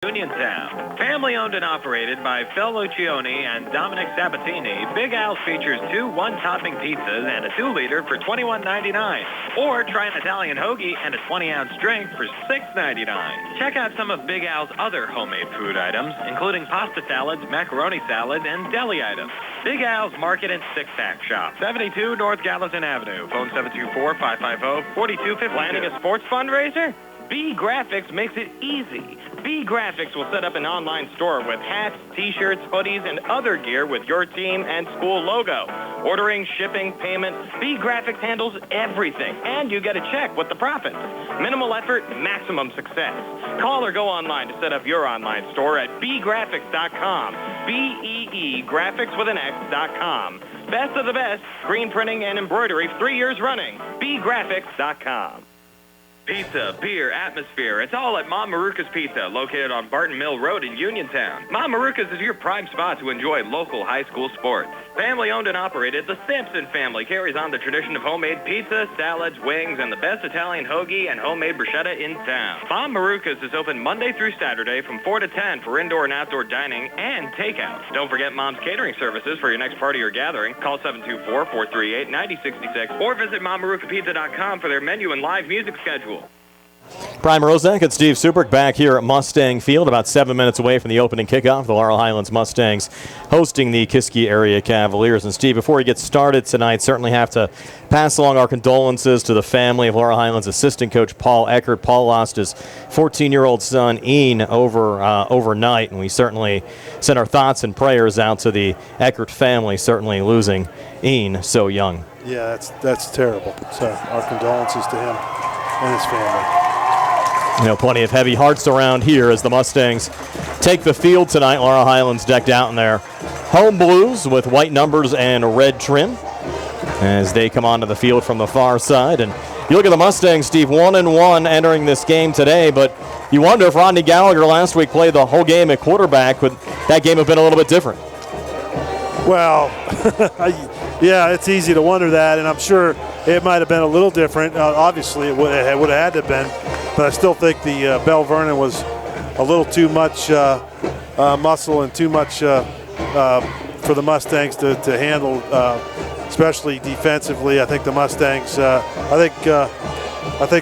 Uniontown. Family owned and operated by Phil Lucioni and Dominic Sabatini, Big Al's features 2 one-topping pizzas and a 2-liter for $21.99. Or try an Italian hoagie and a 20-ounce drink for $6.99. Check out some of Big Al's other homemade food items, including pasta salads, macaroni salad, and deli items. Big Al's Market and Six-Pack Shop, 72 North Gallatin Avenue. Phone 724-550-4250. Planning a sports fundraiser? B Graphics makes it easy. B Graphics will set up an online store with hats, t-shirts, hoodies, and other gear with your team and school logo. Ordering, shipping, payment, B Graphics handles everything, and you get a check with the profits. Minimal effort, maximum success. Call or go online to set up your online store at bgraphics.com. B-E-E, graphics with an X.com. Best of the best, screen printing and embroidery 3 years running. bgraphics.com. Pizza, beer, atmosphere, it's all at Mom Maruka's Pizza, located on Barton Mill Road in Uniontown. Mom Maruka's is your prime spot to enjoy local high school sports. Family owned and operated, the Sampson family carries on the tradition of homemade pizza, salads, wings, and the best Italian hoagie and homemade bruschetta in town. Mom Maruka's is open Monday through Saturday from 4 to 10 for indoor and outdoor dining and takeout. Don't forget Mom's catering services for your next party or gathering. Call 724-438-9066 or visit MomMarukaPizza.com for their menu and live music schedule. Brian Mrozek and Steve Subrick back here at Mustang Field, about 7 minutes away from the opening kickoff. The Laurel Highlands Mustangs hosting the Kiski area Cavaliers. And Steve, before we get started tonight, certainly have to pass along our condolences to the family of Laurel Highlands assistant coach Paul Eckert. Paul lost his 14-year-old son Ian overnight, and we certainly send our thoughts and prayers out to the Eckert family, certainly losing Ian so young. Yeah, that's terrible. So our condolences to him and his family. You know, plenty of heavy hearts around here as the Mustangs take the field tonight. Laurel Highlands decked out in their home blues with white numbers and red trim as they come onto the field from the far side. And you look at the Mustangs, Steve, 1-1 entering this game today, but you wonder if Rodney Gallagher last week played the whole game at quarterback, would that game have been a little bit different? Well, yeah, it's easy to wonder that, and I'm sure it might have been a little different. Obviously, it would have had to have been, but I still think the Bell Vernon was a little too much muscle and too much for the Mustangs to handle, especially defensively. I think the Mustangs, I think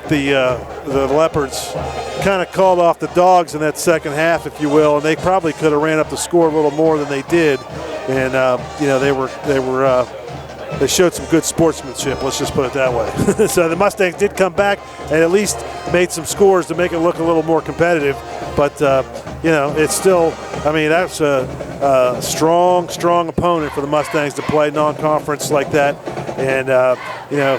the Leopards kind of called off the dogs in that second half, if you will, and they probably could have ran up the score a little more than they did. And they showed some good sportsmanship, let's just put it that way. So the Mustangs did come back and at least made some scores to make it look a little more competitive. But, it's still, that's a strong opponent for the Mustangs to play non-conference like that. And,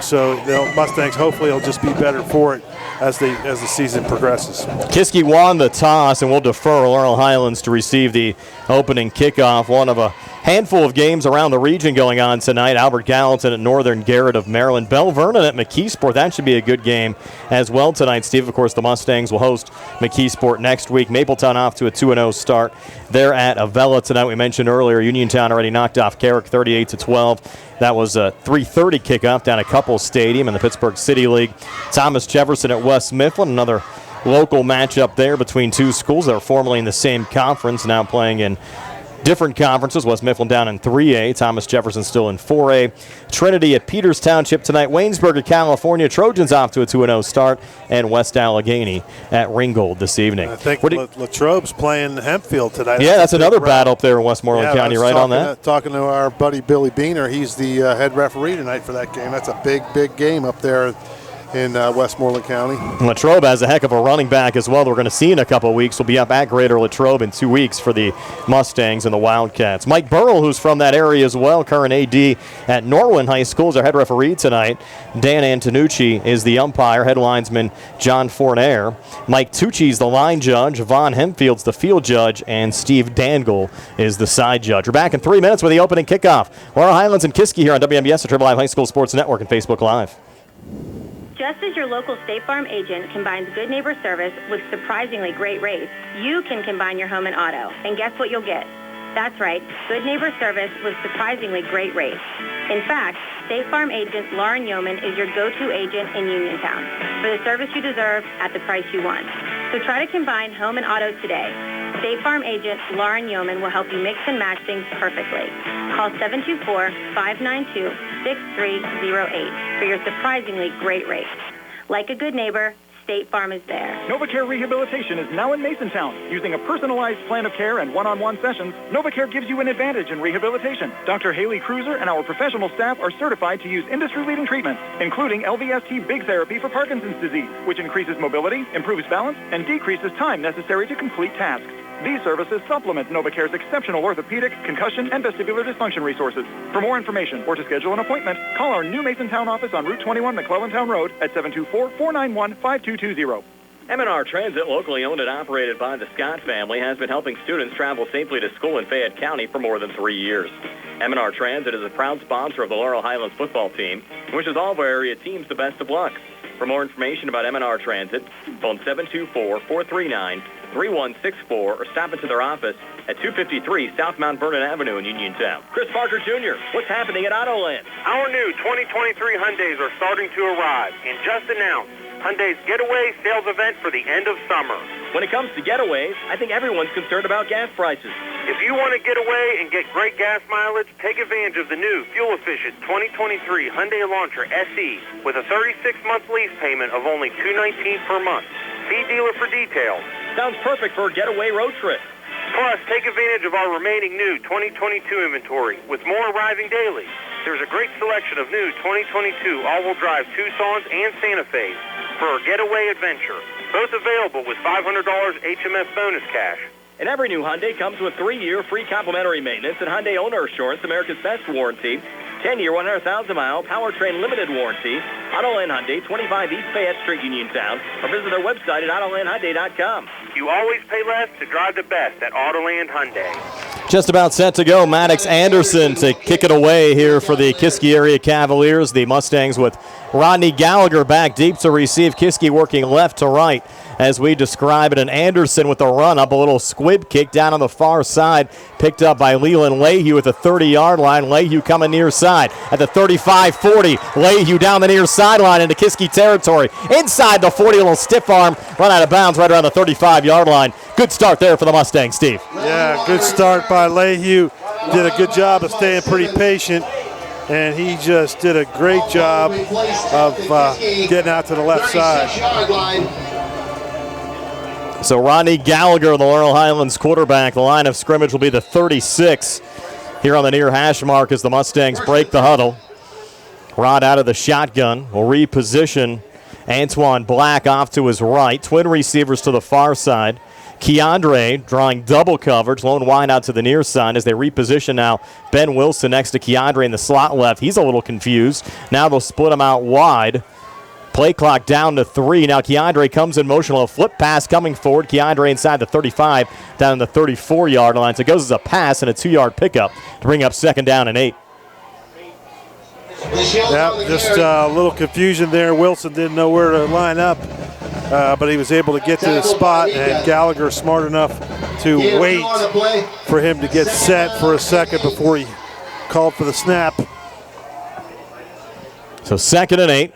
so the Mustangs hopefully will just be better for it as the season progresses. Kiski won the toss and will defer Laurel Highlands to receive the opening kickoff. One of a handful of games around the region going on tonight. Albert Gallatin at Northern Garrett of Maryland. Bell Vernon at McKeesport. That should be a good game as well tonight, Steve. Of course, the Mustangs will host McKeesport next week. Mapletown off to a 2-0 start. They're at Avella tonight. We mentioned earlier, Uniontown already knocked off Carrick 38-12. That was a 3:30 kickoff down at Couples Stadium in the Pittsburgh City League. Thomas Jefferson at West Mifflin, another local matchup there between two schools that are formerly in the same conference, now playing in different conferences. West Mifflin down in 3A. Thomas Jefferson still in 4A. Trinity at Peters Township tonight. Waynesburg at California. Trojans off to a 2-0 start. And West Allegheny at Ringgold this evening. I think Latrobe's playing Hempfield tonight. Yeah, that's another battle up there in Westmoreland County, right on that? Talking to our buddy Billy Beaner. He's the head referee tonight for that game. That's a big game up there in Westmoreland County. Latrobe has a heck of a running back as well that we're going to see in a couple of weeks. We'll be up at Greater Latrobe in 2 weeks for the Mustangs and the Wildcats. Mike Burrell, who's from that area as well, current AD at Norwin High School, is our head referee tonight. Dan Antonucci is the umpire. Head linesman John Fournier. Mike Tucci's the line judge. Vaughn Hempfield's the field judge. And Steve Dangle is the side judge. We're back in 3 minutes with the opening kickoff. Laurel Highlands and Kiski here on WMBS, the Triple Live High School Sports Network and Facebook Live. Just as your local State Farm agent combines good neighbor service with surprisingly great rates, you can combine your home and auto. And guess what you'll get? That's right, good neighbor service with surprisingly great rates. In fact, State Farm agent Lauren Yeoman is your go-to agent in Uniontown for the service you deserve at the price you want. So try to combine home and auto today. State Farm agent Lauren Yeoman will help you mix and match things perfectly. Call 724-592-6308 for your surprisingly great rates. Like a good neighbor, State Farm is there. NovaCare Rehabilitation is now in Masontown. Using a personalized plan of care and one-on-one sessions, NovaCare gives you an advantage in rehabilitation. Dr. Haley Cruiser and our professional staff are certified to use industry-leading treatments, including LVST Big Therapy for Parkinson's disease, which increases mobility, improves balance, and decreases time necessary to complete tasks. These services supplement NovaCare's exceptional orthopedic, concussion, and vestibular dysfunction resources. For more information or to schedule an appointment, call our new Masontown office on Route 21 McClellantown Road at 724-491-5220. M&R Transit, locally owned and operated by the Scott family, has been helping students travel safely to school in Fayette County for more than 3 years. M&R Transit is a proud sponsor of the Laurel Highlands football team and wishes all of our area teams the best of luck. For more information about M&R Transit, phone 724-439-3164 or stop into their office at 253 South Mount Vernon Avenue in Uniontown. Chris Parker Jr., what's happening at Autoland? Our new 2023 Hyundais are starting to arrive, and just announced Hyundai's Getaway sales event for the end of summer. When it comes to getaways, I think everyone's concerned about gas prices. If you want to get away and get great gas mileage, take advantage of the new fuel-efficient 2023 Hyundai Elantra SE with a 36-month lease payment of only $219 per month. See dealer for details. Sounds perfect for a getaway road trip. Plus, take advantage of our remaining new 2022 inventory with more arriving daily. There's a great selection of new 2022 all-wheel drive Tucsons and Santa Fe's for a getaway adventure. Both available with $500 HMS bonus cash. And every new Hyundai comes with 3-year free complimentary maintenance and Hyundai Owner Assurance, America's best warranty, 10-year, 100,000-mile powertrain limited warranty. Autoland Hyundai, 25 East Fayette Street, Uniontown, or visit their website at AutolandHyundai.com. You always pay less to drive the best at Autoland Hyundai. Just about set to go. Maddox Anderson to kick it away here for the Kiski area Cavaliers. The Mustangs with Rodney Gallagher back deep to receive. Kiski working left to right as we describe it. And Anderson with a run up, a little squib kick down on the far side, picked up by Leland Lehue at the 30-yard line. Lehue coming near side at the 35-40. Lehue down the near sideline into Kiski territory. Inside the 40, a little stiff arm, run out of bounds right around the 35-yard line. Good start there for the Mustangs, Steve. Yeah, good start by Lehue. Did a good job of staying pretty patient, and he just did a great job of getting out to the left side. So Rodney Gallagher, the Laurel Highlands quarterback. The line of scrimmage will be the 36 here on the near hash mark as the Mustangs break the huddle. Rod out of the shotgun will reposition Antoine Black off to his right. Twin receivers to the far side. Keandre drawing double coverage, lone wide out to the near side as they reposition now. Ben Wilson next to Keandre in the slot left. He's a little confused. Now they'll split him out wide. Play clock down to 3. Now Keandre comes in motion. A flip pass coming forward. Keandre inside the 35, down in the 34-yard line. So it goes as a pass and a 2-yard pickup to bring up 2nd down and 8. Yeah, just a little confusion there. Wilson didn't know where to line up, but he was able to get to the spot, and Gallagher smart enough to wait for him to get set for a second before he called for the snap. So 2nd and 8.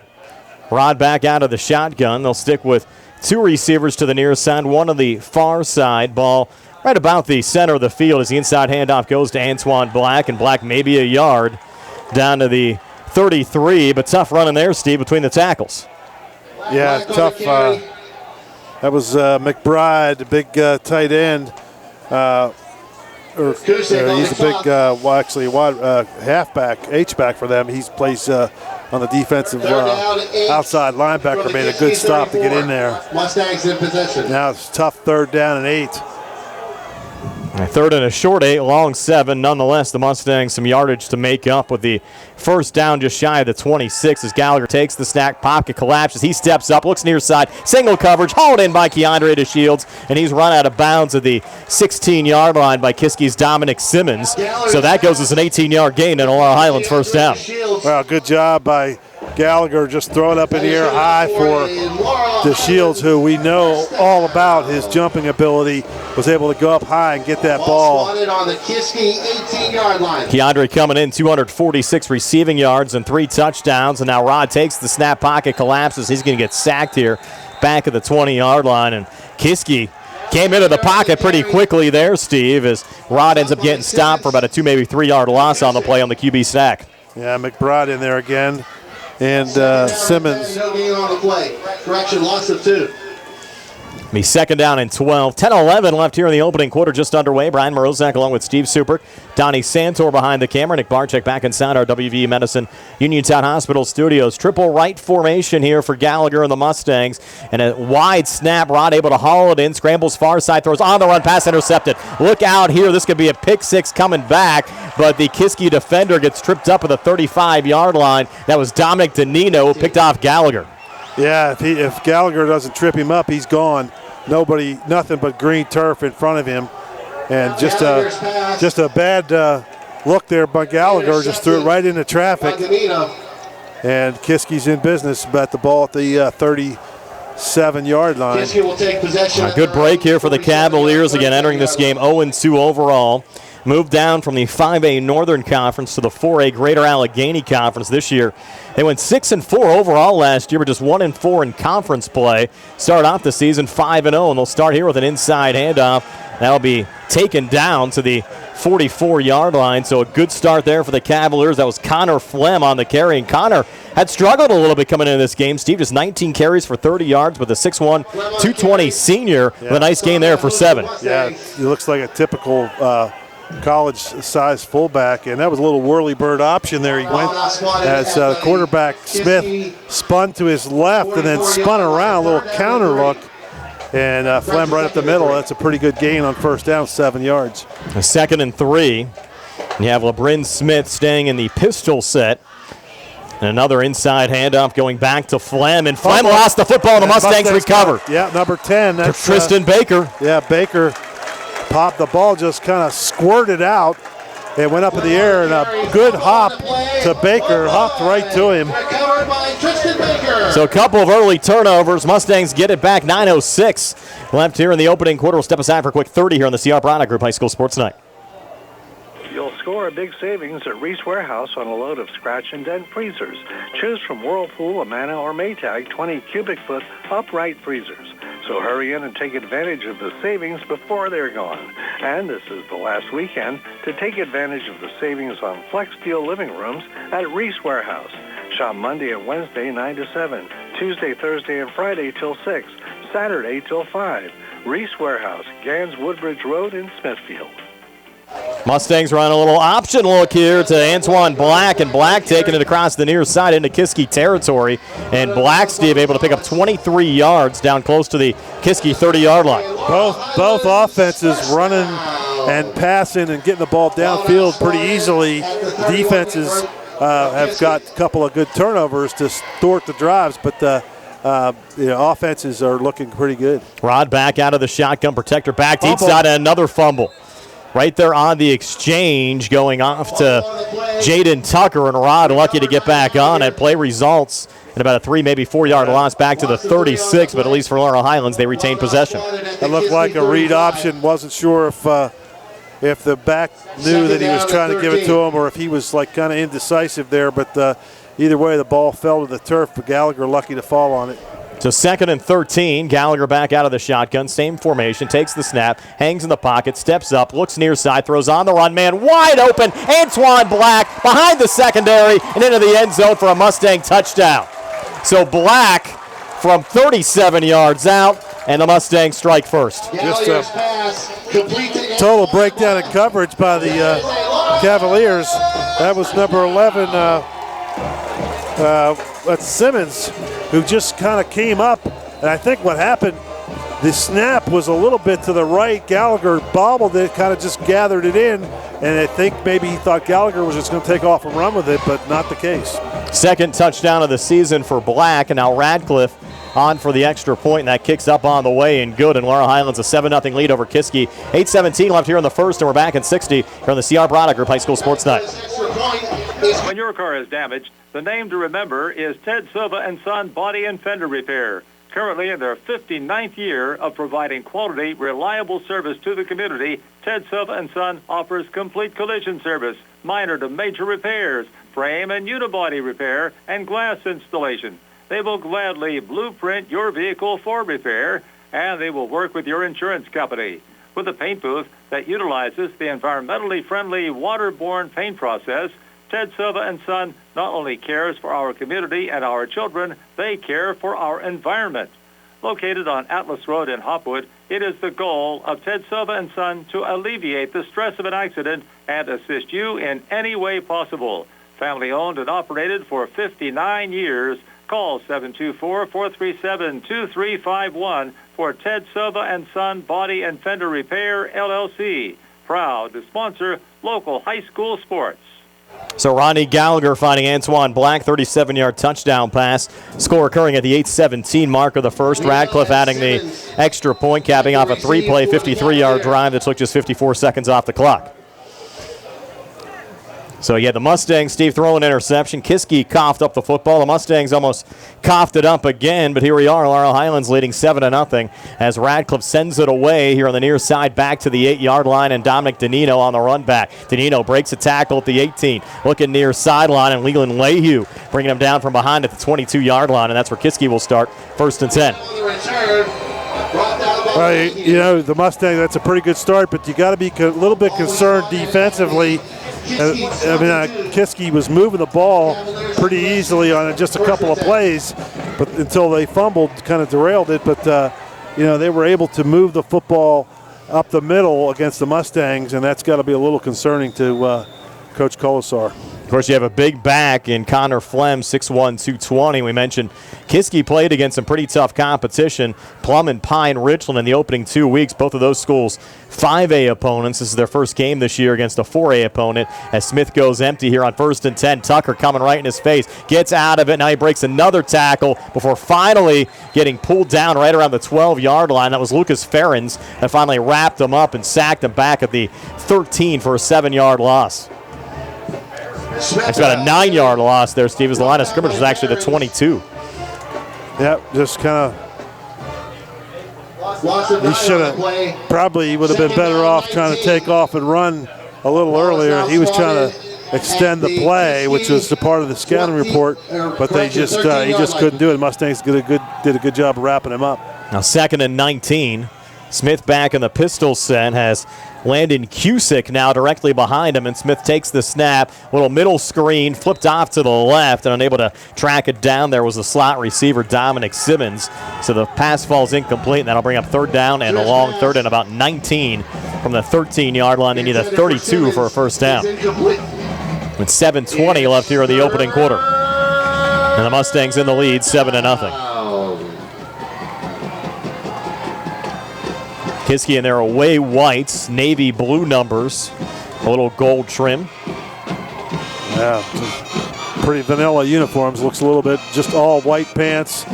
Rod back out of the shotgun. They'll stick with 2 receivers to the near side, 1 on the far side. Ball right about the center of the field as the inside handoff goes to Antoine Black, and Black maybe a yard down to the 33, but tough running there, Steve, between the tackles. Yeah, tough. That was McBride, the big tight end. He's a big, halfback, H-back for them. He plays on the defensive outside linebacker. Made a good stop to get in there. Mustangs in possession. Now it's tough 3rd down and 8. A 3rd and a short 8, long 7. Nonetheless, the Mustangs some yardage to make up with the 1st down just shy of the 26 as Gallagher takes the snap, pocket collapses. He steps up, looks near side, single coverage, hauled in by Keandre to Shields, and he's run out of bounds at the 16-yard line by Kiski's Dominic Simmons. So that goes as an 18-yard gain and a Laurel Highlands 1st down. Well, good job by Gallagher, just throwing up in the air high for DeShields, who we know all about his jumping ability, was able to go up high and get that ball. On the Kiski 18-yard line. Keandre coming in, 246 receiving yards and 3 touchdowns, and now Rod takes the snap, pocket collapses. He's going to get sacked here back of the 20-yard line. And Kiski came into the pocket pretty quickly there, Steve, as Rod ends up getting stopped for about a 2, maybe 3-yard loss on the play on the QB sack. Yeah, McBride in there again. And Simmons. No gain on the play. Correction, loss of 2. Be second down and 12. 10-11 left here in the opening quarter, just underway. Brian Morozak along with Steve Supert. Donnie Santor behind the camera. Nick Barczyk back inside our WVU Medicine Uniontown Hospital studios. Triple right formation here for Gallagher and the Mustangs. And a wide snap. Rod able to haul it in. Scrambles far side. Throws on the run. Pass intercepted. Look out here. This could be a pick six coming back. But the Kiski defender gets tripped up at the 35-yard line. That was Dominic DeNino who picked off Gallagher. Yeah, if Gallagher doesn't trip him up, he's gone. Nothing but green turf in front of him. And just a bad look there by Gallagher. Just threw it right into traffic. And Kiski's in business, but the ball at the 37-yard line. Kiski will take possession. A good break here for the Cavaliers. Again, entering this game 0-2 overall. Moved down from the 5A Northern Conference to the 4A Greater Allegheny Conference this year. They went 6-4 overall last year, but just 1-4 in conference play. Started off the season 5-0, and they'll start here with an inside handoff. That'll be taken down to the 44-yard line, so a good start there for the Cavaliers. That was Connor Flem on the carry, and Connor had struggled a little bit coming into this game. Steve, just 19 carries for 30 yards with a 6'1", 220 senior with a nice game there for 7. Yeah, it looks like a typical college-sized fullback, and that was a little whirly bird option there. He went as quarterback Smith spun to his left and then spun around, a little counter look, and Flem right up the middle. That's a pretty good gain on first down, 7 yards. A 2nd and 3. You have LeBrin Smith staying in the pistol set. And another inside handoff going back to Flem, and Flem lost the football, and the Mustangs recovered. Yeah, number 10. That's Tristan Baker. Yeah, Baker popped the ball, just kind of squirted out. It went up in the air, and a good hop to Baker, hopped right to him. So a couple of early turnovers. Mustangs get it back. 9:06 left here in the opening quarter. We'll step aside for a quick 30 here on the CR Product Group High School Sports Night. You'll score a big savings at Reese Warehouse on a load of scratch and dent freezers. Choose from Whirlpool, Amana, or Maytag 20 cubic foot upright freezers. So hurry in and take advantage of the savings before they're gone. And this is the last weekend to take advantage of the savings on Flex Steel living rooms at Reese Warehouse. Shop Monday and Wednesday 9 to 7, Tuesday, Thursday, and Friday till 6, Saturday till 5. Reese Warehouse, Gans Woodbridge Road in Smithfield. Mustangs run a little option look here to Antoine Black, and Black taking it across the near side into Kiski territory. And Black, Steve, able to pick up 23 yards down close to the Kiski 30-yard line. Both offenses running and passing and getting the ball downfield pretty easily. Defenses have got a couple of good turnovers to thwart the drives, but the offenses are looking pretty good. Rod back out of the shotgun, protector back deep side, and another fumble. Right there on the exchange, going off to Jaden Tucker, and Rod lucky to get back on it. Play results in about a 3, maybe 4-yard loss back to the 36, but at least for Laurel Highlands, they retain possession. It looked like a read option. Wasn't sure if the back knew that he was trying to give it to him or if he was like kind of indecisive there, but either way, the ball fell to the turf, but Gallagher lucky to fall on it. So 2nd and 13, Gallagher back out of the shotgun, same formation, takes the snap, hangs in the pocket, steps up, looks near side, throws on the run, man wide open, Antoine Black behind the secondary and into the end zone for a Mustang touchdown. So Black from 37 yards out, and the Mustangs strike first. Just a total breakdown in coverage by the Cavaliers. That was number 11, that's Simmons, who just kind of came up. And I think what happened, the snap was a little bit to the right. Gallagher bobbled it, kind of just gathered it in. And I think maybe he thought Gallagher was just going to take off and run with it, but not the case. Second touchdown of the season for Black, and now Radcliffe on for the extra point, and that kicks up on the way and good. And Laurel Highlands a 7-0 lead over Kiski. 8:17 left here in the first, and we're back at 60 here on the CR Product Group High School Sports Night. When your car is damaged, the name to remember is Ted Sova and Son Body and Fender Repair. Currently in their 59th year of providing quality, reliable service to the community, Ted Sova and Son offers complete collision service, minor to major repairs, frame and unibody repair, and glass installation. They will gladly blueprint your vehicle for repair, and they will work with your insurance company. With a paint booth that utilizes the environmentally friendly waterborne paint process, Ted Sova and Son not only cares for our community and our children, they care for our environment. Located on Atlas Road in Hopwood, it is the goal of Ted Sova and Son to alleviate the stress of an accident and assist you in any way possible. Family owned and operated for 59 years. Call 724-437-2351 for Ted Sova and Son Body and Fender Repair, LLC. Proud to sponsor local high school sports. So Ronnie Gallagher finding Antoine Black, 37-yard touchdown pass. Score occurring at the 8:17 mark of the first. Radcliffe adding the extra point, capping off a 3-play, 53-yard drive that took just 54 seconds off the clock. So, yeah, the Mustangs, Steve, throw an interception. Kiski coughed up the football. The Mustangs almost coughed it up again, but here we are. Laurel Highlands leading 7-0 as Radcliffe sends it away here on the near side back to the 8-yard line, and Dominic Danino on the run back. Danino breaks a tackle at the 18, looking near sideline, and Leland Lehue bringing him down from behind at the 22-yard line, and that's where Kiski will start, 1st and 10. Well, the Mustangs, that's a pretty good start, but you got to be a little bit concerned defensively. Kiski was moving the ball pretty easily on just a couple of plays, but until they fumbled, kind of derailed it. But they were able to move the football up the middle against the Mustangs, and that's got to be a little concerning to Coach Colasar. Of course, you have a big back in Connor Flem, 6'1", 220. We mentioned Kiski played against some pretty tough competition. Plum and Pine Richland in the opening 2 weeks. Both of those schools 5A opponents. This is their first game this year against a 4A opponent as Smith goes empty here on 1st and 10. Tucker coming right in his face. Gets out of it. Now he breaks another tackle before finally getting pulled down right around the 12-yard line. That was Lucas Ferrens that finally wrapped him up and sacked him back at the 13 for a 7-yard loss. It's about a 9-yard loss there, Steve, as the line of scrimmage was actually the 22. Yep, just kind of. He should have probably would have been better off trying to take off and run a little earlier. He was trying to extend the play, which was the part of the scouting report, but he just couldn't do it. Mustangs did a good job of wrapping him up. Now 2nd and 19. Smith back in the pistol set, has Landon Cusick now directly behind him, and Smith takes the snap. Little middle screen, flipped off to the left, and unable to track it down. There was the slot receiver, Dominic Simmons. So the pass falls incomplete, and that'll bring up 3rd down and a long 3rd and about 19 from the 13-yard line. They need a 32 for a first down. With 7:20 left here in the opening quarter. And the Mustangs in the lead, 7-0. Kiski in their away whites, navy blue numbers, a little gold trim. Yeah, pretty vanilla uniforms. Looks a little bit just all white pants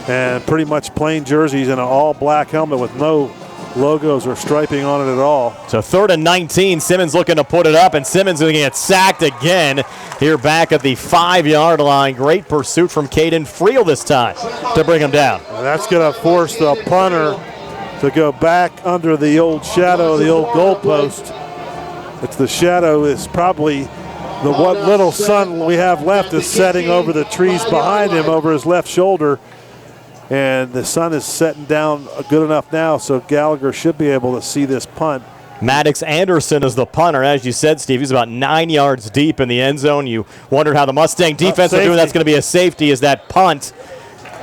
and pretty much plain jerseys and an all black helmet with no logos or striping on it at all. So 3rd and 19, Simmons looking to put it up, and Simmons going to get sacked again here back at the 5-yard line. Great pursuit from Caden Friel this time to bring him down. And that's going to force the punter to go back under the old shadow, the old goalpost. It's the shadow is probably what little sun we have left is setting over the trees behind him over his left shoulder. And the sun is setting down good enough now, so Gallagher should be able to see this punt. Maddox Anderson is the punter. As you said, Steve, he's about 9 yards deep in the end zone. You wondered how the Mustang defense will do. That's going to be a safety as that punt.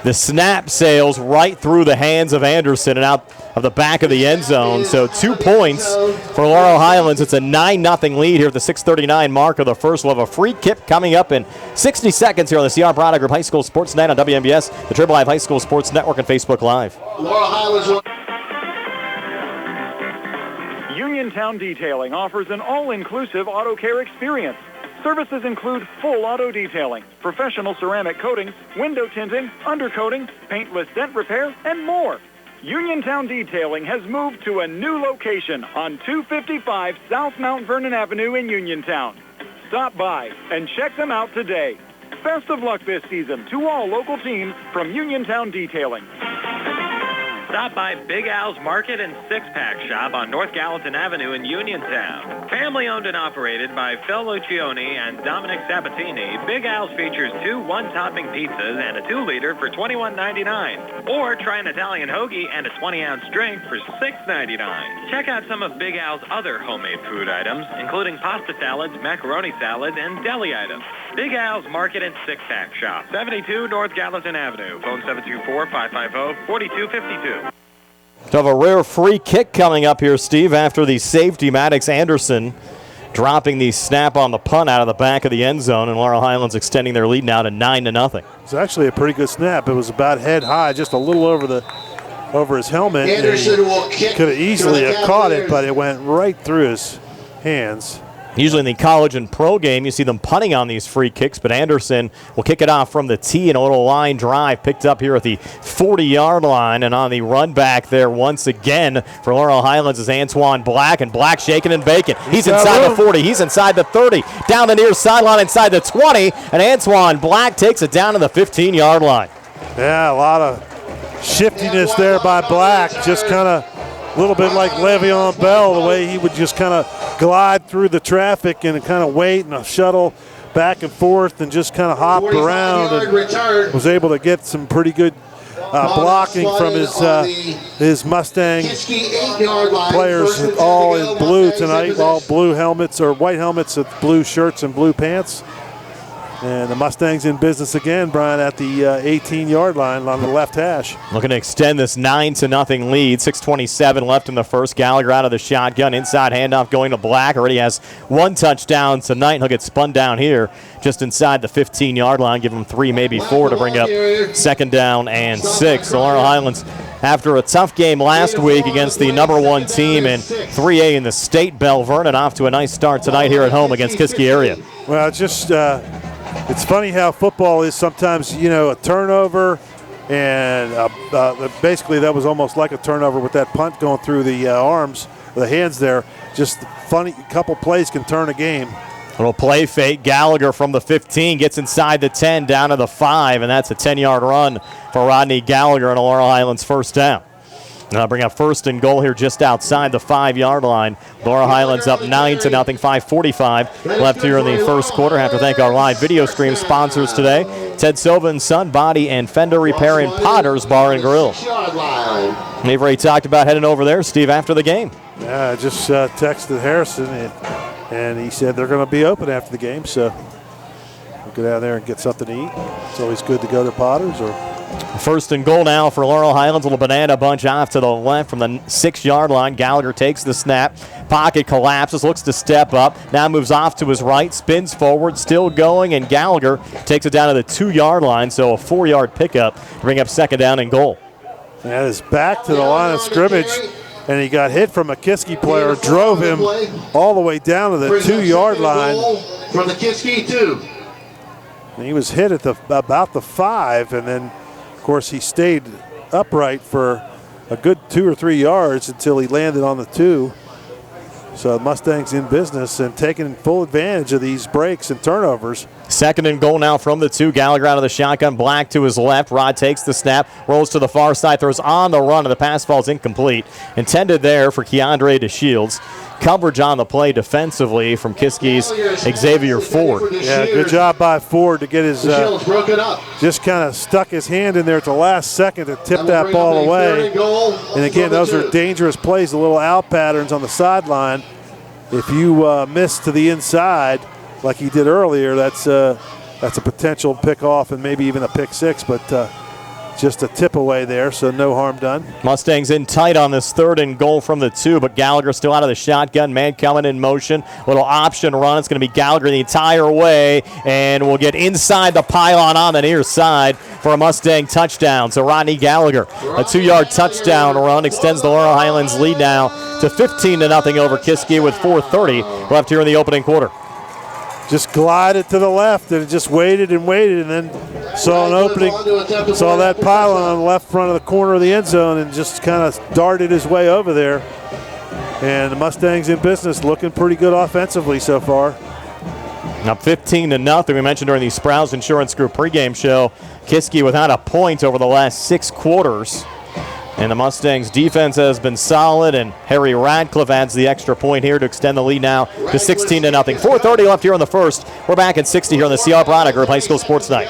The snap sails right through the hands of Anderson and out of the back of the end zone. So 2 points for Laurel Highlands. It's a 9-0 lead here at the 6:39 mark of the first. We'll have a free kick coming up in 60 seconds here on the CR Product Group High School Sports Night on WMBS, the Triple Live High School Sports Network, and Facebook Live. Laurel Highlands. Uniontown Detailing offers an all-inclusive auto care experience. Services include full auto detailing, professional ceramic coatings, window tinting, undercoating, paintless dent repair, and more. Uniontown Detailing has moved to a new location on 255 South Mount Vernon Avenue in Uniontown. Stop by and check them out today. Best of luck this season to all local teams from Uniontown Detailing. Stop by Big Al's Market and Six-Pack Shop on North Gallatin Avenue in Uniontown. Family owned and operated by Phil Lucioni and Dominic Sabatini, Big Al's features 2 one-topping pizzas and a 2-liter for $21.99. Or try an Italian hoagie and a 20-ounce drink for $6.99. Check out some of Big Al's other homemade food items, including pasta salads, macaroni salads, and deli items. Big Al's Market and Six-Pack Shop, 72 North Gallatin Avenue. Phone 724-550-4252. To have a rare free kick coming up here, Steve, after the safety, Maddox Anderson dropping the snap on the punt out of the back of the end zone, and Laurel Highlands extending their lead now to 9-0. It's actually a pretty good snap. It was about head high, just a little over his helmet. Anderson will kick. Could have easily caught it, but it went right through his hands. Usually in the college and pro game, you see them punting on these free kicks, but Anderson will kick it off from the tee in a little line drive, picked up here at the 40-yard line, and on the run back there once again for Laurel Highlands is Antoine Black, and Black shaking and baking. He's inside the 40, he's inside the 30, down the near sideline inside the 20, and Antoine Black takes it down to the 15-yard line. Yeah, a lot of shiftiness there by Black, just kind of a little bit like Le'Veon Bell, the way he would just kind of glide through the traffic and kind of wait and shuttle back and forth and just kind of hop around, and was able to get some pretty good blocking from his Mustang players, all in blue tonight, all blue helmets or white helmets with blue shirts and blue pants. And the Mustangs in business again, Brian, at the 18-yard line on the left hash. Looking to extend this 9-0 lead. 6:27 left in the first. Gallagher out of the shotgun. Inside handoff going to Black. Already has 1 touchdown tonight. He'll get spun down here just inside the 15-yard line. Give him 3, maybe 4 to bring up 2nd down and 6. The Laurel Highlands, after a tough game last week against the #1 team in 3A in the state, Bell Vernon, off to a nice start tonight here at home against Kiski area. Well, just it's funny how football is sometimes, a turnover, and basically that was almost like a turnover with that punt going through the arms, the hands there. Just funny, a couple plays can turn a game. Little play fake. Gallagher from the 15 gets inside the 10 down to the 5, and that's a 10-yard run for Rodney Gallagher and a Laurel Highlands first down. Now bring up 1st and goal here just outside the 5-yard line. Laurel Highlands up 9-0, 5:45 left here in the first quarter. Have to thank our live video stream sponsors today, Ted Sova and Son Body and Fender Repair and Potter's Bar and Grill. We've already talked about heading over there, Steve, after the game. Yeah, I just texted Harrison, and he said they're going to be open after the game, so we'll go down there and get something to eat. It's always good to go to Potter's. Or 1st and goal now for Laurel Highlands. A little banana bunch off to the left from the 6-yard line. Gallagher takes the snap. Pocket collapses, looks to step up. Now moves off to his right, spins forward, still going, and Gallagher takes it down to the 2-yard line, so a 4-yard pickup to bring up 2nd down and goal. And is back to the line of scrimmage, and he got hit from a Kiski player, drove him all the way down to the 2-yard line. From the Kiski 2. And he was hit at about the 5, and then of course, he stayed upright for a good 2 or 3 yards until he landed on the 2. So Mustangs in business and taking full advantage of these breaks and turnovers. 2nd and goal now from the 2. Gallagher out of the shotgun. Black to his left. Rod takes the snap, rolls to the far side, throws on the run, and the pass falls incomplete. Intended there for Keandre DeShields. Coverage on the play defensively from Kiski's Xavier Ford. Yeah, good job by Ford to get his just kind of stuck his hand in there at the last second to tip that ball away. And again, those are dangerous plays, the little out patterns on the sideline. If you miss to the inside like he did earlier, that's a potential pick off and maybe even a pick 6, but just a tip away there, so no harm done. Mustangs in tight on this 3rd and goal from the 2, but Gallagher still out of the shotgun. Man coming in motion. Little option run. It's going to be Gallagher the entire way, and we'll get inside the pylon on the near side for a Mustang touchdown. So Rodney Gallagher, a 2-yard touchdown run, extends the Laurel Highlands lead now to 15-0 over Kiski with 4:30 left here in the opening quarter. Just glided to the left and just waited and waited, and then saw an opening, saw that pylon on the left front of the corner of the end zone, and just kind of darted his way over there. And the Mustangs in business, looking pretty good offensively so far. Up 15-0. We mentioned during the Sprouse Insurance Group pregame show, Kiski without a point over the last 6 quarters. And the Mustangs' defense has been solid, and Harry Radcliffe adds the extra point here to extend the lead now to 16-0. 4:30 left here in the first. We're back at 60 here on the CR Product Group High School Sports Night.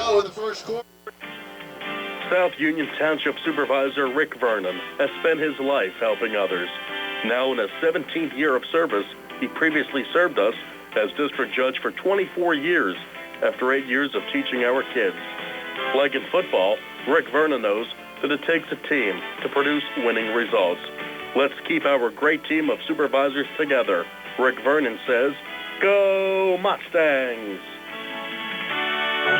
South Union Township Supervisor Rick Vernon has spent his life helping others. Now in his 17th year of service, he previously served us as district judge for 24 years after 8 years of teaching our kids. Like in football, Rick Vernon knows that it takes a team to produce winning results. Let's keep our great team of supervisors together. Rick Vernon says, "Go Mustangs!"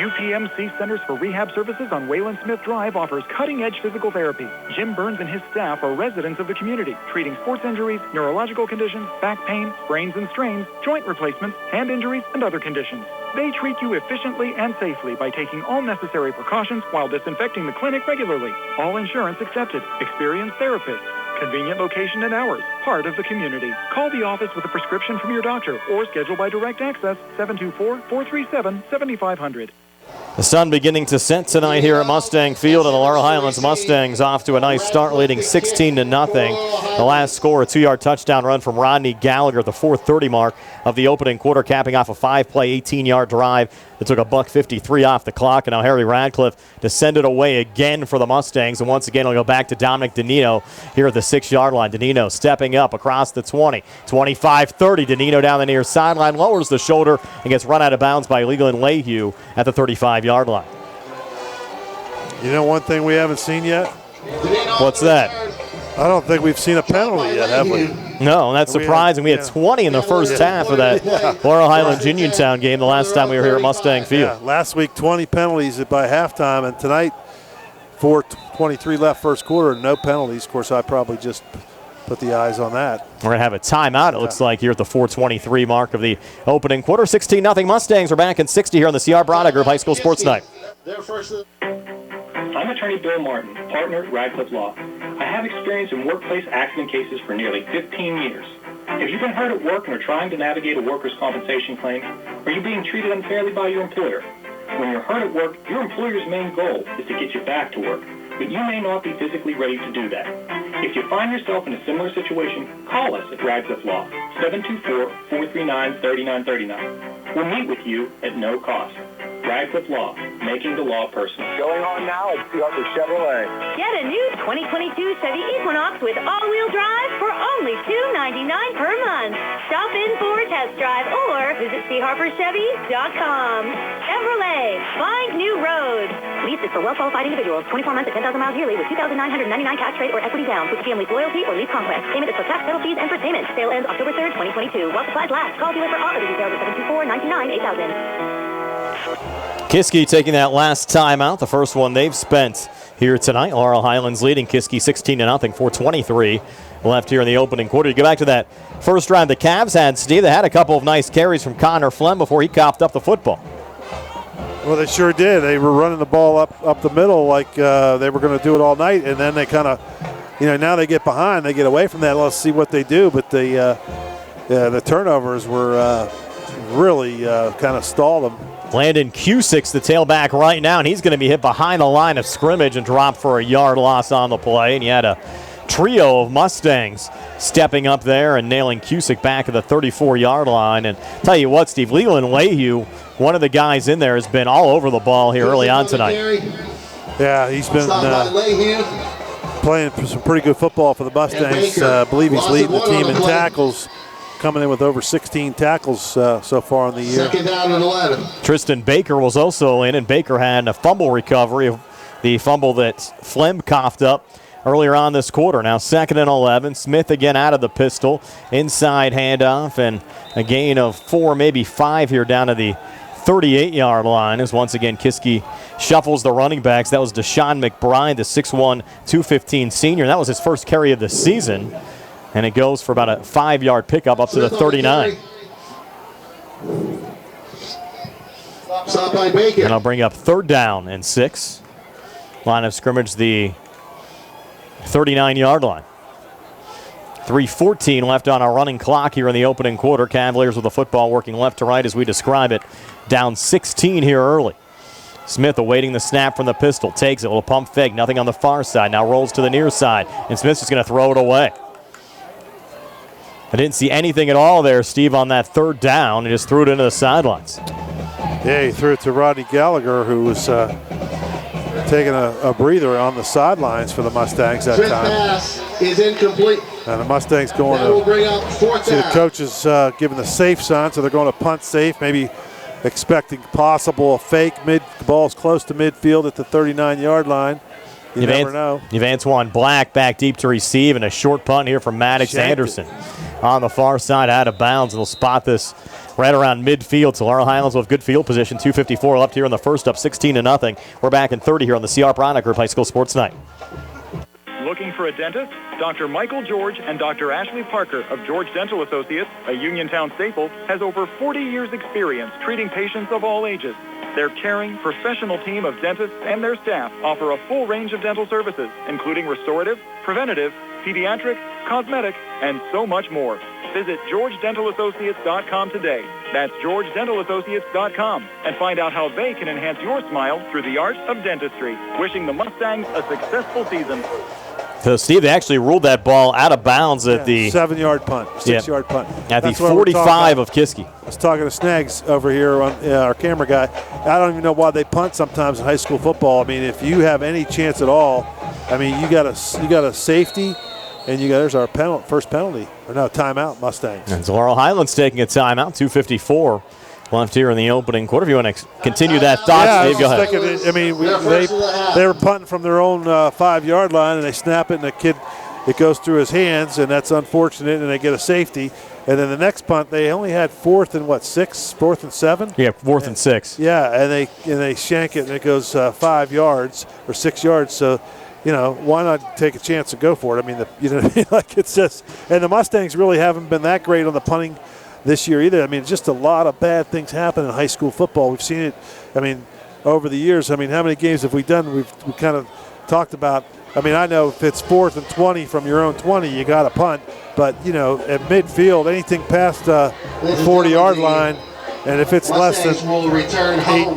UPMC Centers for Rehab Services on Wayland Smith Drive offers cutting-edge physical therapy. Jim Burns and his staff are residents of the community, treating sports injuries, neurological conditions, back pain, sprains and strains, joint replacements, hand injuries, and other conditions. They treat you efficiently and safely by taking all necessary precautions while disinfecting the clinic regularly. All insurance accepted. Experienced therapists. Convenient location and hours. Part of the community. Call the office with a prescription from your doctor or schedule by direct access 724-437-7500. The sun beginning to set tonight here at Mustang Field, and the Laurel Highlands Mustangs off to a nice start, leading 16-0. The last score, a 2-yard touchdown run from Rodney Gallagher at the 4:30 mark of the opening quarter, capping off a 5-play, 18-yard drive that took a $1.53 off the clock. And now Harry Radcliffe to send it away again for the Mustangs. And once again, it'll go back to Dominic Danino here at the 6-yard line. Danino stepping up across the 20, 25-30. Danino down the near sideline, lowers the shoulder and gets run out of bounds by Leland Lehue at the 35-yard line. You know one thing we haven't seen yet? What's that? I don't think we've seen a penalty yet, have we? No, and that's surprising. We had 20 in the first half of that Laurel Highlands Uniontown game the last time we were here at Mustang Field. Yeah, last week 20 penalties by halftime, and tonight 4:23 left first quarter, no penalties. Of course, I probably just put the eyes on that. We're going to have a timeout, it looks like, here at the 4:23 mark of the opening quarter. 16-0 Mustangs are back in 60 here on the CR Brada Group High School Sports Night. I'm attorney Bill Martin, partner at Radcliffe Law. I have experience in workplace accident cases for nearly 15 years. Have you been hurt at work and are trying to navigate a workers' compensation claim? Are you being treated unfairly by your employer? When you're hurt at work, your employer's main goal is to get you back to work, but you may not be physically ready to do that. If you find yourself in a similar situation, call us at Radcliffe Law, 724-439-3939. We'll meet with you at no cost. Radcliffe Law, making the law personal. Going on now at Seahawks Chevrolet. Get a new 2022 Chevy Equinox with all-wheel drive for only $299 per month. Stop in for a test drive or visit charperchevy.com. Chevrolet, find new roads. Lease is for well-qualified individuals. 24 months at 10,000 miles yearly with $2,999 cash rate or equity down with family loyalty or lease conquest. Payment is for tax, penalties, and for payment. Sale ends October 3rd, 2022. While supplies last. Call dealer for all other details at 724-929-8000. Kiski taking that last time out, the first one they've spent here tonight. Laurel Highlands leading Kiski 16-0, 4:23 left here in the opening quarter. You go back to that first drive the Cavs had, Steve. They had a couple of nice carries from Connor Flem before he coughed up the football. Well, they sure did. They were running the ball up the middle like they were going to do it all night, and then they kind of, now they get behind, they get away from that. Let's see what they do. But the turnovers were really kind of stalled them. Landon Cusick's the tailback right now, and he's going to be hit behind the line of scrimmage and dropped for a yard loss on the play. And you had a trio of Mustangs stepping up there and nailing Cusick back at the 34-yard line. And tell you what, Steve, Leland Lehue, one of the guys in there, has been all over the ball here early on tonight. Yeah, he's been playing some pretty good football for the Mustangs. I believe he's leading the team in tackles, coming in with over 16 tackles so far in the year. Second down and 11. Tristan Baker was also in, and Baker had a fumble recovery of the fumble that Flem coughed up earlier on this quarter. Now 2nd and 11. Smith again out of the pistol. Inside handoff and a gain of 4, maybe 5 here down to the 38-yard line as once again Kiski shuffles the running backs. That was Deshaun McBride, the 6'1", 215 senior. That was his first carry of the season. And it goes for about a 5-yard pickup up to the 39. Stop by Baker. And I'll bring up 3rd down and 6. Line of scrimmage, the 39-yard line. 3:14 left on our running clock here in the opening quarter. Cavaliers with the football working left to right as we describe it. Down 16 here early. Smith awaiting the snap from the pistol. Takes it. A little pump fake. Nothing on the far side. Now rolls to the near side. And Smith's just going to throw it away. I didn't see anything at all there, Steve, on that third down. He just threw it into the sidelines. Yeah, he threw it to Rodney Gallagher, who was taking a breather on the sidelines for the Mustangs that time. Pass is incomplete. And the Mustangs going That will bring up fourth see the down. coaches giving the safe sign, so they're going to punt safe, maybe expecting possible fake. The ball's close to midfield at the 39-yard line. You never know. Antoine Black back deep to receive, and a short punt here from Maddox Anderson. On the far side, out of bounds, and they'll spot this right around midfield. So Laurel Highlands will have good field position. 2:54 left here in the first, up 16-0. We're back in 30 here on the CR Product Group High School Sports Night. Looking for a dentist? Dr. Michael George and Dr. Ashley Parker of George Dental Associates, a Uniontown staple, has over 40 years' experience treating patients of all ages. Their caring, professional team of dentists and their staff offer a full range of dental services, including restorative, preventative, pediatric, cosmetic, and so much more. Visit GeorgeDentalAssociates.com today. That's GeorgeDentalAssociates.com, and find out how they can enhance your smile through the art of dentistry. Wishing the Mustangs a successful season. So, Steve, they actually ruled that ball out of bounds at the 7-yard punt, 6-yard punt. At the 45 of Kiski. I was talking to Snags over here, on our camera guy. I don't even know why they punt sometimes in high school football. I mean, if you have any chance at all, I mean, you got a safety, and there's our first penalty, or no, timeout, Mustangs. And Laurel Highlands taking a timeout, 2:54 left here in the opening quarter. If you want to continue that thought, Steve, go ahead. They were punting from their own 5-yard line, and they snap it, and it goes through his hands, and that's unfortunate, and they get a safety. And then the next punt, they only had 4th and 7? Yeah, 4th and 6. Yeah, and they shank it, and it goes 5 yards or 6 yards. So, why not take a chance and go for it? I mean, it's just, and the Mustangs really haven't been that great on the punting this year either. I mean, just a lot of bad things happen in high school football. We've seen it, over the years. I mean, how many games have we done? We've kind of talked about, I know if it's 4th and 20 from your own 20, you got to punt. But, at midfield, anything past the 40-yard line, and if it's less than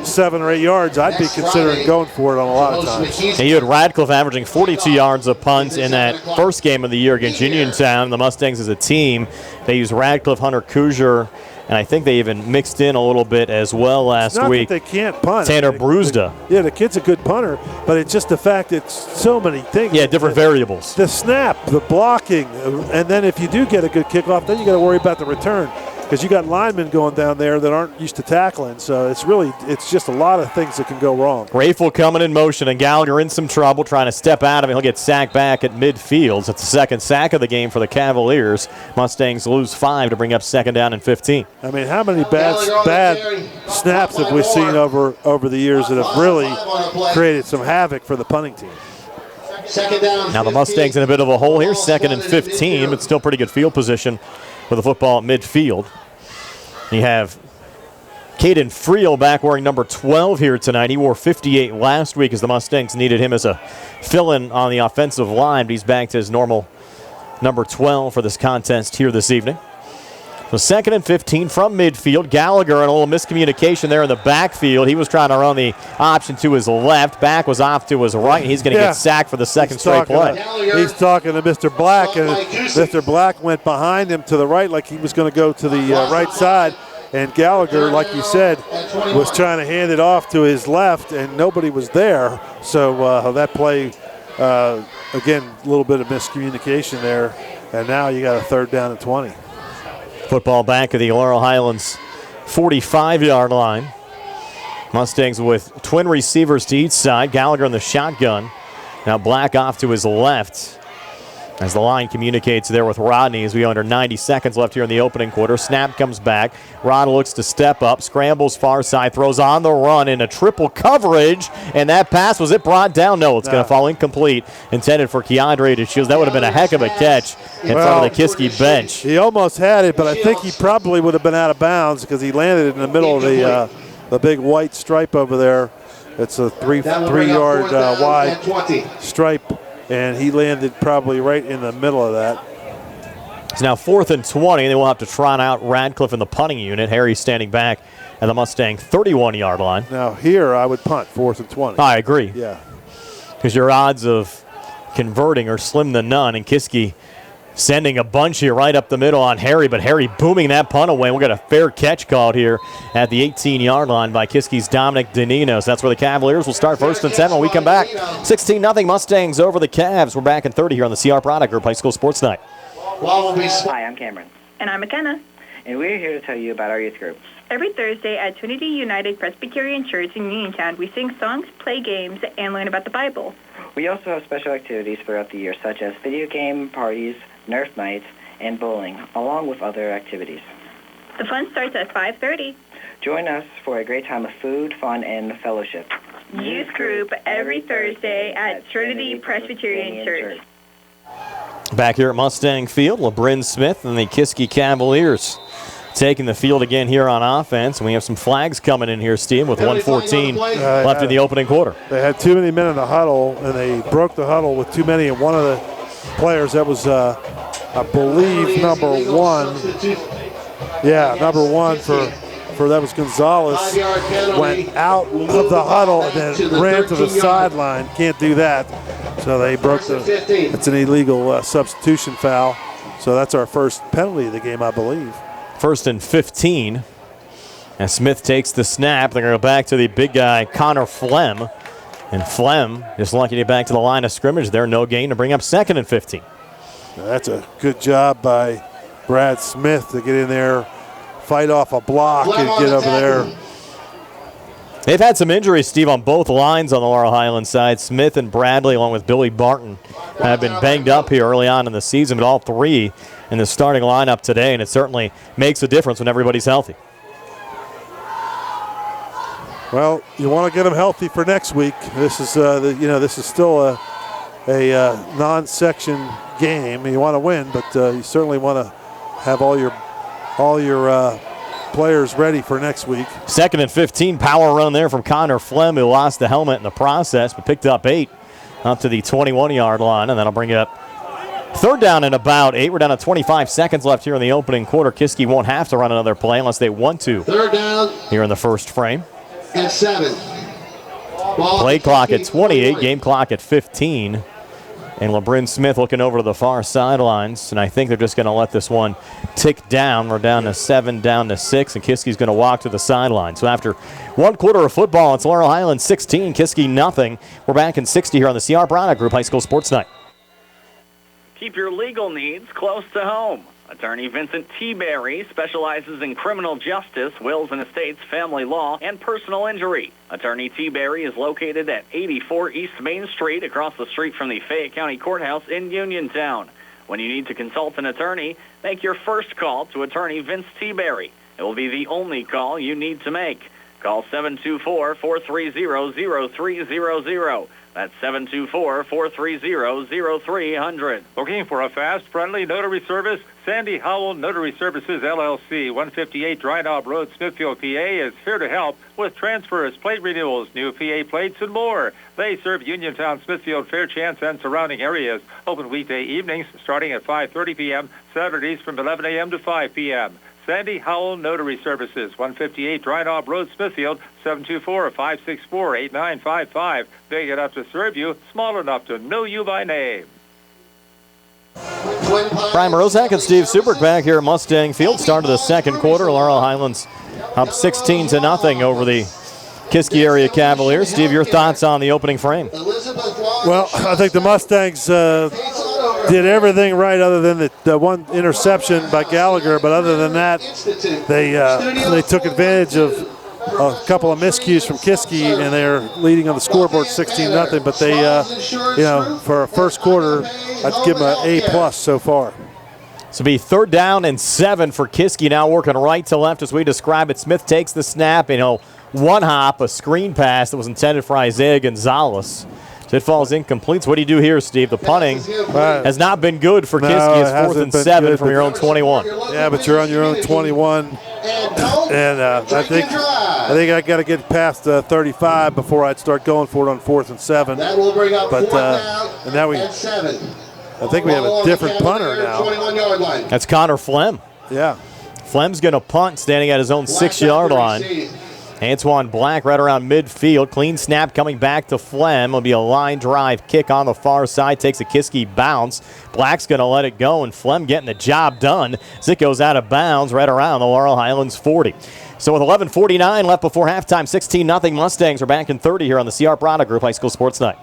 7 or 8 yards, I'd be considering going for it on a lot of times. And you had Radcliffe averaging 42 yards of punts in that first game of the year against Uniontown. The Mustangs as a team, they used Radcliffe, Hunter Kuzier, and I think they even mixed in a little bit as well last week. That they can't punt. Tanner Brewsda. Yeah, the kid's a good punter, but it's just the fact it's so many things. Yeah, different variables. The snap, the blocking, and then if you do get a good kickoff, then you got to worry about the return. Because you got linemen going down there that aren't used to tackling, so it's just a lot of things that can go wrong. Rafel coming in motion, and Gallagher in some trouble trying to step out of it. He'll get sacked back at midfield. That's the second sack of the game for the Cavaliers. Mustangs lose 5 to bring up 2nd down and 15. I mean, how many bad snaps have we seen over the years that have really created some havoc for the punting team? Now the Mustangs in a bit of a hole here, 2nd and 15, but still pretty good field position with the football at midfield. You have Caden Friel back wearing number 12 here tonight. He wore 58 last week as the Mustangs needed him as a fill-in on the offensive line, but he's back to his normal number 12 for this contest here this evening. So 2nd and 15 from midfield. Gallagher and a little miscommunication there in the backfield. He was trying to run the option to his left. Back was off to his right. He's going to get sacked for the second straight play. He's talking to Mr. Black, and Mr. Black went behind him to the right like he was going to go to the right side. And Gallagher, like you said, was trying to hand it off to his left, and nobody was there. So that play, again, a little bit of miscommunication there. And now you got a 3rd down and 20. Football back at the Laurel Highlands 45-yard line. Mustangs with twin receivers to each side. Gallagher in the shotgun. Now Black off to his left as the line communicates there with Rodney as we go under 90 seconds left here in the opening quarter. Snap comes back. Rod looks to step up, scrambles far side, throws on the run in a triple coverage, and that pass, was it brought down? No, it's going to fall incomplete. Intended for Keandre DeShields. That would have been a heck of a catch in front of the Kiski bench. He almost had it, but I think he probably would have been out of bounds because he landed in the middle of the big white stripe over there. It's a 3-yard wide stripe, and he landed probably right in the middle of that. It's now 4th and 20. They will have to trot out Radcliffe in the punting unit. Harry standing back at the Mustang 31-yard line. Now here I would punt 4th and 20. I agree. Yeah. Because your odds of converting are slim to none, and Kiski sending a bunch here right up the middle on Harry, but Harry booming that punt away. We'll get a fair catch called here at the 18-yard line by Kiski's Dominic Daninos. That's where the Cavaliers will start 1st and 10 when we come back. 16-0 Mustangs over the Cavs. We're back in 30 here on the CR Product Group High School Sports Night. Hi, I'm Cameron. And I'm McKenna. And we're here to tell you about our youth group. Every Thursday at Trinity United Presbyterian Church in Uniontown, we sing songs, play games, and learn about the Bible. We also have special activities throughout the year, such as video game parties, Nerf nights, and bowling, along with other activities. The fun starts at 5:30. Join us for a great time of food, fun, and fellowship. Youth group every Thursday at Trinity Presbyterian Church. Back here at Mustang Field, LeBrin Smith and the Kiski Cavaliers taking the field again here on offense. And we have some flags coming in here, Steve, with 1:14 left in the opening quarter. They had too many men in the huddle, and they broke the huddle with too many. And one of the players, that was, I believe, number 1. Yeah, number 1 for that was Gonzalez, went out of the huddle and then ran to the sideline. Can't do that. So they broke it's an illegal substitution foul. So that's our first penalty of the game, I believe. 1st and 15. As Smith takes the snap, they're going to go back to the big guy, Connor Flem. And Flem is lucky to get back to the line of scrimmage there. No gain to bring up 2nd and 15. That's a good job by Brad Smith to get in there, fight off a block, and get over there. They've had some injuries, Steve, on both lines on the Laurel Highlands side. Smith and Bradley, along with Billy Barton, have been banged up here early on in the season, but all three in the starting lineup today, and it certainly makes a difference when everybody's healthy. Well, you want to get them healthy for next week. This is, this is still a non-section game. You want to win, but you certainly want to have all your players ready for next week. 2nd and 15, power run there from Connor Flem, who lost the helmet in the process, but picked up 8 up to the 21-yard line, and that'll bring it up 3rd down and about 8. We're down to 25 seconds left here in the opening quarter. Kiski won't have to run another play unless they want to. 3rd down. Here in the first frame. And 7. Play clock at 28, game clock at 15. And LeBrin Smith looking over to the far sidelines, and I think they're just going to let this one tick down. We're down to 7, down to 6, and Kiski's going to walk to the sideline. So after 1 quarter of football, it's Laurel Highlands 16, Kiski nothing. We're back in 60 here on the CR Product Group High School Sports Night. Keep your legal needs close to home. Attorney Vincent T. Berry specializes in criminal justice, wills and estates, family law, and personal injury. Attorney T. Berry is located at 84 East Main Street, across the street from the Fayette County Courthouse in Uniontown. When you need to consult an attorney, make your first call to Attorney Vince T. Berry. It will be the only call you need to make. Call 724-430-0300. That's 724-430-0300. Looking for a fast, friendly notary service? Sandy Howell Notary Services, LLC, 158 Dry Knob Road, Smithfield, PA, is here to help with transfers, plate renewals, new PA plates, and more. They serve Uniontown, Smithfield, Fairchance, and surrounding areas. Open weekday evenings starting at 5:30 p.m., Saturdays from 11 a.m. to 5 p.m. Sandy Howell Notary Services, 158 Dry Knob Road, Smithfield, 724-564-8955. Big enough to serve you, small enough to know you by name. Brian Morozak and Steve Supert back here at Mustang Field. Start of the second quarter. Laurel Highlands up 16-0 over the Kiski area Cavaliers. Steve, your thoughts on the opening frame? Well, I think the Mustangs did everything right other than the one interception by Gallagher, but other than that, they took advantage of a couple of miscues from Kiski, and they're leading on the scoreboard 16-0. But they, for a first quarter, I'd give them an A+ so far. So be 3rd down and 7 for Kiski, now working right to left as we describe it. Smith takes the snap, one hop, a screen pass that was intended for Isaiah Gonzalez. So it falls incomplete. So what do you do here, Steve? The punting has not been good for Kiski. It's 4th and 7 from your own 21. Yeah, but you're on your own 21. And I think I got to get past 35 before I'd start going for it on 4th and 7. That will bring up but 4th down and now and 7. I think we have a different punter now. That's Connor Flem. Yeah. Flem's going to punt, standing at his own 6-yard line. Antoine Black right around midfield. Clean snap coming back to Flem. It'll be a line drive kick on the far side. Takes a Kiski bounce. Black's going to let it go, and Flem getting the job done as it goes out of bounds right around the Laurel Highlands 40. So with 11:49 left before halftime, 16-0 Mustangs are back in 30 here on the CR Product Group High School Sports Night.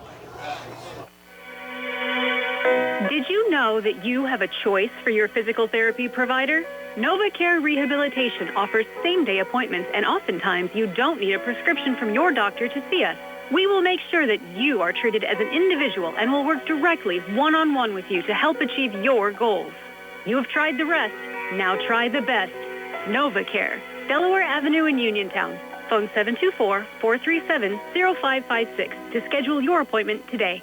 Did you know that you have a choice for your physical therapy provider? NovaCare Rehabilitation offers same-day appointments, and oftentimes you don't need a prescription from your doctor to see us. We will make sure that you are treated as an individual and will work directly one-on-one with you to help achieve your goals. You have tried the rest. Now try the best. NovaCare, Delaware Avenue in Uniontown. Phone 724-437-0556 to schedule your appointment today.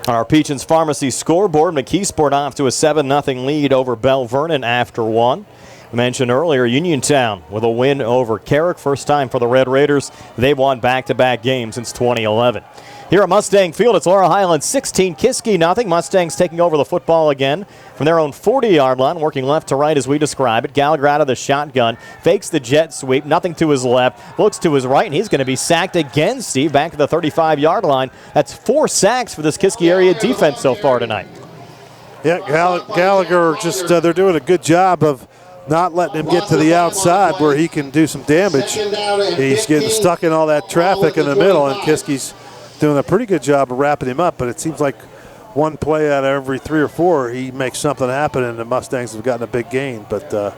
On our Peachins Pharmacy scoreboard, McKeesport off to a 7-0 lead over Bell Vernon after one. I mentioned earlier, Uniontown with a win over Carrick. First time for the Red Raiders. They've won back-to-back games since 2011. Here at Mustang Field, it's Laurel Highlands 16, Kiski 0. Mustangs taking over the football again from their own 40-yard line, working left to right as we describe it. Gallagher out of the shotgun, fakes the jet sweep, nothing to his left, looks to his right, and he's going to be sacked again, Steve, back to the 35-yard line. That's 4 sacks for this Kiski area defense so far tonight. Yeah, Gallagher just, they're doing a good job of not letting him get to the outside where he can do some damage. He's getting stuck in all that traffic in the middle, and Kiski's doing a pretty good job of wrapping him up, but it seems like one play out of every 3 or 4, he makes something happen, and the Mustangs have gotten a big gain. But, you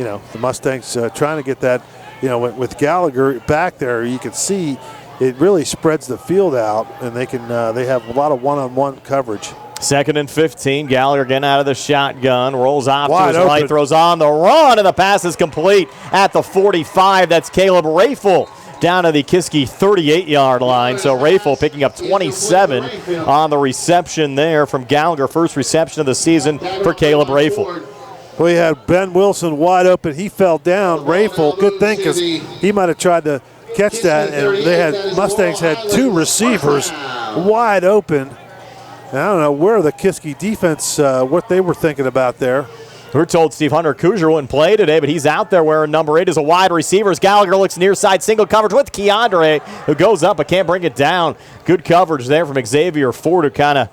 know, the Mustangs trying to get that, you know, with Gallagher back there, you can see it really spreads the field out, and they can they have a lot of one-on-one coverage. 2nd and 15. Gallagher again out of the shotgun. Rolls off to his open. right. Throws on the run, and the pass is complete at the 45. That's Caleb Rafel down to the Kiski 38-yard line. So Rafel picking up 27 on the reception there from Gallagher. First reception of the season for Caleb Rafel. We had Ben Wilson wide open. He fell down. Rafel, good thing, because he might have tried to catch that. And Mustangs had 2 receivers wide open. And I don't know where the Kiski defense, what they were thinking about there. We're told Steve Hunter Kuzier wouldn't play today, but he's out there wearing number 8 as a wide receiver. As Gallagher looks near side, single coverage with Keandre, who goes up but can't bring it down. Good coverage there from Xavier Ford, who kind of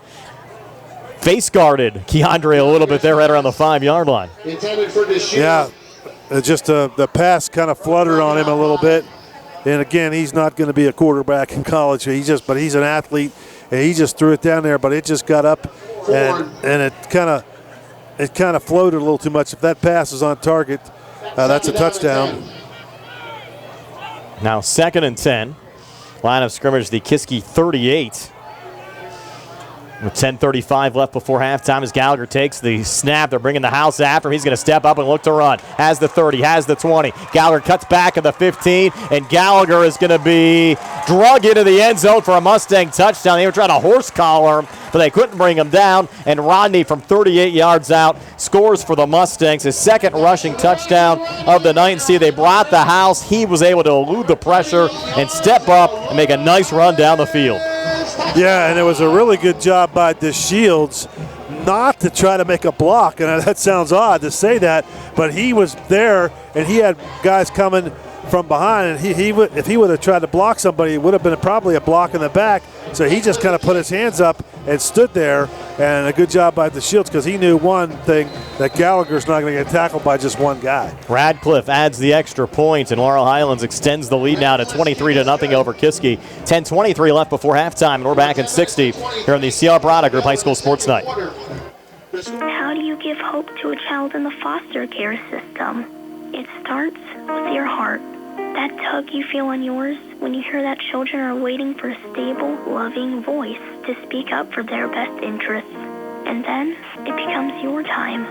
face guarded Keandre a little bit there right around the 5-yard line. Yeah, just the pass kind of fluttered on him a little bit. And again, he's not going to be a quarterback in college. But he's an athlete, and he just threw it down there. But it just got up, and it kind of floated a little too much. If that pass is on target, that's a touchdown. Now 2nd and 10. Line of scrimmage, the Kiski 38. With 10:35 left before halftime as Gallagher takes the snap. They're bringing the house after him. He's going to step up and look to run. Has the 30, has the 20. Gallagher cuts back at the 15, and Gallagher is going to be drug into the end zone for a Mustang touchdown. They were trying to horse collar him, but they couldn't bring him down, and Rodney from 38 yards out scores for the Mustangs, his 2nd rushing touchdown of the night. And see, they brought the house. He was able to elude the pressure and step up and make a nice run down the field. Yeah, and it was a really good job by DeShields not to try to make a block. And that sounds odd to say that, but he was there, and he had guys coming from behind. And if he would have tried to block somebody, it would have been probably a block in the back. So he just kind of put his hands up and stood there. And a good job by DeShields, because he knew one thing, that Gallagher's not going to get tackled by just one guy. Radcliffe adds the extra point, and Laurel Highlands extends the lead now to 23-0 over Kiski. 10:23 left before halftime, and we're back in 60 here on the CR Product Group High School Sports Night. How do you give hope to a child in the foster care system? It starts with your heart. That tug you feel on yours when you hear that children are waiting for a stable, loving voice to speak up for their best interests. And then it becomes your time.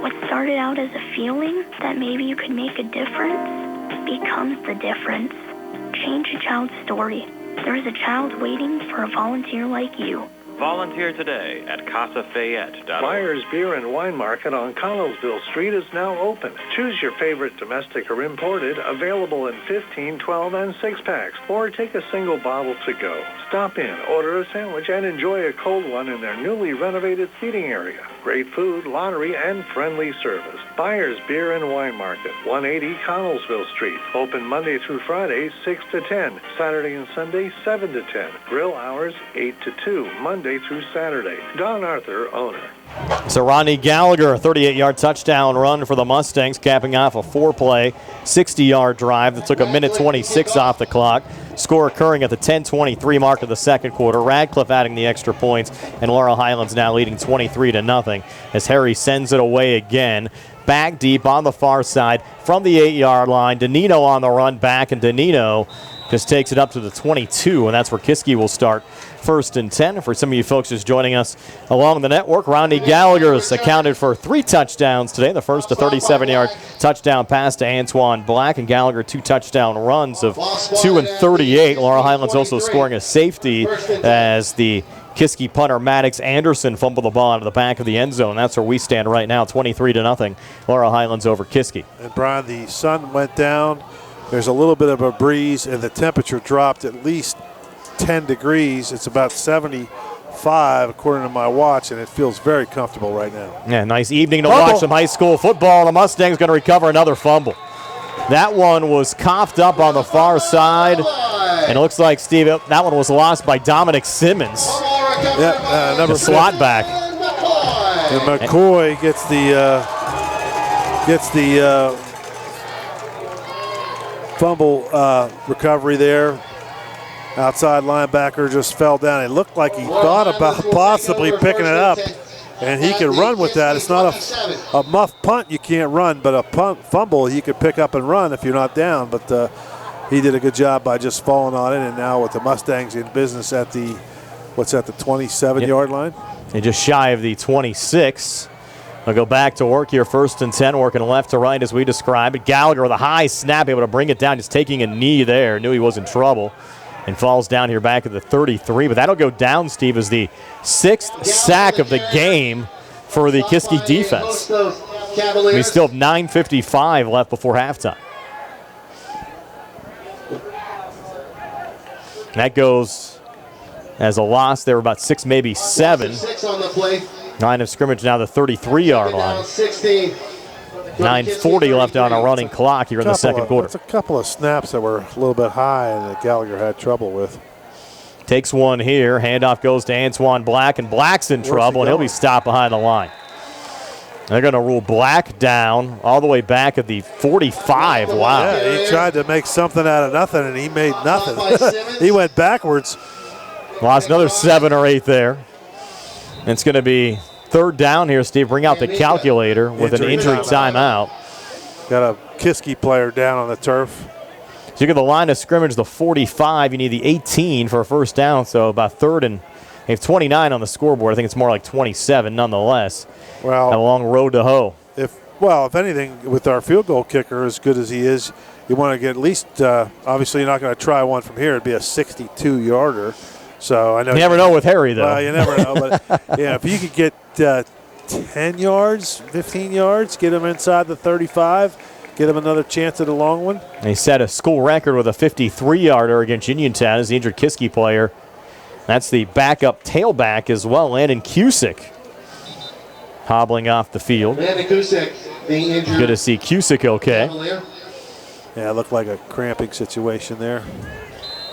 What started out as a feeling that maybe you could make a difference becomes the difference. Change a child's story. There is a child waiting for a volunteer like you. Volunteer today at CasaFayette.org. Myers Beer and Wine Market on Connellsville Street is now open. Choose your favorite domestic or imported, available in 15, 12, and 6-packs, or take a single bottle to go. Stop in, order a sandwich, and enjoy a cold one in their newly renovated seating area. Great food, lottery, and friendly service. Myers Beer and Wine Market, 180 Connellsville Street. Open Monday through Friday, 6 to 10. Saturday and Sunday, 7 to 10. Grill hours, 8 to 2. Monday through Saturday. Don Arthur, owner. So Rodney Gallagher, a 38-yard touchdown run for the Mustangs, capping off a 4-play, 60-yard drive that took a minute 26 off the clock. Score occurring at the 10:23 mark of the second quarter. Radcliffe adding the extra points, and Laurel Highlands now leading 23-0 as Harry sends it away again. Back deep on the far side from the 8-yard line. Danino on the run back, and Danino just takes it up to the 22, and that's where Kiski will start. 1st and 10. For some of you folks just joining us along the network, Rodney Gallagher has accounted for 3 touchdowns today. The first, a 37-yard touchdown pass to Antoine Black, and Gallagher 2 touchdown runs of 2 and 38. Laurel Highlands also scoring a safety as the Kiski punter Maddox Anderson fumbled the ball out of the back of the end zone. That's where we stand right now, 23-0. Laurel Highlands over Kiski. And Brian, the sun went down. There's a little bit of a breeze, and the temperature dropped at least 10 degrees. It's about 75 according to my watch, and it feels very comfortable right now. Yeah, nice evening to watch some high school football. The Mustangs going to recover another fumble. That one was coughed up on the far side, and it looks like, Steve, that one was lost by Dominic Simmons. Yep, number the slot back. And McCoy gets the fumble recovery there. Outside linebacker just fell down. It looked like he thought about possibly picking it up, and he could run with that. It's not a muff punt you can't run, but a fumble he could pick up and run if you're not down. But he did a good job by just falling on it, and now with the Mustangs in business at the, what's at the 27-yard line? And just shy of the 26. They'll go back to work here, 1st and 10, working left to right as we described it. Gallagher with a high snap, able to bring it down, just taking a knee there. Knew he was in trouble. And falls down here back at the 33. But that'll go down, Steve, as the 6th sack of the game for the Kiski defense. We still have 9:55 left before halftime. That goes as a loss. There were about 6, maybe 7. Line of scrimmage now the 33-yard line. 9:40 left on a running clock here in the second quarter. That's a couple of snaps that were a little bit high and that Gallagher had trouble with. Takes one here. Handoff goes to Antoine Black, and Black's in trouble, and he'll be stopped behind the line. They're going to rule Black down all the way back at the 45. Wow. Yeah, he tried to make something out of nothing, and he made nothing. He went backwards. Lost another 7 or 8 there. And it's going to be 3rd down here, Steve. Bring out the calculator with an injury timeout. Got a Kiski player down on the turf. So you get the line of scrimmage, the 45. You need the 18 for a 1st down, so about 3rd and they have 29 on the scoreboard. I think it's more like 27 nonetheless. Well, a long road to hoe. If anything, with our field goal kicker as good as he is, you want to get at least, obviously you're not going to try one from here. It'd be a 62-yarder. So I know you never know with Harry, though. Well, you never know. But, yeah, if you could get 10 yards, 15 yards, get him inside the 35, get him another chance at a long one. And he set a school record with a 53-yarder against Uniontown as the injured Kiski player. That's the backup tailback as well, Landon Cusick, hobbling off the field. Landon Cusick being injured. Good to see Cusick okay. Yeah, it looked like a cramping situation there.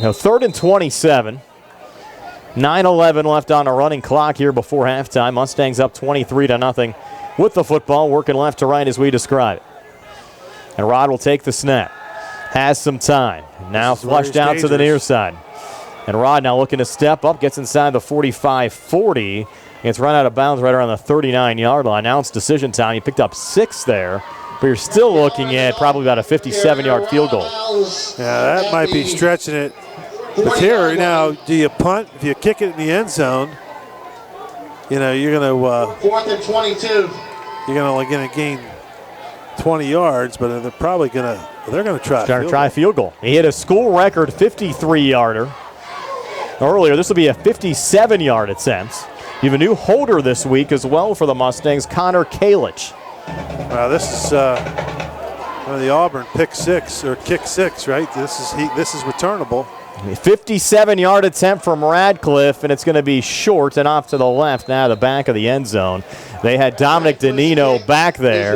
Now 3rd and 27. 9:11 left on a running clock here before halftime. Mustangs up 23-0 with the football, working left to right as we describe it. And Rod will take the snap. Has some time. Now flushed out to the near side. And Rod now looking to step up, gets inside the 45-40. Gets run out of bounds right around the 39-yard line. Now it's decision time. He picked up 6 there, but you're still looking at probably about a 57-yard field goal. Yeah, that might be stretching it. But here, now, do you punt? If you kick it in the end zone, you're going to 4th and 22. You're going to gain 20 yards, but they're probably going to try a field goal. He hit a school record 53-yarder. earlier. This will be a 57-yard attempt. You have a new holder this week as well for the Mustangs, Connor Kalich. This is one of the Auburn kick six, right? This is returnable. A 57-yard attempt from Radcliffe, and it's going to be short and off to the left now, the back of the end zone. They had Dominic Danino back there,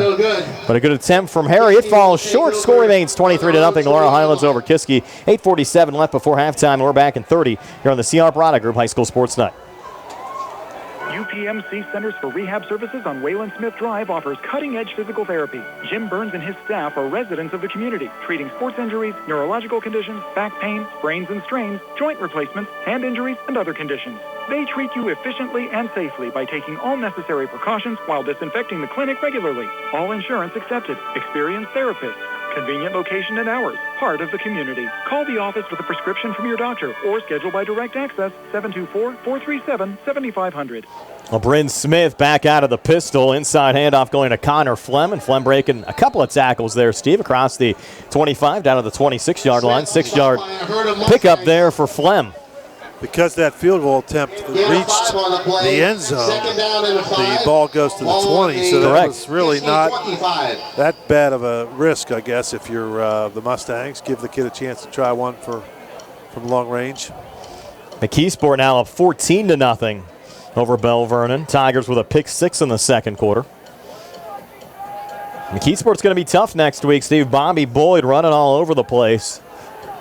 but a good attempt from Harry. It falls short. Score remains 23-0. Laurel Highlands over Kiski. 8:47 left before halftime. We're back in 30 here on the CR Product Group High School Sports Night. UPMC Centers for Rehab Services on Wayland Smith Drive offers cutting-edge physical therapy. Jim Burns and his staff are residents of the community, treating sports injuries, neurological conditions, back pain, sprains and strains, joint replacements, hand injuries, and other conditions. They treat you efficiently and safely by taking all necessary precautions while disinfecting the clinic regularly. All insurance accepted. Experienced therapists. Convenient location and hours. Part of the community. Call the office with a prescription from your doctor or schedule by direct access 724-437-7500. Bryn Smith back out of the pistol. Inside handoff going to Connor Flem, and Flem breaking a couple of tackles there, Steve, across the 25 down to the 26-yard line. 6-yard pickup there for Flem. Because that field goal attempt reached the end zone, the ball goes to the 20, so that was really not that bad of a risk, I guess, if you're the Mustangs. Give the kid a chance to try one from long range. McKeesport now up 14-0 over Bell Vernon. Tigers with a pick 6 in the second quarter. McKeesport's going to be tough next week, Steve. Bobby Boyd running all over the place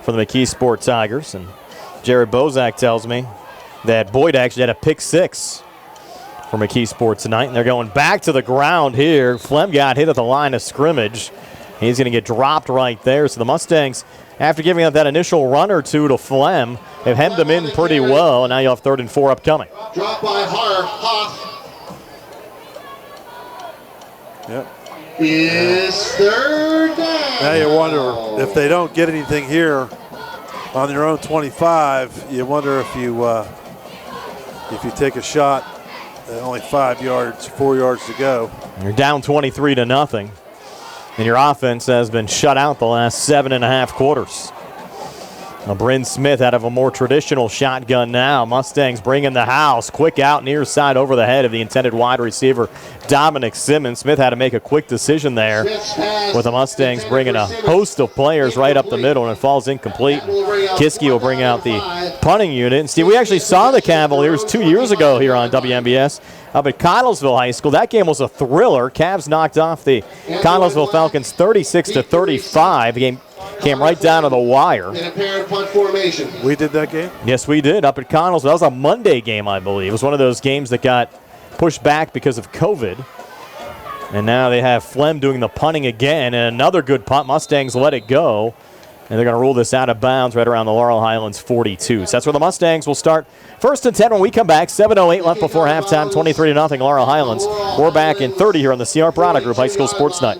for the McKeesport Tigers, and Jared Bozak tells me that Boyd actually had a pick 6 for McKeesport tonight, and they're going back to the ground here. Flem got hit at the line of scrimmage. He's going to get dropped right there. So the Mustangs, after giving up that initial run or two to Flem, have hemmed them in pretty well, and now you have 3rd and 4 upcoming. Drop by Hoff. Yep. Is third down. Now you wonder if they don't get anything here on your own 25, you wonder if you take a shot at only 4 yards to go. You're down 23-0, and your offense has been shut out the last 7.5 quarters. Now Bryn Smith out of a more traditional shotgun now. Mustangs bring in the house. Quick out near side over the head of the intended wide receiver, Dominic Simmons. Smith had to make a quick decision there with the Mustangs bringing a host of players right up the middle, and it falls incomplete. Kiski will bring out the punting unit. And Steve, we actually saw the Cavaliers 2 years ago here on WMBS up at Connellsville High School. That game was a thriller. Cavs knocked off the Connellsville Falcons 36-35. The game came right down to the wire. In a paired punt formation. We did that game? Yes, we did, up at Connellsville. That was a Monday game, I believe. It was one of those games that got pushed back because of COVID. And now they have Flem doing the punting again, and another good punt. Mustangs let it go, and they're going to rule this out of bounds right around the Laurel Highlands 42. So that's where the Mustangs will start. 1st and 10 when we come back. 7:08 left before halftime. 23-0 Laurel Highlands. We're back in 30 here on the CR Product Group High School Sports Night.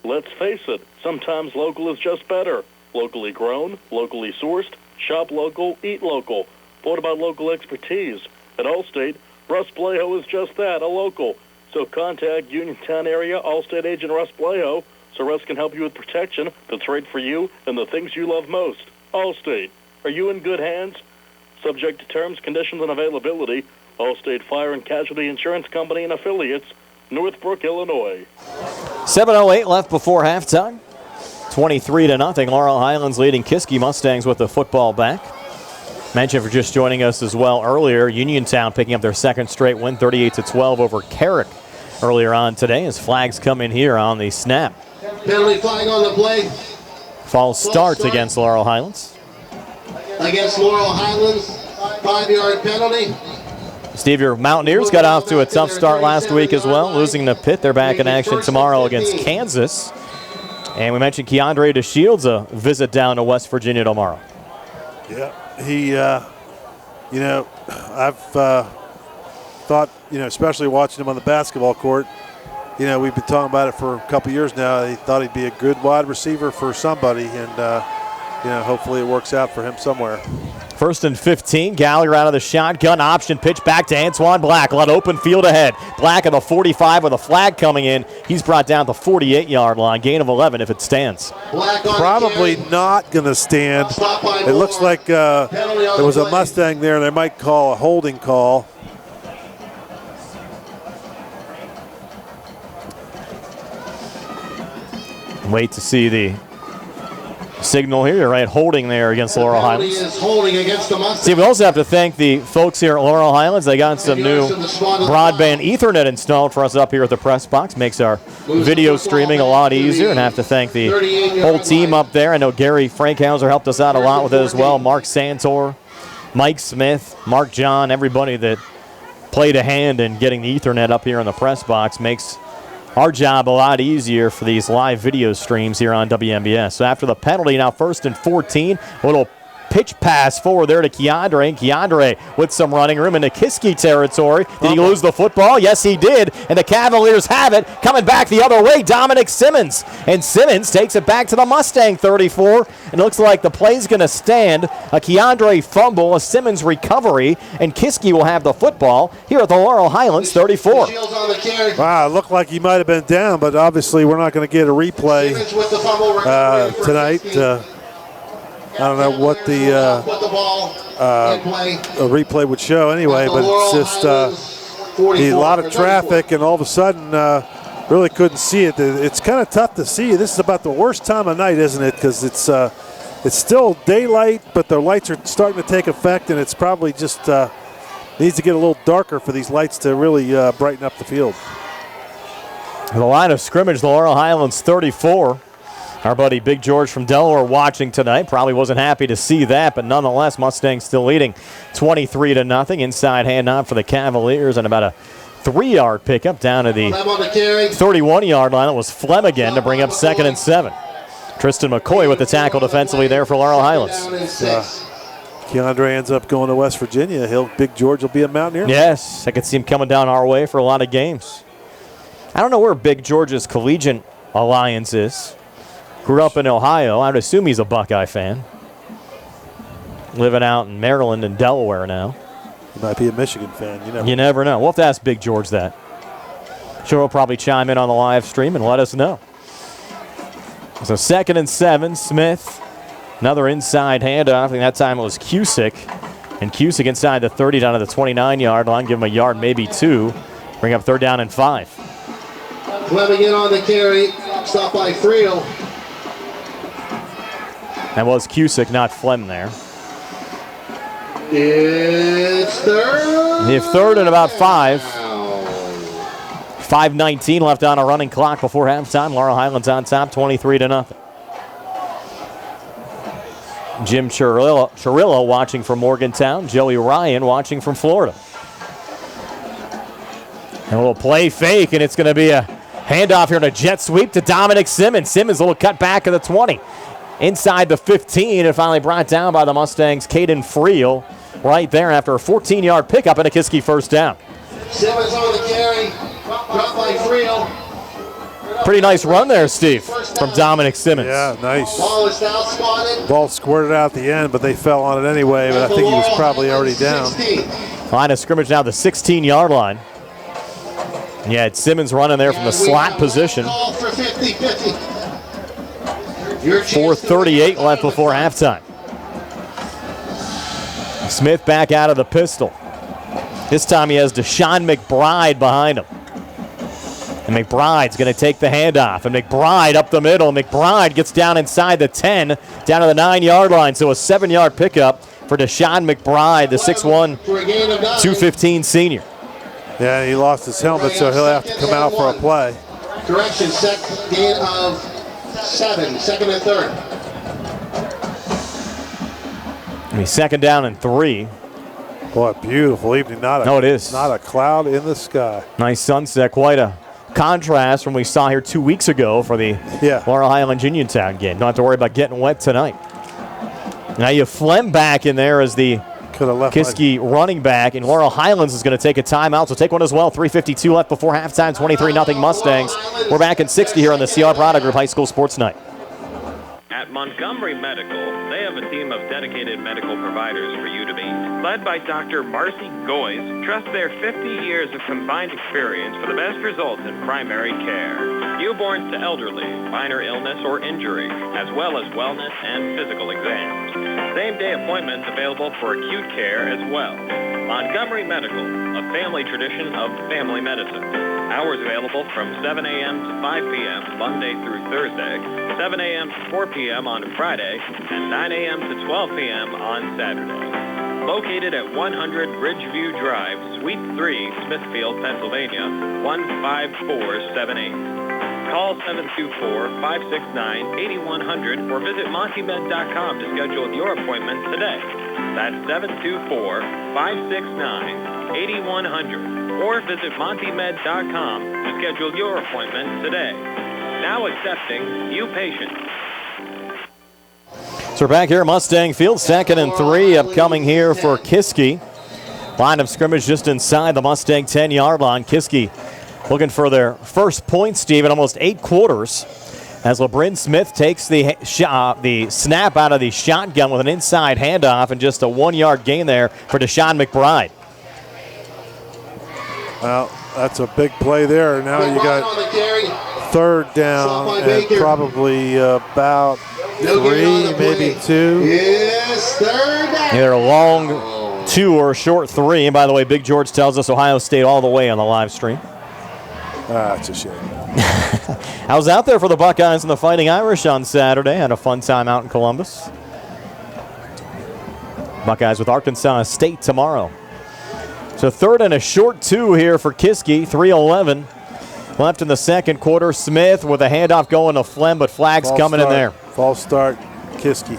Let's face it, sometimes local is just better. Locally grown, locally sourced, shop local, eat local. But what about local expertise? At Allstate, Russ Blejo is just that, a local. So contact Uniontown area Allstate agent Russ Blejo so Russ can help you with protection that's right for you and the things you love most. Allstate, are you in good hands? Subject to terms, conditions, and availability. Allstate Fire and Casualty Insurance Company and Affiliates, Northbrook, Illinois. 7:08 left before halftime. 23-0. Laurel Highlands leading Kiski Mustangs with the football back. Mentioned for just joining us as well earlier, Uniontown picking up their second straight win, 38-12 over Carrick earlier on today as flags come in here on the snap. Penalty flag on the play. False start against Laurel Highlands. Against Laurel Highlands, 5-yard penalty. Steve, your Mountaineers got off to a tough start last week as well, losing to Pitt. They're back in action tomorrow against Kansas. And we mentioned Keandre DeShields a visit down to West Virginia tomorrow. Yeah, he, I've thought, especially watching him on the basketball court, we've been talking about it for a couple years now. He thought he'd be a good wide receiver for somebody, and, hopefully it works out for him somewhere. First and 15. Gallagher out of the shotgun. Option pitch back to Antoine Black. A lot of open field ahead. Black at the 45 with a flag coming in. He's brought down the 48-yard line. Gain of 11 if it stands. Probably not going to stand. It looks like there was a Mustang there, and they might call a holding call. Wait to see the signal here. You're right, holding there against Laurel Highlands. See, we also have to thank the folks here at Laurel Highlands. They got some new broadband Ethernet installed for us up here at the press box. Makes our video streaming a lot easier, and have to thank the whole team up there. I know Gary Frankhauser helped us out a lot with it as well. Mark Santor, Mike Smith, Mark John, everybody that played a hand in getting the Ethernet up here in the press box makes our job a lot easier for these live video streams here on WMBS. So after the penalty, now 1st and 14. A little pitch pass forward there to Keandre. And Keandre with some running room into Kiski territory. Did he lose the football? Yes, he did. And the Cavaliers have it. Coming back the other way, Dominic Simmons. And Simmons takes it back to the Mustang 34. And it looks like the play's going to stand. A Keandre fumble, a Simmons recovery, and Kiski will have the football here at the Laurel Highlands 34. Wow, it looked like he might have been down, but obviously we're not going to get a replay tonight. I don't know what the replay would show anyway, but it's just a lot of traffic, and all of a sudden really couldn't see it. It's kind of tough to see. This is about the worst time of night, isn't it? Because it's still daylight, but the lights are starting to take effect, and it's probably just needs to get a little darker for these lights to really brighten up the field. The line of scrimmage, the Laurel Highlands 34. Our buddy Big George from Delaware watching tonight. Probably wasn't happy to see that, but nonetheless, Mustangs still leading 23-0. Inside handoff for the Cavaliers, and about a 3-yard pickup down to the 31-yard line. That was Flem again to bring up 2nd and 7. Tristan McCoy with the tackle defensively there for Laurel Highlands. Keandre ends up going to West Virginia. Big George will be a Mountaineer. Yes, I could see him coming down our way for a lot of games. I don't know where Big George's collegiate alliance is. Grew up in Ohio. I would assume he's a Buckeye fan. Living out in Maryland and Delaware now. He might be a Michigan fan. You never know. We'll have to ask Big George that. Sure, he'll probably chime in on the live stream and let us know. So 2nd and 7, Smith. Another inside handoff. I think that time it was Cusick. And Cusick inside the 30 down to the 29-yard line. Give him a yard, maybe 2. Bring up 3rd down and 5. Fleming in on the carry. Stop by Friel. That was Cusick, not Flem there. It's 3rd. If 3rd and about 5. 5:19 left on a running clock before halftime. Laurel Highlands on top, 23-0. Jim Chirillo watching from Morgantown. Joey Ryan watching from Florida. And a little play fake, and it's going to be a handoff here and a jet sweep to Dominic Simmons. Simmons, a little cut back at the 20. Inside the 15, and finally brought down by the Mustangs, Caden Friel, right there after a 14-yard pickup and a Kiski 1st down. Simmons on the carry, dropped by Friel. Pretty nice run there, Steve, from Dominic Simmons. Yeah, nice. Ball is now spotted. Ball squirted out the end, but they fell on it anyway, but I think he was probably already down. Line of scrimmage now the 16-yard line. And you had Simmons running there from the slot position. 4:38 left before halftime. Smith back out of the pistol. This time he has Deshaun McBride behind him. And McBride's going to take the handoff. And McBride up the middle. McBride gets down inside the 10, down to the 9-yard line. So a 7-yard pickup for Deshaun McBride, the 6'1", 215 senior. Yeah, he lost his helmet, so he'll have to come out for a play. Correction, gain of 7, 2nd and 3rd. I mean, 2nd down and 3. Boy, beautiful evening. It is. Not a cloud in the sky. Nice sunset. Quite a contrast from what we saw here 2 weeks ago for the Laurel Highlands Uniontown game. Don't have to worry about getting wet tonight. Now you have Flem back in there as the Kiski running back, and Laurel Highlands is going to take a timeout, so take one as well. 3:52 left before halftime, 23-0 Mustangs. We're back in 60 here on the CR Product Group High School Sports Night. At Montgomery Medical, they have a team of dedicated medical providers for you to meet. Led by Dr. Marcy Goyes, trust their 50 years of combined experience for the best results in primary care. Newborns to elderly, minor illness or injury, as well as wellness and physical exams. Same-day appointments available for acute care as well. Montgomery Medical, a family tradition of family medicine. Hours available from 7 a.m. to 5 p.m. Monday through Thursday, 7 a.m. to 4 p.m. on Friday, and 9 a.m. to 12 p.m. on Saturday. Located at 100 Bridgeview Drive, Suite 3, Smithfield, Pennsylvania, 15478. Call 724-569-8100 or visit montymed.com to schedule your appointment today. That's 724-569-8100 or visit montymed.com to schedule your appointment today. Now accepting new patients. So we're back here at Mustang Field, 2nd and 3 upcoming here for Kiski. Line of scrimmage just inside the Mustang 10-yard line. Kiski looking for their first point, Steve, in almost 8 quarters, as LeBryn Smith takes the snap out of the shotgun with an inside handoff and just a 1-yard gain there for Deshaun McBride. Well, that's a big play there. Now you got 3rd down and probably about 3, maybe 2. Either a long 2 or a short 3. And by the way, Big George tells us Ohio State all the way on the live stream. That's a shame. I was out there for the Buckeyes and the Fighting Irish on Saturday. Had a fun time out in Columbus. Buckeyes with Arkansas State tomorrow. So 3rd and a short 2 here for Kiski. 3:11 left in the second quarter. Smith with a handoff going to Flem, but flags coming in there. False start, Kiski.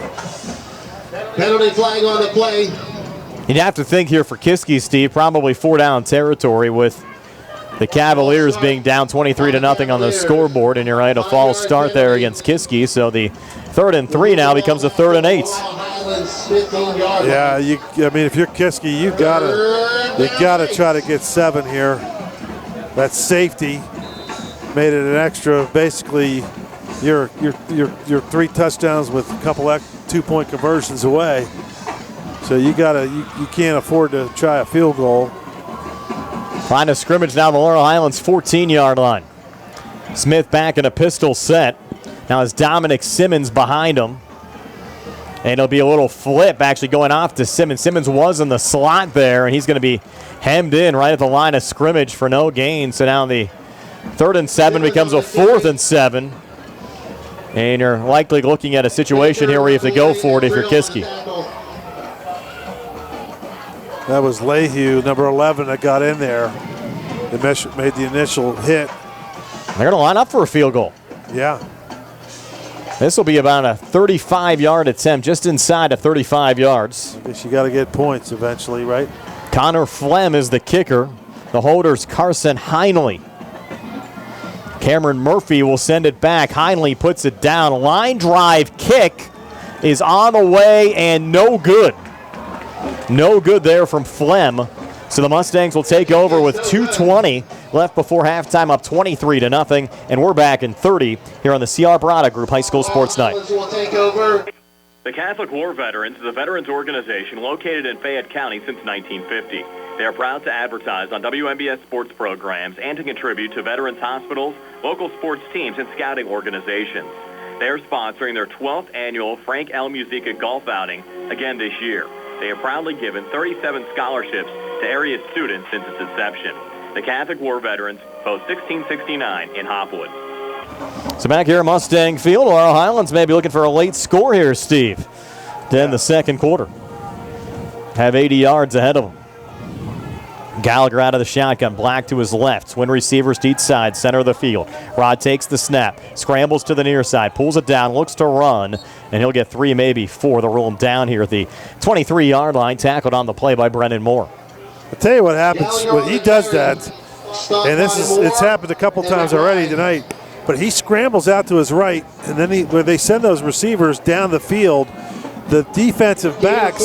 Penalty flag on the play. You'd have to think here for Kiski, Steve, probably 4-down territory with the Cavaliers being down 23-0 on the scoreboard, and you're right, a false start there against Kiski. So the 3rd and 3 now becomes a 3rd and 8. Yeah, I mean, if you're Kiski, you gotta try to get 7 here. That safety made it an extra. Basically, you're 3 touchdowns with a couple 2-point conversions away. So you can't afford to try a field goal. Line of scrimmage now, the Laurel Highlands 14-yard line. Smith back in a pistol set. Now it's Dominic Simmons behind him. And it'll be a little flip actually going off to Simmons. Simmons was in the slot there, and he's going to be hemmed in right at the line of scrimmage for no gain. So now the 3rd and 7 becomes a 4th and 7. And you're likely looking at a situation here where you have to go for it if you're Kiski. That was Lehue, number 11, that got in there. They made the initial hit. They're going to line up for a field goal. Yeah. This will be about a 35-yard attempt, just inside of 35 yards. I guess you got to get points eventually, right? Connor Flem is the kicker. The holder's Carson Heinley. Cameron Murphy will send it back. Heinley puts it down. Line drive kick is on the way and no good. No good there from Flem. So the Mustangs will take over with 2:20 left before halftime, up 23-0. And we're back in 30 here on the C.R. Barada Group High School Sports Night. The Catholic War Veterans is a veterans organization located in Fayette County since 1950. They are proud to advertise on WMBS sports programs and to contribute to veterans hospitals, local sports teams, and scouting organizations. They are sponsoring their 12th annual Frank L. Musica golf outing again this year. They have proudly given 37 scholarships to area students since its inception. The Catholic War Veterans, post 1669 in Hopwood. So back here at Mustang Field, Laurel Highlands may be looking for a late score here, Steve, to end the second quarter. Have 80 yards ahead of them. Gallagher out of the shotgun, Black to his left. Twin receivers to each side, center of the field. Rod takes the snap, scrambles to the near side, pulls it down, looks to run, and he'll get 3, maybe 4. They'll roll him down here at the 23-yard line, tackled on the play by Brendan Moore. I'll tell you what happens when he does that, and it's happened a couple times already tonight, but he scrambles out to his right, and then when they send those receivers down the field, the defensive backs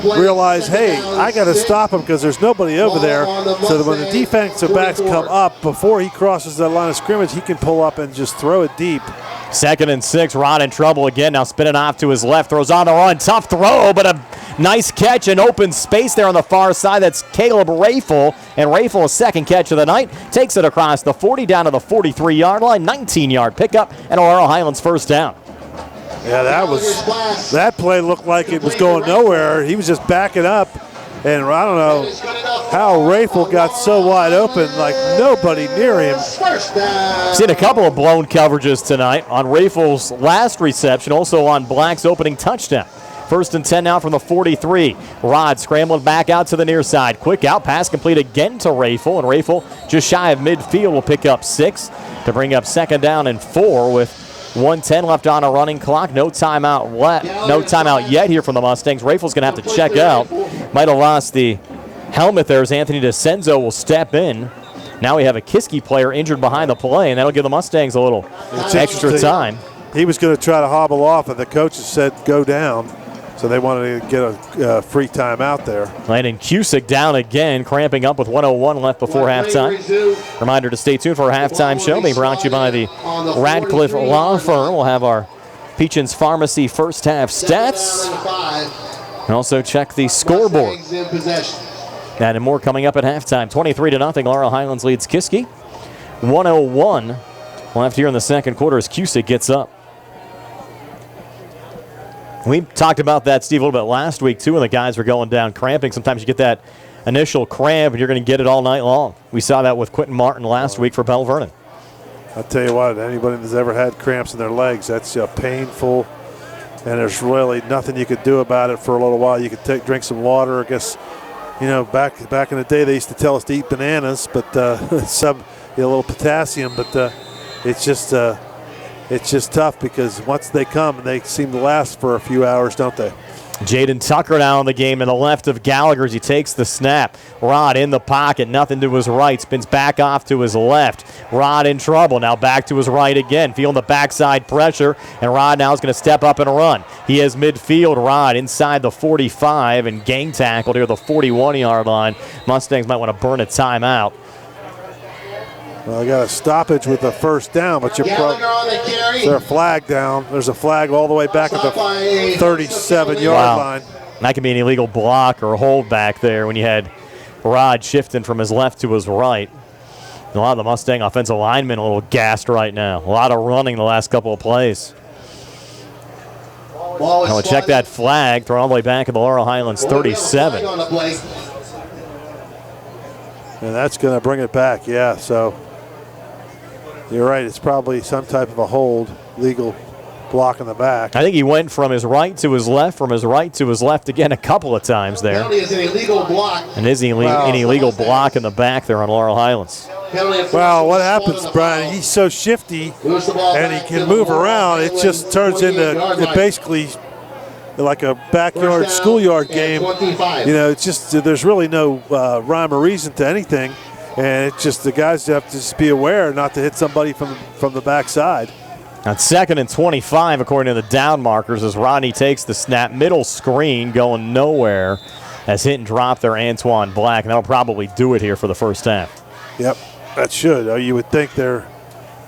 realize, hey, I got to stop him because there's nobody over there. So that when the defensive backs come up, before he crosses the line of scrimmage, he can pull up and just throw it deep. 2nd and 6, Rod in trouble again. Now spinning off to his left, throws on the run. Tough throw, but a nice catch and open space there on the far side. That's Caleb Rafel. And Rafel, a second catch of the night, takes it across the 40 down to the 43-yard line. 19-yard pickup and Laurel Highlands first down. Yeah, that play looked like it was going nowhere. He was just backing up, and I don't know how Rafel got so wide open, like nobody near him. Seen a couple of blown coverages tonight on Rafel's last reception, also on Black's opening touchdown. 1st and 10 now from the 43. Rod scrambling back out to the near side. Quick out pass complete again to Rafel, and Rafel just shy of midfield will pick up 6 to bring up 2nd down and 4 with 1:10 left on a running clock. No timeout yet here from the Mustangs. Rafel's going to have to check out. Might have lost the helmet there as Anthony DeCenzo will step in. Now we have a Kiski player injured behind the play, and that'll give the Mustangs a little extra time. He was going to try to hobble off, and the coaches said go down. So they wanted to get a free timeout there. Landon Cusick down again, cramping up with 1:01 left before halftime. Reminder to stay tuned for our halftime show, being brought to you by the Radcliffe Law Firm. We'll have our Peachin's Pharmacy first half stats. And also check the scoreboard. And more coming up at halftime. 23-0, Laurel Highlands leads Kiski. 1:01 left here in the second quarter as Cusick gets up. We talked about that, Steve, a little bit last week, too, when the guys were going down cramping. Sometimes you get that initial cramp, and you're going to get it all night long. We saw that with Quentin Martin last week for Bell Vernon. I'll tell you what, anybody that's ever had cramps in their legs, that's painful, and there's really nothing you could do about it for a little while. You could drink some water. I guess, back in the day, they used to tell us to eat bananas, but a little potassium, but it's just tough because once they come, they seem to last for a few hours, don't they? Jaden Tucker now in the game to the left of Gallagher as he takes the snap. Rod in the pocket, nothing to his right, spins back off to his left. Rod in trouble, now back to his right again, feeling the backside pressure, and Rod now is going to step up and run. He has midfield. Rod inside the 45 and gang tackled here at the 41-yard line. Mustangs might want to burn a timeout. Well, I got a stoppage with a first down, but is there a flag down? There's a flag all the way back at the 37-yard line. That could be an illegal block or a hold back there when you had Rod shifting from his left to his right. A lot of the Mustang offensive linemen a little gassed right now. A lot of running the last couple of plays. Now check that flag, thrown all the way back at the Laurel Highlands 37. And that's going to bring it back, yeah, so you're right. It's probably some type of a hold, legal block in the back. I think he went from his right to his left, from his right to his left again a couple of times there. Penalty is an illegal block. And is an illegal block in the back there on Laurel Highlands. Well, what happens, Brian, he's so shifty and he can move around, it just turns into basically like a backyard schoolyard game. It's just there's really no rhyme or reason to anything. And it's just the guys have to just be aware not to hit somebody from the backside. On 2nd and 25, according to the down markers, as Rodney takes the snap, middle screen going nowhere as hit and drop there Antoine Black, and that'll probably do it here for the first half. Yep, that should. You would think I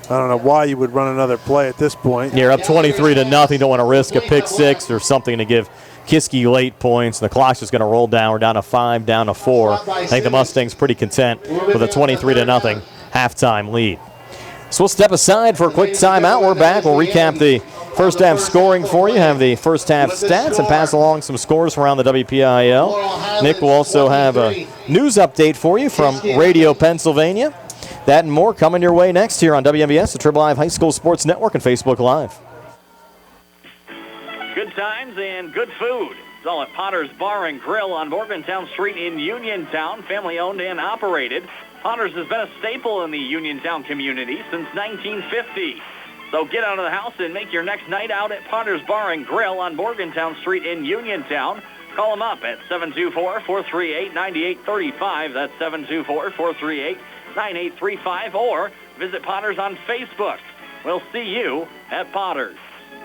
don't know why you would run another play at this point. You're up 23-0. Don't want to risk a pick six or something to give Kiski late points. The clock's just going to roll down. We're down to 5, down to 4. I think the Mustangs pretty content with a 23-0 halftime lead. So we'll step aside for a quick timeout. We're back. We'll recap the first half scoring for you, have the first half stats, and pass along some scores from around the WPIAL. Nick will also have a news update for you from Radio Pennsylvania. That and more coming your way next here on WMBS, the Triple Live High School Sports Network, and Facebook Live. Good times and good food. It's all at Potter's Bar and Grill on Morgantown Street in Uniontown, family owned and operated. Potter's has been a staple in the Uniontown community since 1950. So get out of the house and make your next night out at Potter's Bar and Grill on Morgantown Street in Uniontown. Call them up at 724-438-9835. That's 724-438-9835. Or visit Potter's on Facebook. We'll see you at Potter's.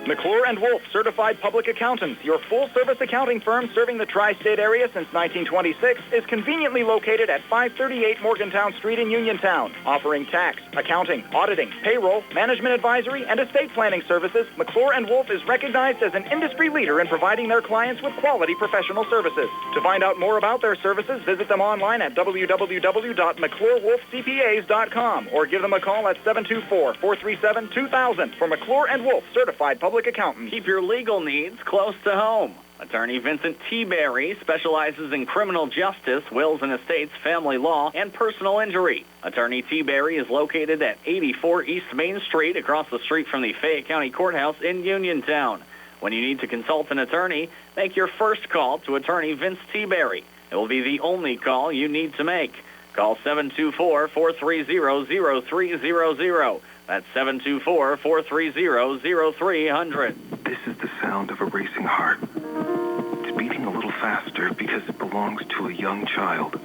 McClure & Wolf, Certified Public Accountants, your full-service accounting firm serving the tri-state area since 1926, is conveniently located at 538 Morgantown Street in Uniontown. Offering tax, accounting, auditing, payroll, management advisory, and estate planning services, McClure & Wolf is recognized as an industry leader in providing their clients with quality professional services. To find out more about their services, visit them online at www.mcclurewolfcpas.com or give them a call at 724-437-2000 for McClure & Wolf, Certified Public Accountants. Keep your legal needs close to home. Attorney Vincent T. Berry specializes in criminal justice, wills and estates, family law, and personal injury. Attorney T. Berry is located at 84 East Main Street, across the street from the Fayette County Courthouse in Uniontown. When you need to consult an attorney, make your first call to Attorney Vince T. Berry. It will be the only call you need to make. Call 724-430-0300. That's 724-430-0300. This is the sound of a racing heart. It's beating a little faster because it belongs to a young child.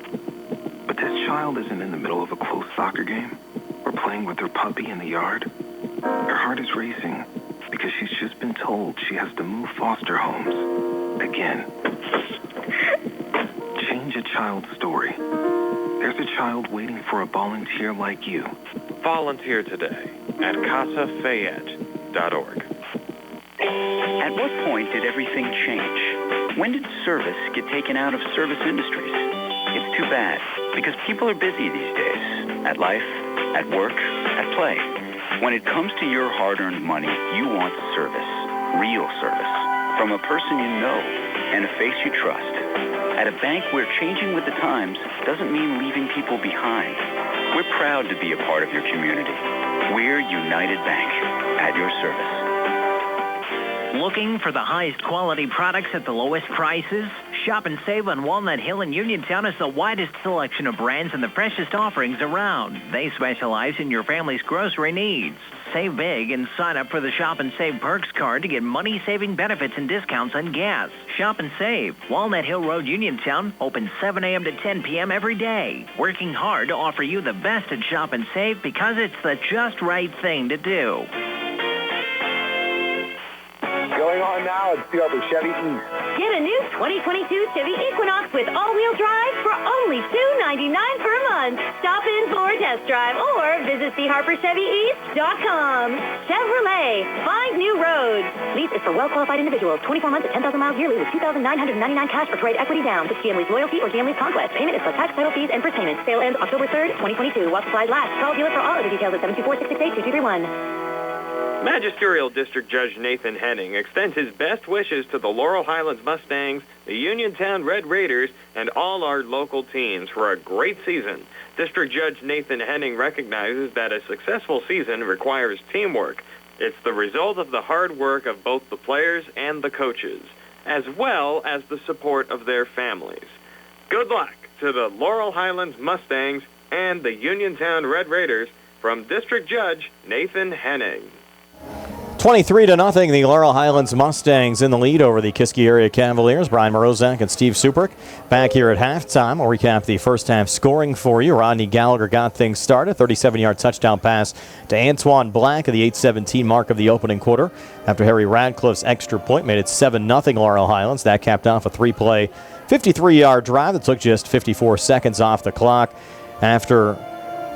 But this child isn't in the middle of a close soccer game or playing with her puppy in the yard. Her heart is racing because she's just been told she has to move foster homes again. Change a child's story. There's a child waiting for a volunteer like you. Volunteer today at CasaFayette.org. At what point did everything change? When did service get taken out of service industries? It's too bad, because people are busy these days. At life, at work, at play. When it comes to your hard-earned money, you want service. Real service. From a person you know and a face you trust. At a bank where changing with the times doesn't mean leaving people behind. We're proud to be a part of your community. We're United Bank, at your service. Looking for the highest quality products at the lowest prices? Shop and save on Walnut Hill in Uniontown has the widest selection of brands and the freshest offerings around. They specialize in your family's grocery needs. Save big and sign up for the Shop and Save Perks card to get money-saving benefits and discounts on gas. Shop and Save. Walnut Hill Road, Uniontown, open 7 a.m. to 10 p.m. every day. Working hard to offer you the best at Shop and Save because it's the just right thing to do. Going on now at Silver Chevy East. Get a new 2022 Chevy Equinox with all-wheel drive for only $299 per month. Stop in for a test drive or visit CHevyEast.com. Chevrolet, find new roads. Lease is for well-qualified individuals. 24 months at 10,000 miles yearly with $2,999 cash for trade equity down. With GM Loyalty or GM Conquest. Payment is plus tax, title fees, and first payment. Sale ends October 3rd, 2022. While supplies last. Call dealer for all other details at 724-668-2231. Magisterial District Judge Nathan Henning extends his best wishes to the Laurel Highlands Mustangs, the Uniontown Red Raiders, and all our local teams for a great season. District Judge Nathan Henning recognizes that a successful season requires teamwork. It's the result of the hard work of both the players and the coaches, as well as the support of their families. Good luck to the Laurel Highlands Mustangs and the Uniontown Red Raiders from District Judge Nathan Henning. 23-0, the Laurel Highlands Mustangs in the lead over the Kiski area Cavaliers. Brian Morozak and Steve Suprick back here at halftime. I'll recap the first half scoring for you. Rodney Gallagher got things started. 37-yard touchdown pass to Antoine Black at the 8:17 mark of the opening quarter. After Harry Radcliffe's extra point made it 7-0 Laurel Highlands. That capped off a 3-play, 53-yard drive that took just 54 seconds off the clock. After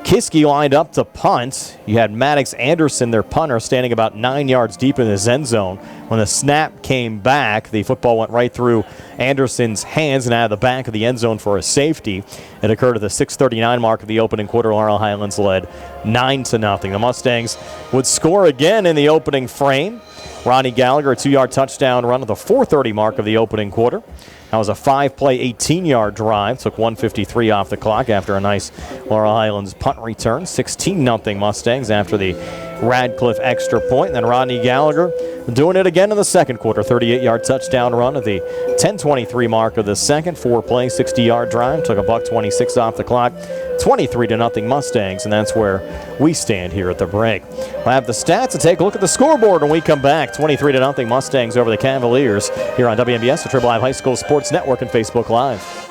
Kiski lined up to punt, you had Maddox Anderson, their punter, standing about 9 yards deep in his end zone. When the snap came back, the football went right through Anderson's hands and out of the back of the end zone for a safety. It occurred at the 6:39 mark of the opening quarter. Laurel Highlands led 9-0. The Mustangs would score again in the opening frame. Ronnie Gallagher, a 2-yard touchdown run at the 4:30 mark of the opening quarter. That was a 5-play, 18-yard drive. Took 1:53 off the clock after a nice Laurel Highlands punt return. 16-0 Mustangs after the Radcliffe extra point. And then Rodney Gallagher doing it again in the second quarter. 38-yard touchdown run at the 10:23 mark of the second. 4-play, 60-yard drive. Took a $1.26 off the clock. 23-0 Mustangs, and that's where we stand here at the break. We'll have the stats and take a look at the scoreboard when we come back. 23-0 Mustangs over the Cavaliers here on WMBS, the Triple I High School Sports Network and Facebook Live.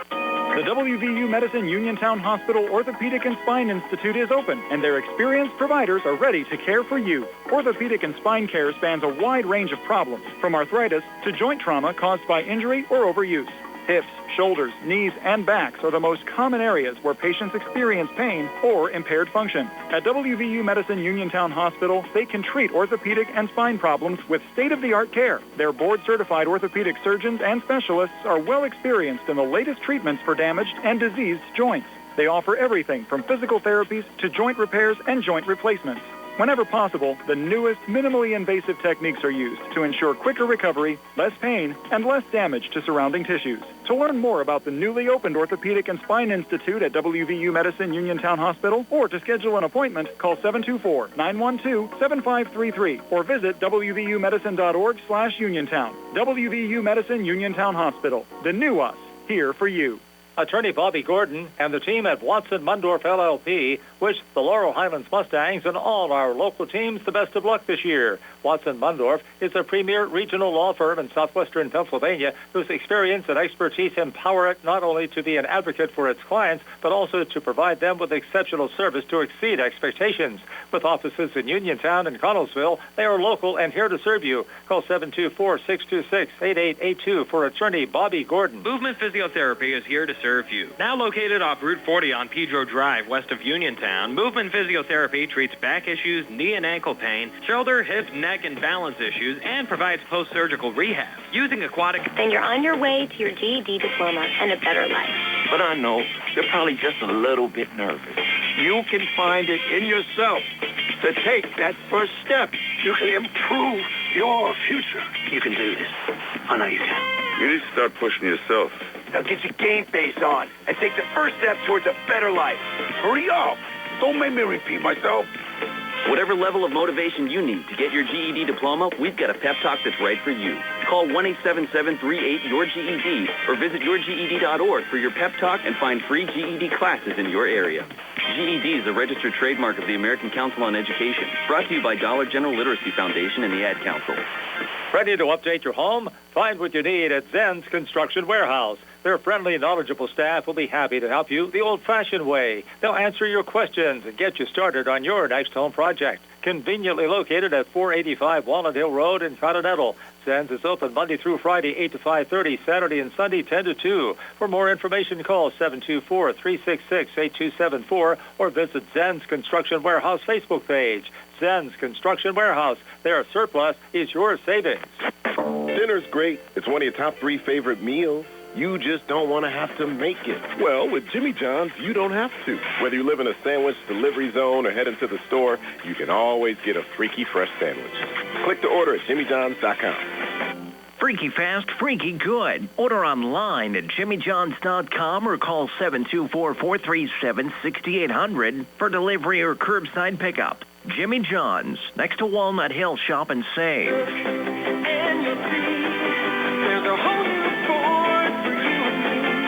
The WVU Medicine Uniontown Hospital Orthopedic and Spine Institute is open, and their experienced providers are ready to care for you. Orthopedic and spine care spans a wide range of problems, from arthritis to joint trauma caused by injury or overuse. Hips, shoulders, knees, and backs are the most common areas where patients experience pain or impaired function. At WVU Medicine Uniontown Hospital, they can treat orthopedic and spine problems with state-of-the-art care. Their board-certified orthopedic surgeons and specialists are well experienced in the latest treatments for damaged and diseased joints. They offer everything from physical therapies to joint repairs and joint replacements. Whenever possible, the newest, minimally invasive techniques are used to ensure quicker recovery, less pain, and less damage to surrounding tissues. To learn more about the newly opened Orthopedic and Spine Institute at WVU Medicine Uniontown Hospital, or to schedule an appointment, call 724-912-7533 or visit wvumedicine.org/Uniontown. WVU Medicine Uniontown Hospital. The new us, here for you. Attorney Bobby Gordon and the team at Watson Mundorf LLP wish the Laurel Highlands Mustangs and all our local teams the best of luck this year. Watson Mundorf is a premier regional law firm in southwestern Pennsylvania whose experience and expertise empower it not only to be an advocate for its clients, but also to provide them with exceptional service to exceed expectations. With offices in Uniontown and Connellsville, they are local and here to serve you. Call 724-626-8882 for attorney Bobby Gordon. Movement Physiotherapy is here to serve you. Now located off Route 40 on Pedro Drive, west of Uniontown, Movement Physiotherapy treats back issues, knee and ankle pain, shoulder, hip, neck, and balance issues, and provides post-surgical rehab. Using aquatic... Then you're on your way to your GED diploma and a better life. But I know they're probably just a little bit nervous. You can find it in yourself to take that first step. You can improve your future. You can do this. I know you can. You need to start pushing yourself. Now get your game face on and take the first step towards a better life. Hurry up. Don't make me repeat myself. Whatever level of motivation you need to get your GED diploma, we've got a pep talk that's right for you. Call 1-877-38-YOUR-GED or visit yourged.org for your pep talk and find free GED classes in your area. GED is a registered trademark of the American Council on Education, brought to you by Dollar General Literacy Foundation and the Ad Council. Ready to update your home? Find what you need at Zen's Construction Warehouse. Their friendly, knowledgeable staff will be happy to help you the old-fashioned way. They'll answer your questions and get you started on your next home project. Conveniently located at 485 Walnut Hill Road in Continental. Zen's is open Monday through Friday, 8 to 5:30, Saturday and Sunday, 10 to 2. For more information, call 724-366-8274 or visit Zen's Construction Warehouse Facebook page. Zen's Construction Warehouse. Their surplus is your savings. Dinner's great. It's one of your top 3 favorite meals. You just don't want to have to make it. Well, with Jimmy John's, you don't have to. Whether you live in a sandwich delivery zone or head into the store, you can always get a freaky fresh sandwich. Click to order at jimmyjohns.com. Freaky fast, freaky good. Order online at jimmyjohns.com or call 724-437-6800 for delivery or curbside pickup. Jimmy John's, next to Walnut Hill. Shop and save.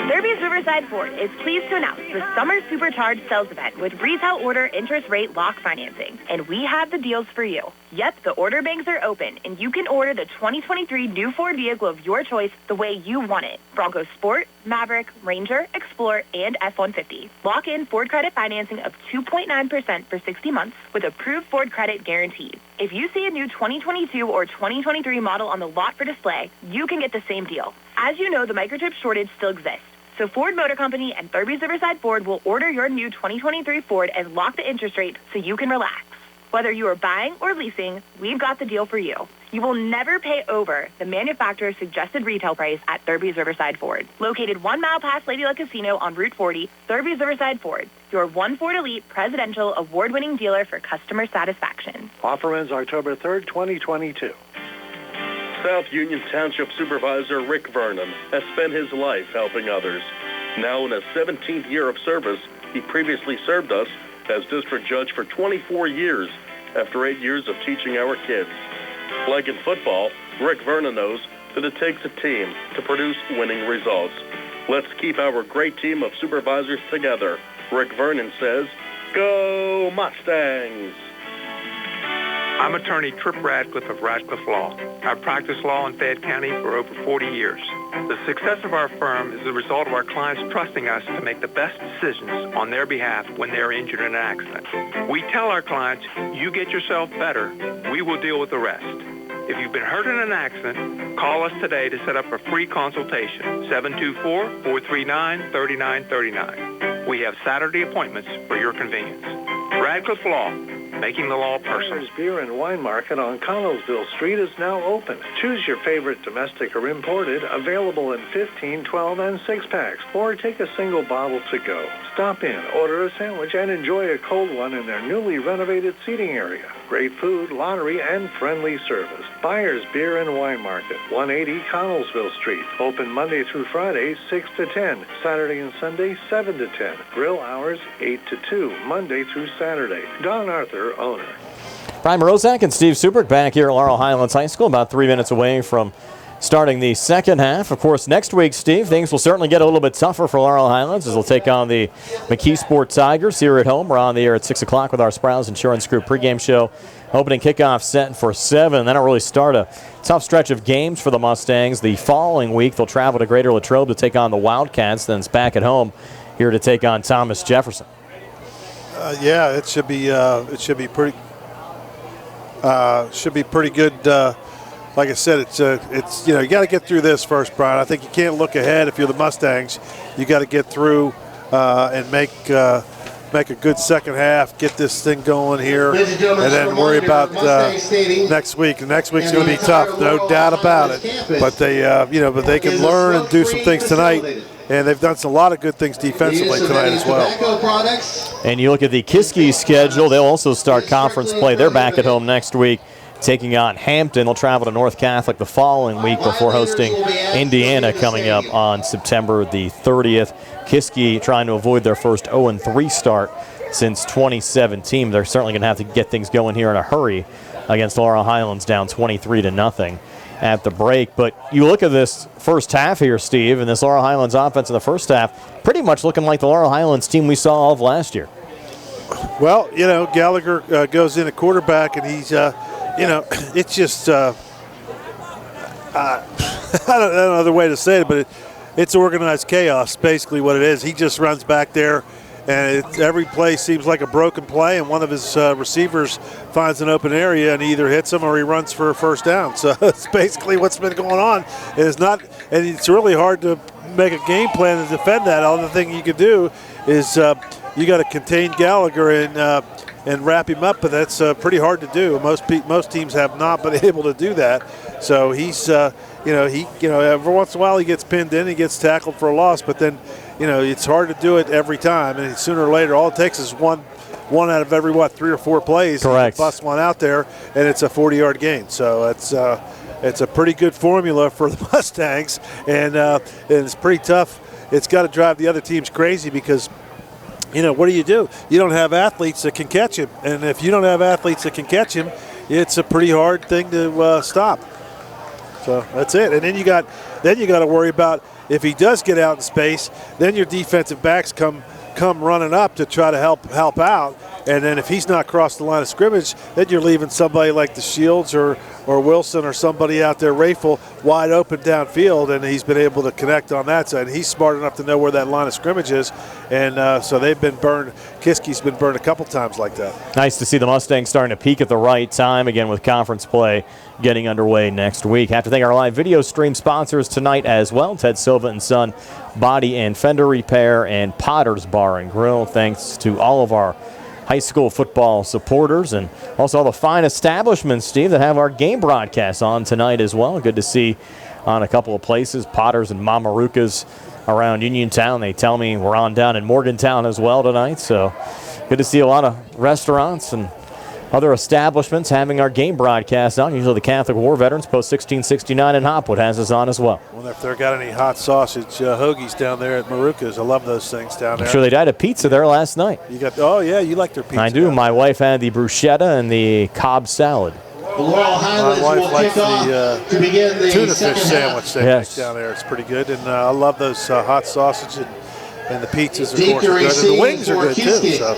Derby's Riverside Ford is pleased to announce the Summer Supercharged Sales Event with retail order interest rate lock financing. And we have the deals for you. Yep, the order banks are open, and you can order the 2023 new Ford vehicle of your choice the way you want it. Bronco Sport, Maverick, Ranger, Explorer, and F-150. Lock in Ford credit financing of 2.9% for 60 months with approved Ford credit guaranteed. If you see a new 2022 or 2023 model on the lot for display, you can get the same deal. As you know, the microchip shortage still exists. So Ford Motor Company and Thurby's Riverside Ford will order your new 2023 Ford and lock the interest rate so you can relax. Whether you are buying or leasing, we've got the deal for you. You will never pay over the manufacturer's suggested retail price at Thurby's Riverside Ford. Located 1 mile past Lady Luck Casino on Route 40, Thurby's Riverside Ford, your One Ford Elite presidential award-winning dealer for customer satisfaction. Offer ends October 3rd, 2022. South Union Township Supervisor Rick Vernon has spent his life helping others. Now in his 17th year of service, he previously served us as district judge for 24 years after 8 years of teaching our kids. Like in football, Rick Vernon knows that it takes a team to produce winning results. Let's keep our great team of supervisors together. Rick Vernon says, Go Mustangs! I'm attorney Trip Radcliffe of Radcliffe Law. I've practiced law in Fayette County for over 40 years. The success of our firm is the result of our clients trusting us to make the best decisions on their behalf when they're injured in an accident. We tell our clients, you get yourself better, we will deal with the rest. If you've been hurt in an accident, call us today to set up a free consultation, 724-439-3939. We have Saturday appointments for your convenience. Radcliffe Law, making the law personal. Myers Beer and Wine Market on Connellsville Street is now open. Choose your favorite domestic or imported, available in 15, 12, and 6-packs, or take a single bottle to go. Stop in, order a sandwich, and enjoy a cold one in their newly renovated seating area. Great food, lottery, and friendly service. Myers Beer and Wine Market, 180 Connellsville Street. Open Monday through Friday, 6 to 10. Saturday and Sunday, 7 to 10. Grill hours, 8 to 2. Monday through Saturday. Don Arthur, owner. Brian Morozak and Steve Subrick back here at Laurel Highlands High School, about 3 minutes away from starting the second half. Of course, next week, Steve, things will certainly get a little bit tougher for Laurel Highlands as they'll take on the McKeesport Tigers here at home. We're on the air at 6 o'clock with our Sprouse Insurance Group pregame show. Opening kickoff set for 7. Then it'll really start a tough stretch of games for the Mustangs. The following week, they'll travel to Greater Latrobe to take on the Wildcats. Then it's back at home here to take on Thomas Jefferson. Yeah, it should be pretty good. Like I said, it's you got to get through this first, Brian. I think you can't look ahead if you're the Mustangs. You got to get through and make a good second half, get this thing going here, and then worry about next week. And next week's going to be tough, no doubt about it. But they can learn and do some things tonight. And they've done a lot of good things defensively tonight as well. And you look at the Kiski schedule, they'll also start conference play. They're back at home next week, taking on Hampton. They'll travel to North Catholic the following week before hosting Indiana coming up on September the 30th. Kiski trying to avoid their first 0-3 start since 2017. They're certainly going to have to get things going here in a hurry against Laurel Highlands down 23-0 at the break. But you look at this first half here, Steve, and this Laurel Highlands offense in the first half, pretty much looking like the Laurel Highlands team we saw all of last year. Well, Gallagher goes in at quarterback, and he's, it's just, I don't know another way to say it, but it's organized chaos, basically what it is. He just runs back there, and every play seems like a broken play, and one of his receivers finds an open area and he either hits him or he runs for a first down. So it's basically what's been going on. And it's really hard to make a game plan to defend that. All the thing you can do is you got to contain Gallagher and wrap him up, but that's pretty hard to do. Most teams have not been able to do that. So he's every once in a while he gets pinned in, he gets tackled for a loss, but then it's hard to do it every time, and sooner or later all it takes is one out of every 3 or 4 plays. Correct. Bust one out there, and it's a 40-yard gain. So it's a pretty good formula for the Mustangs, and it's pretty tough. It's got to drive the other teams crazy because what do? You don't have athletes that can catch him, and if you don't have athletes that can catch him, it's a pretty hard thing to stop. So that's it. And then you got to worry about if he does get out in space, then your defensive backs come running up to try to help out. And then if he's not crossed the line of scrimmage, then you're leaving somebody like the Shields or Wilson or somebody out there, Rafel, wide open downfield, and he's been able to connect on that side. And he's smart enough to know where that line of scrimmage is. And so they've been burned. Kiski's been burned a couple times like that. Nice to see the Mustangs starting to peak at the right time, again with conference play getting underway next week. Have to thank our live video stream sponsors tonight as well, Ted Sova and Son Body and Fender Repair and Potter's Bar and Grill. Thanks to all of our high school football supporters and also all the fine establishments, Steve, that have our game broadcasts on tonight as well. Good to see on a couple of places, Potter's and Mamarukas around Uniontown. They tell me we're on down in Morgantown as well tonight, so good to see a lot of restaurants and other establishments having our game broadcast on. Usually the Catholic War Veterans, Post 1669 in Hopwood, has us on as well. I wonder if they've got any hot sausage hoagies down there at Maruka's. I love those things down there. I'm sure they had a pizza there last night. You like their pizza. I do. My wife had the bruschetta and the Cobb salad. The Laurel Highlands will kick off to begin the tuna fish sandwich they make Yes. down there. It's pretty good, and I love those hot sausage and the pizzas, of course, are good, and the wings are good too. So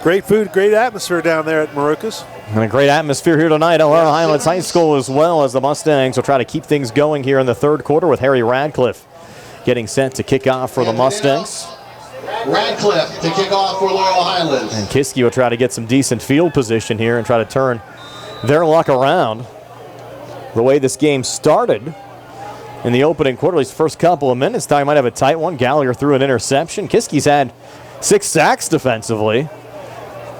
great food, great atmosphere down there at Maruka's. And a great atmosphere here tonight at Laurel Highlands High School, as well as the Mustangs will try to keep things going here in the third quarter with Harry Radcliffe getting set to kick off for the Mustangs. Radcliffe to kick off for Laurel Highlands. And Kiski will try to get some decent field position here and try to turn their luck around. The way this game started in the opening quarter, at least first couple of minutes, thought he might have a tight one. Gallagher threw an interception. Kiski's had 6 sacks defensively.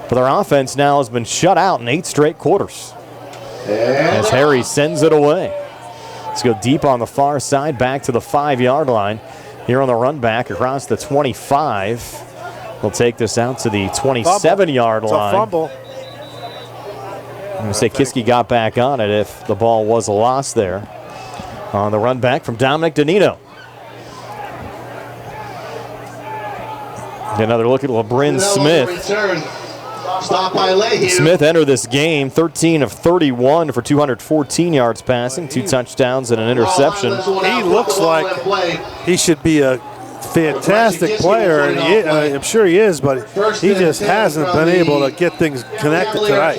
But their offense now has been shut out in 8 straight quarters. As Harry sends it away. Let's go deep on the far side, back to the 5-yard line. Here on the run back across the 25. We'll take this out to the 27-yard line. It's a fumble. I'm going to say Kiski got back on it if the ball was a loss there. On the run back from Dominic Donino. Another look at LeBrin Smith. Stop by Leahy. Smith entered this game 13 of 31 for 214 yards passing, 2 touchdowns and an interception. He looks like he should be a fantastic player, and I'm sure he is, but he just hasn't been able to get things connected tonight.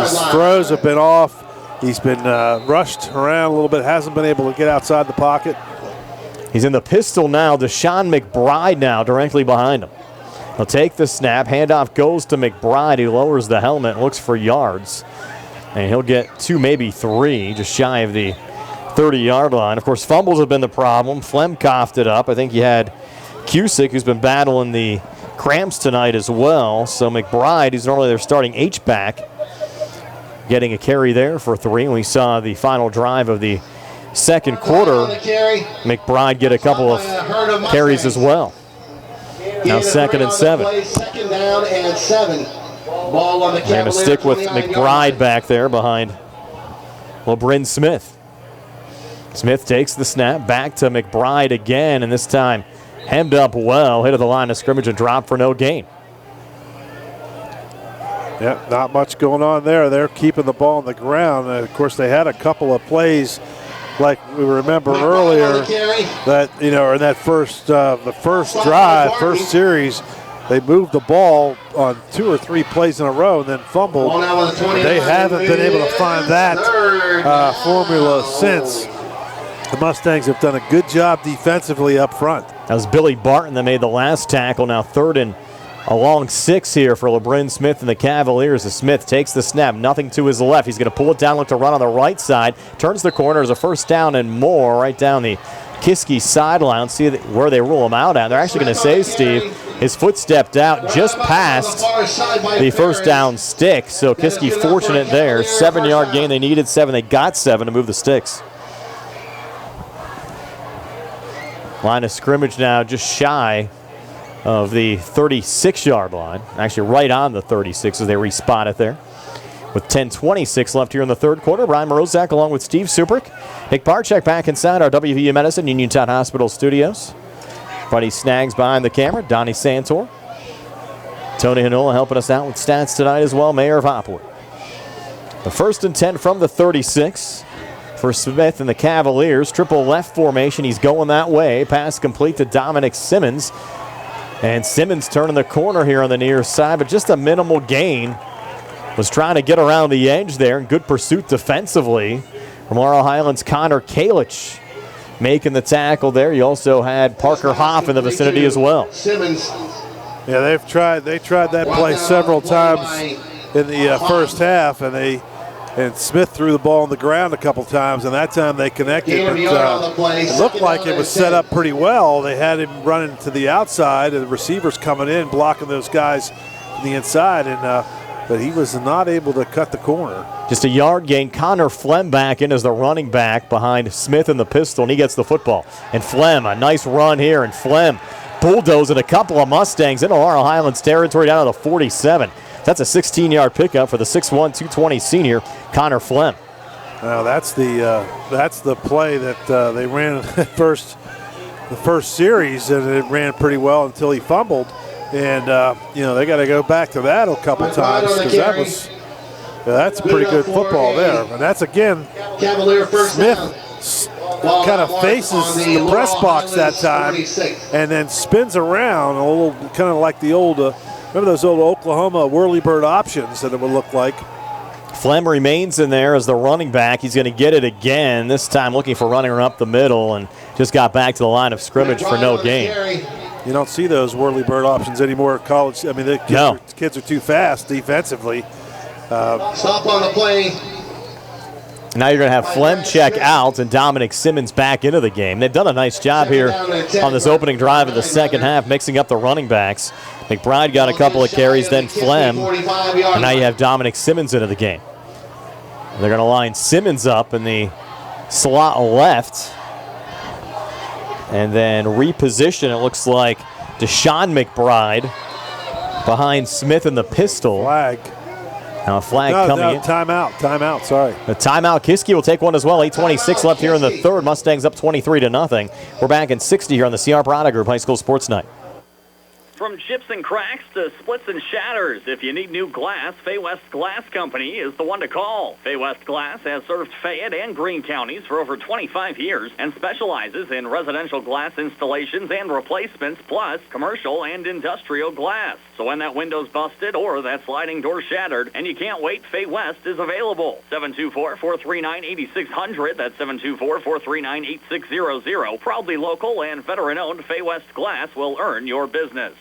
His throws have been off. He's been rushed around a little bit, hasn't been able to get outside the pocket. He's in the pistol now. Deshaun McBride now directly behind him. He'll take the snap. Handoff goes to McBride. He lowers the helmet, looks for yards. And he'll get 2, maybe 3, just shy of the 30-yard line. Of course, fumbles have been the problem. Flem coughed it up. I think you had Cusick, who's been battling the cramps tonight as well. So McBride, who's normally their starting H-back, getting a carry there for 3. And we saw the final drive of the second quarter. McBride get a couple of carries as well. Now 2nd and 7. Second down and 7. Ball on the They're going to stick with McBride back there behind LeBrin Smith. Smith takes the snap back to McBride again, and this time hemmed up well, hit at the line of scrimmage and dropped for no gain. Yeah, not much going on there. They're keeping the ball on the ground. And of course, they had a couple of plays like we remember earlier that, in that first drive, first series, they moved the ball on 2 or 3 plays in a row and then fumbled. They haven't been able to find that formula since. The Mustangs have done a good job defensively up front. That was Billy Barton that made the last tackle. Now 3rd and a long 6 here for LeBrin Smith and the Cavaliers. As Smith takes the snap, nothing to his left. He's going to pull it down, look to run on the right side. Turns the corner as a first down and more right down the Kiski sideline. See where they rule him out at. They're actually going to say, Steve, his foot stepped out just past the first down stick. So Kiski fortunate there. 7-yard gain. They needed 7. They got 7 to move the sticks. Line of scrimmage now just shy of the 36-yard line. Actually right on the 36 as they respot it there. With 10:26 left here in the third quarter, Brian Morozak along with Steve Suprick. Nick Barczyk back inside our WVU Medicine Uniontown Hospital studios. Buddy Snags behind the camera. Donnie Santor. Tony Hanola helping us out with stats tonight as well. Mayor of Hopwood. The 1st and 10 from the 36 for Smith and the Cavaliers. Triple left formation. He's going that way. Pass complete to Dominic Simmons. And Simmons turning the corner here on the near side, but just a minimal gain. Was trying to get around the edge there. Good pursuit defensively from Laurel Highlands' Connor Kalich making the tackle there. You also had Parker Hoff in the vicinity as well. Simmons. Yeah, they tried that play several times in the first half, and Smith threw the ball on the ground a couple times, and that time they connected. But it looked like it was set up pretty well. They had him running to the outside, and the receivers coming in, blocking those guys from the inside, but he was not able to cut the corner. Just a yard gain. Connor Flem back in as the running back behind Smith in the pistol, and he gets the football. And Flem, a nice run here, and Flem bulldozing a couple of Mustangs into Laurel Highlands territory down to the 47. That's a 16-yard pickup for the 6'1", 220 senior, Connor Flem. Now that's the play that they ran the first series, and it ran pretty well until he fumbled. And they got to go back to that a couple times because that's pretty good football there. And that's again, Smith kind of faces the press box that time, and then spins around a little, kind of like the old. Remember those old Oklahoma whirly bird options that it would look like? Flem remains in there as the running back. He's going to get it again, this time looking for running up the middle, and just got back to the line of scrimmage for no gain. You don't see those whirly-bird options anymore at college. I mean, the kids are too fast defensively. Stop on the play. Now you're going to have Flem check out and Dominic Simmons back into the game. They've done a nice job here on this opening drive of the second half, mixing up the running backs. McBride got a couple of carries, then Flem, and now you have Dominic Simmons into the game. They're going to line Simmons up in the slot left and then reposition, it looks like, Deshaun McBride behind Smith in the pistol. Flag. Now a flag coming in. Timeout, sorry. The timeout. Kiski will take one as well. 8:26 left here in the third. Mustangs up 23-0. We're back in 60 here on the CR Prada Group High School Sports Night. From chips and cracks to splits and shatters, if you need new glass, Fay West Glass Company is the one to call. Fay West Glass has served Fayette and Greene counties for over 25 years and specializes in residential glass installations and replacements, plus commercial and industrial glass. So when that window's busted or that sliding door shattered and you can't wait, Fay West is available. 724-439-8600. That's 724-439-8600. Proudly local and veteran-owned, Fay West Glass will earn your business.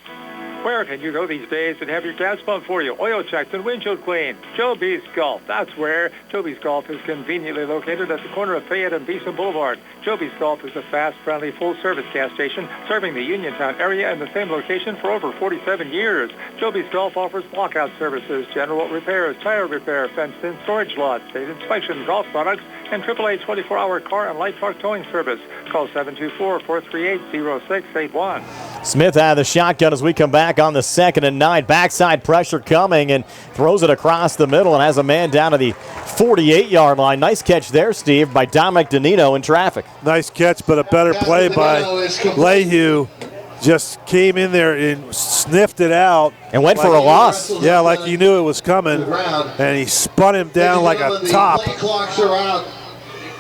Where can you go these days and have your gas pumped for you, oil checked, and windshield cleaned? Joby's Golf. That's where. Joby's Golf is conveniently located at the corner of Fayette and Beeson Boulevard. Joby's Golf is a fast, friendly, full-service gas station serving the Uniontown area in the same location for over 47 years. Joby's Golf offers lockout services, general repairs, tire repair, fenced-in storage lots, state inspection, golf products, and AAA 24-hour car and light truck towing service. Call 724-438-0681. Smith out of the shotgun as we come back on the 2nd and 9. Backside pressure coming and throws it across the middle and has a man down to the 48-yard line. Nice catch there, Steve, by Dominic Donino in traffic. Nice catch, but a better play by Lehue. Just came in there and sniffed it out. And went for a loss. Yeah, like he knew it was coming. And he spun him down like a top. The play clocks are out.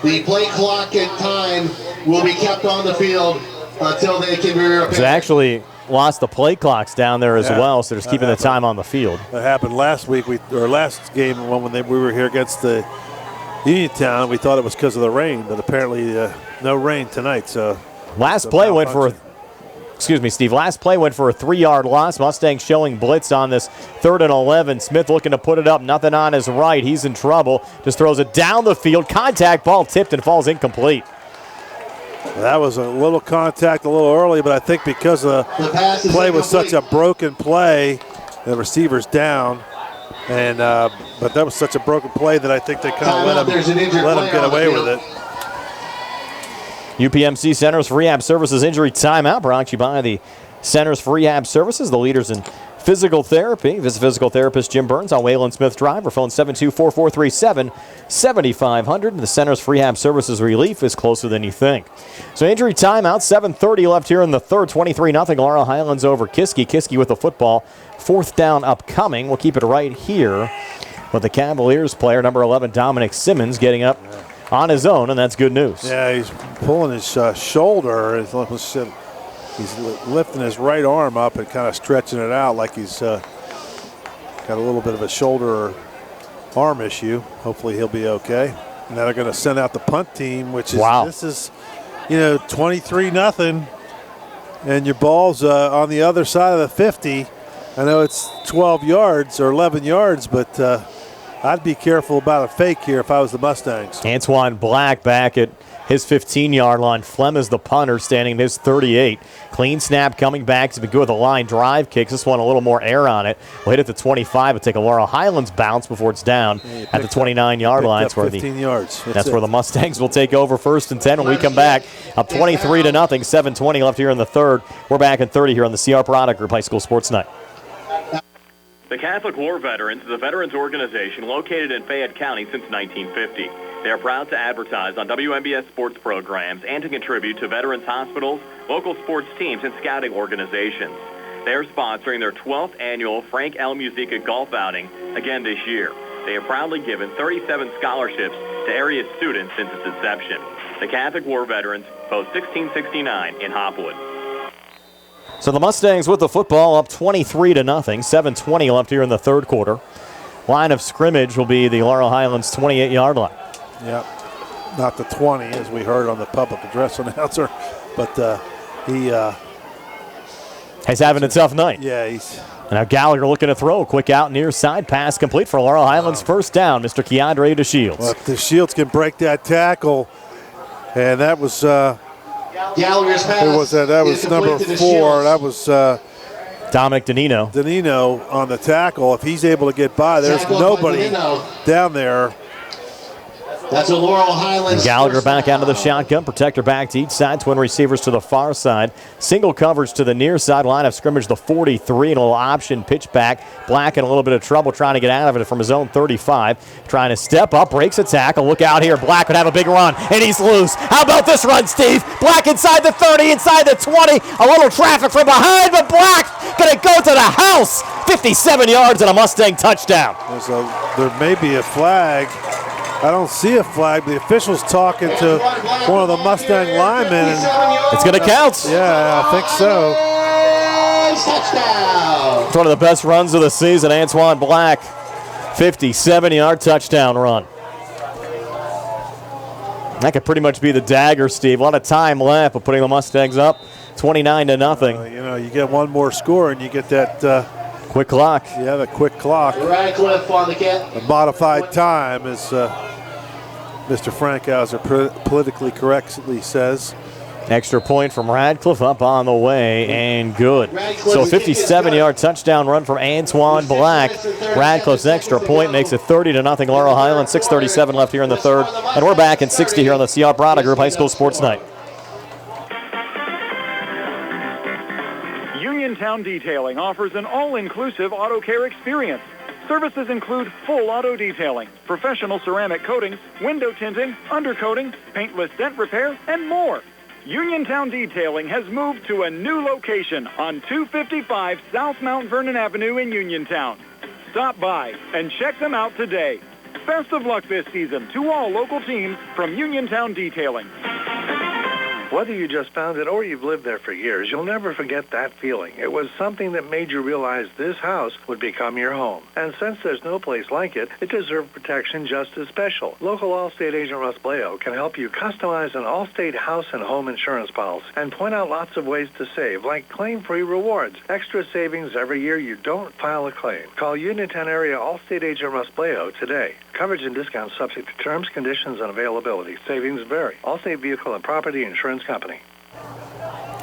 The play clock and time will be kept on the field until they can be repaired. They actually lost the play clocks down there as well, so they're just keeping the time on the field. That happened last week, last game when we were here against the Uniontown. We thought it was because of the rain, but apparently no rain tonight. So last play went for a 3-yard loss. Mustangs showing blitz on this 3rd and 11. Smith looking to put it up, nothing on his right. He's in trouble. Just throws it down the field. Contact, ball tipped and falls incomplete. That was a little contact a little early, but I think because the play was such a broken play, the receiver's down. And but that was such a broken play that I think they kind of let him get away with it. UPMC Centers for Rehab Services injury timeout brought to you by the Centers for Rehab Services, the leaders in physical therapy. Visit physical therapist Jim Burns on Wayland Smith Drive or phone 724-437-7500. The Centers for Rehab Services relief is closer than you think. So injury timeout, 7:30 left here in the third, 23-0 Laurel Highlands over Kiski. Kiski with the football, 4th down upcoming. We'll keep it right here with the Cavaliers player, number 11, Dominic Simmons, getting up on his own, and that's good news. Yeah, he's pulling his shoulder. He's lifting his right arm up and kind of stretching it out like he's got a little bit of a shoulder or arm issue. Hopefully he'll be okay. Now they're going to send out the punt team, which is this is 23-0, and your ball's on the other side of the 50. I know it's 12 yards or 11 yards, but I'd be careful about a fake here if I was the Mustangs. Antoine Black back at his 15-yard line. Flem is the punter, standing at his 38. Clean snap coming back to be good with a line drive kicks. This one a little more air on it. We'll hit it to 25. It'll take a Laurel Highlands bounce before it's down at the 29-yard line. That's 15 yards. That's where the Mustangs will take over 1st and 10 when we come back. Up 23-0, 7:20 left here in the third. We're back in 30 here on the CR Prada Group High School Sports Night. The Catholic War Veterans is a veterans organization located in Fayette County since 1950. They are proud to advertise on WMBS sports programs and to contribute to veterans hospitals, local sports teams, and scouting organizations. They are sponsoring their 12th annual Frank L. Musica golf outing again this year. They have proudly given 37 scholarships to area students since its inception. The Catholic War Veterans, Post 1669 in Hopwood. So the Mustangs with the football up 23-0. 7:20 left here in the third quarter. line of scrimmage will be the Laurel Highlands 28-yard line. Yep. Not the 20, as we heard on the public address announcer, but he's having a tough night. Yeah, and now Gallagher looking to throw. Quick out near side pass complete for Laurel Highlands. First down, Mr. Keandre DeShields. Well, DeShields can break that tackle, and that was Gallagher's pass. That was number 4. That was Dominic Danino. Danino on the tackle. If he's able to get by, there's nobody down there. That's a Laurel Highlands. And Gallagher back out of the shotgun. Protector back to each side. Twin receivers to the far side. Single coverage to the near side. Line of scrimmage, the 43. And a little option pitch back. Black in a little bit of trouble trying to get out of it from his own 35. Trying to step up. Breaks a tackle. Look out here. Black would have a big run. And he's loose. How about this run, Steve? Black inside the 30. Inside the 20. A little traffic from behind. But Black going to go to the house. 57 yards and a Mustang touchdown. There may be a flag. I don't see a flag. The official's talking to one of the Mustang linemen. And it's going to count. Yeah, I think so. Touchdown. It's one of the best runs of the season. Antoine Black, 57-yard touchdown run. That could pretty much be the dagger, Steve. A lot of time left, but putting the Mustangs up 29-0. You get one more score and you get that quick clock. Yeah, the quick clock. Radcliffe on the The modified time, as Mr. Frankhauser politically correctly says. Extra point from Radcliffe up on the way and good. So a 57-yard touchdown run from Antoine Black. Radcliffe's extra point makes it 30-0 Laurel Highlands. 6:37 left here in the third. And we're back in 60 here on the CR Prada Group High School Sports Night. Uniontown Detailing offers an all-inclusive auto care experience. Services include full auto detailing, professional ceramic coatings, window tinting, undercoating, paintless dent repair, and more. Uniontown Detailing has moved to a new location on 255 South Mount Vernon Avenue in Uniontown. Stop by and check them out today. Best of luck this season to all local teams from Uniontown Detailing. Whether you just found it or you've lived there for years, you'll never forget that feeling. It was something that made you realize this house would become your home. And since there's no place like it, it deserves protection just as special. Local Allstate agent Russ Bleo can help you customize an Allstate house and home insurance policy and point out lots of ways to save, like claim-free rewards, extra savings every year you don't file a claim. Call Uniontown area Allstate agent Russ Bleo today. Coverage and discounts subject to terms, conditions, and availability. Savings vary. Allstate Vehicle and Property Insurance Company.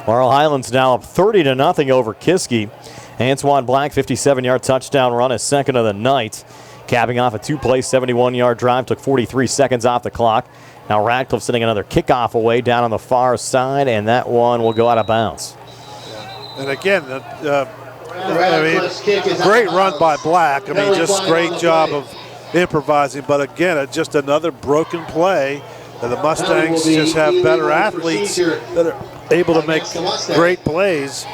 Laurel Highlands now up 30-0 over Kiski. Antoine Black, 57-yard touchdown run, his second of the night. Capping off a two-play, 71-yard drive, took 43 seconds off the clock. Now Radcliffe sending another kickoff away down on the far side, and that one will go out of bounds. And again, great run by Black. Just great job of improvising, but again, just another broken play. And the Mustangs just have better athletes that are able to make great plays.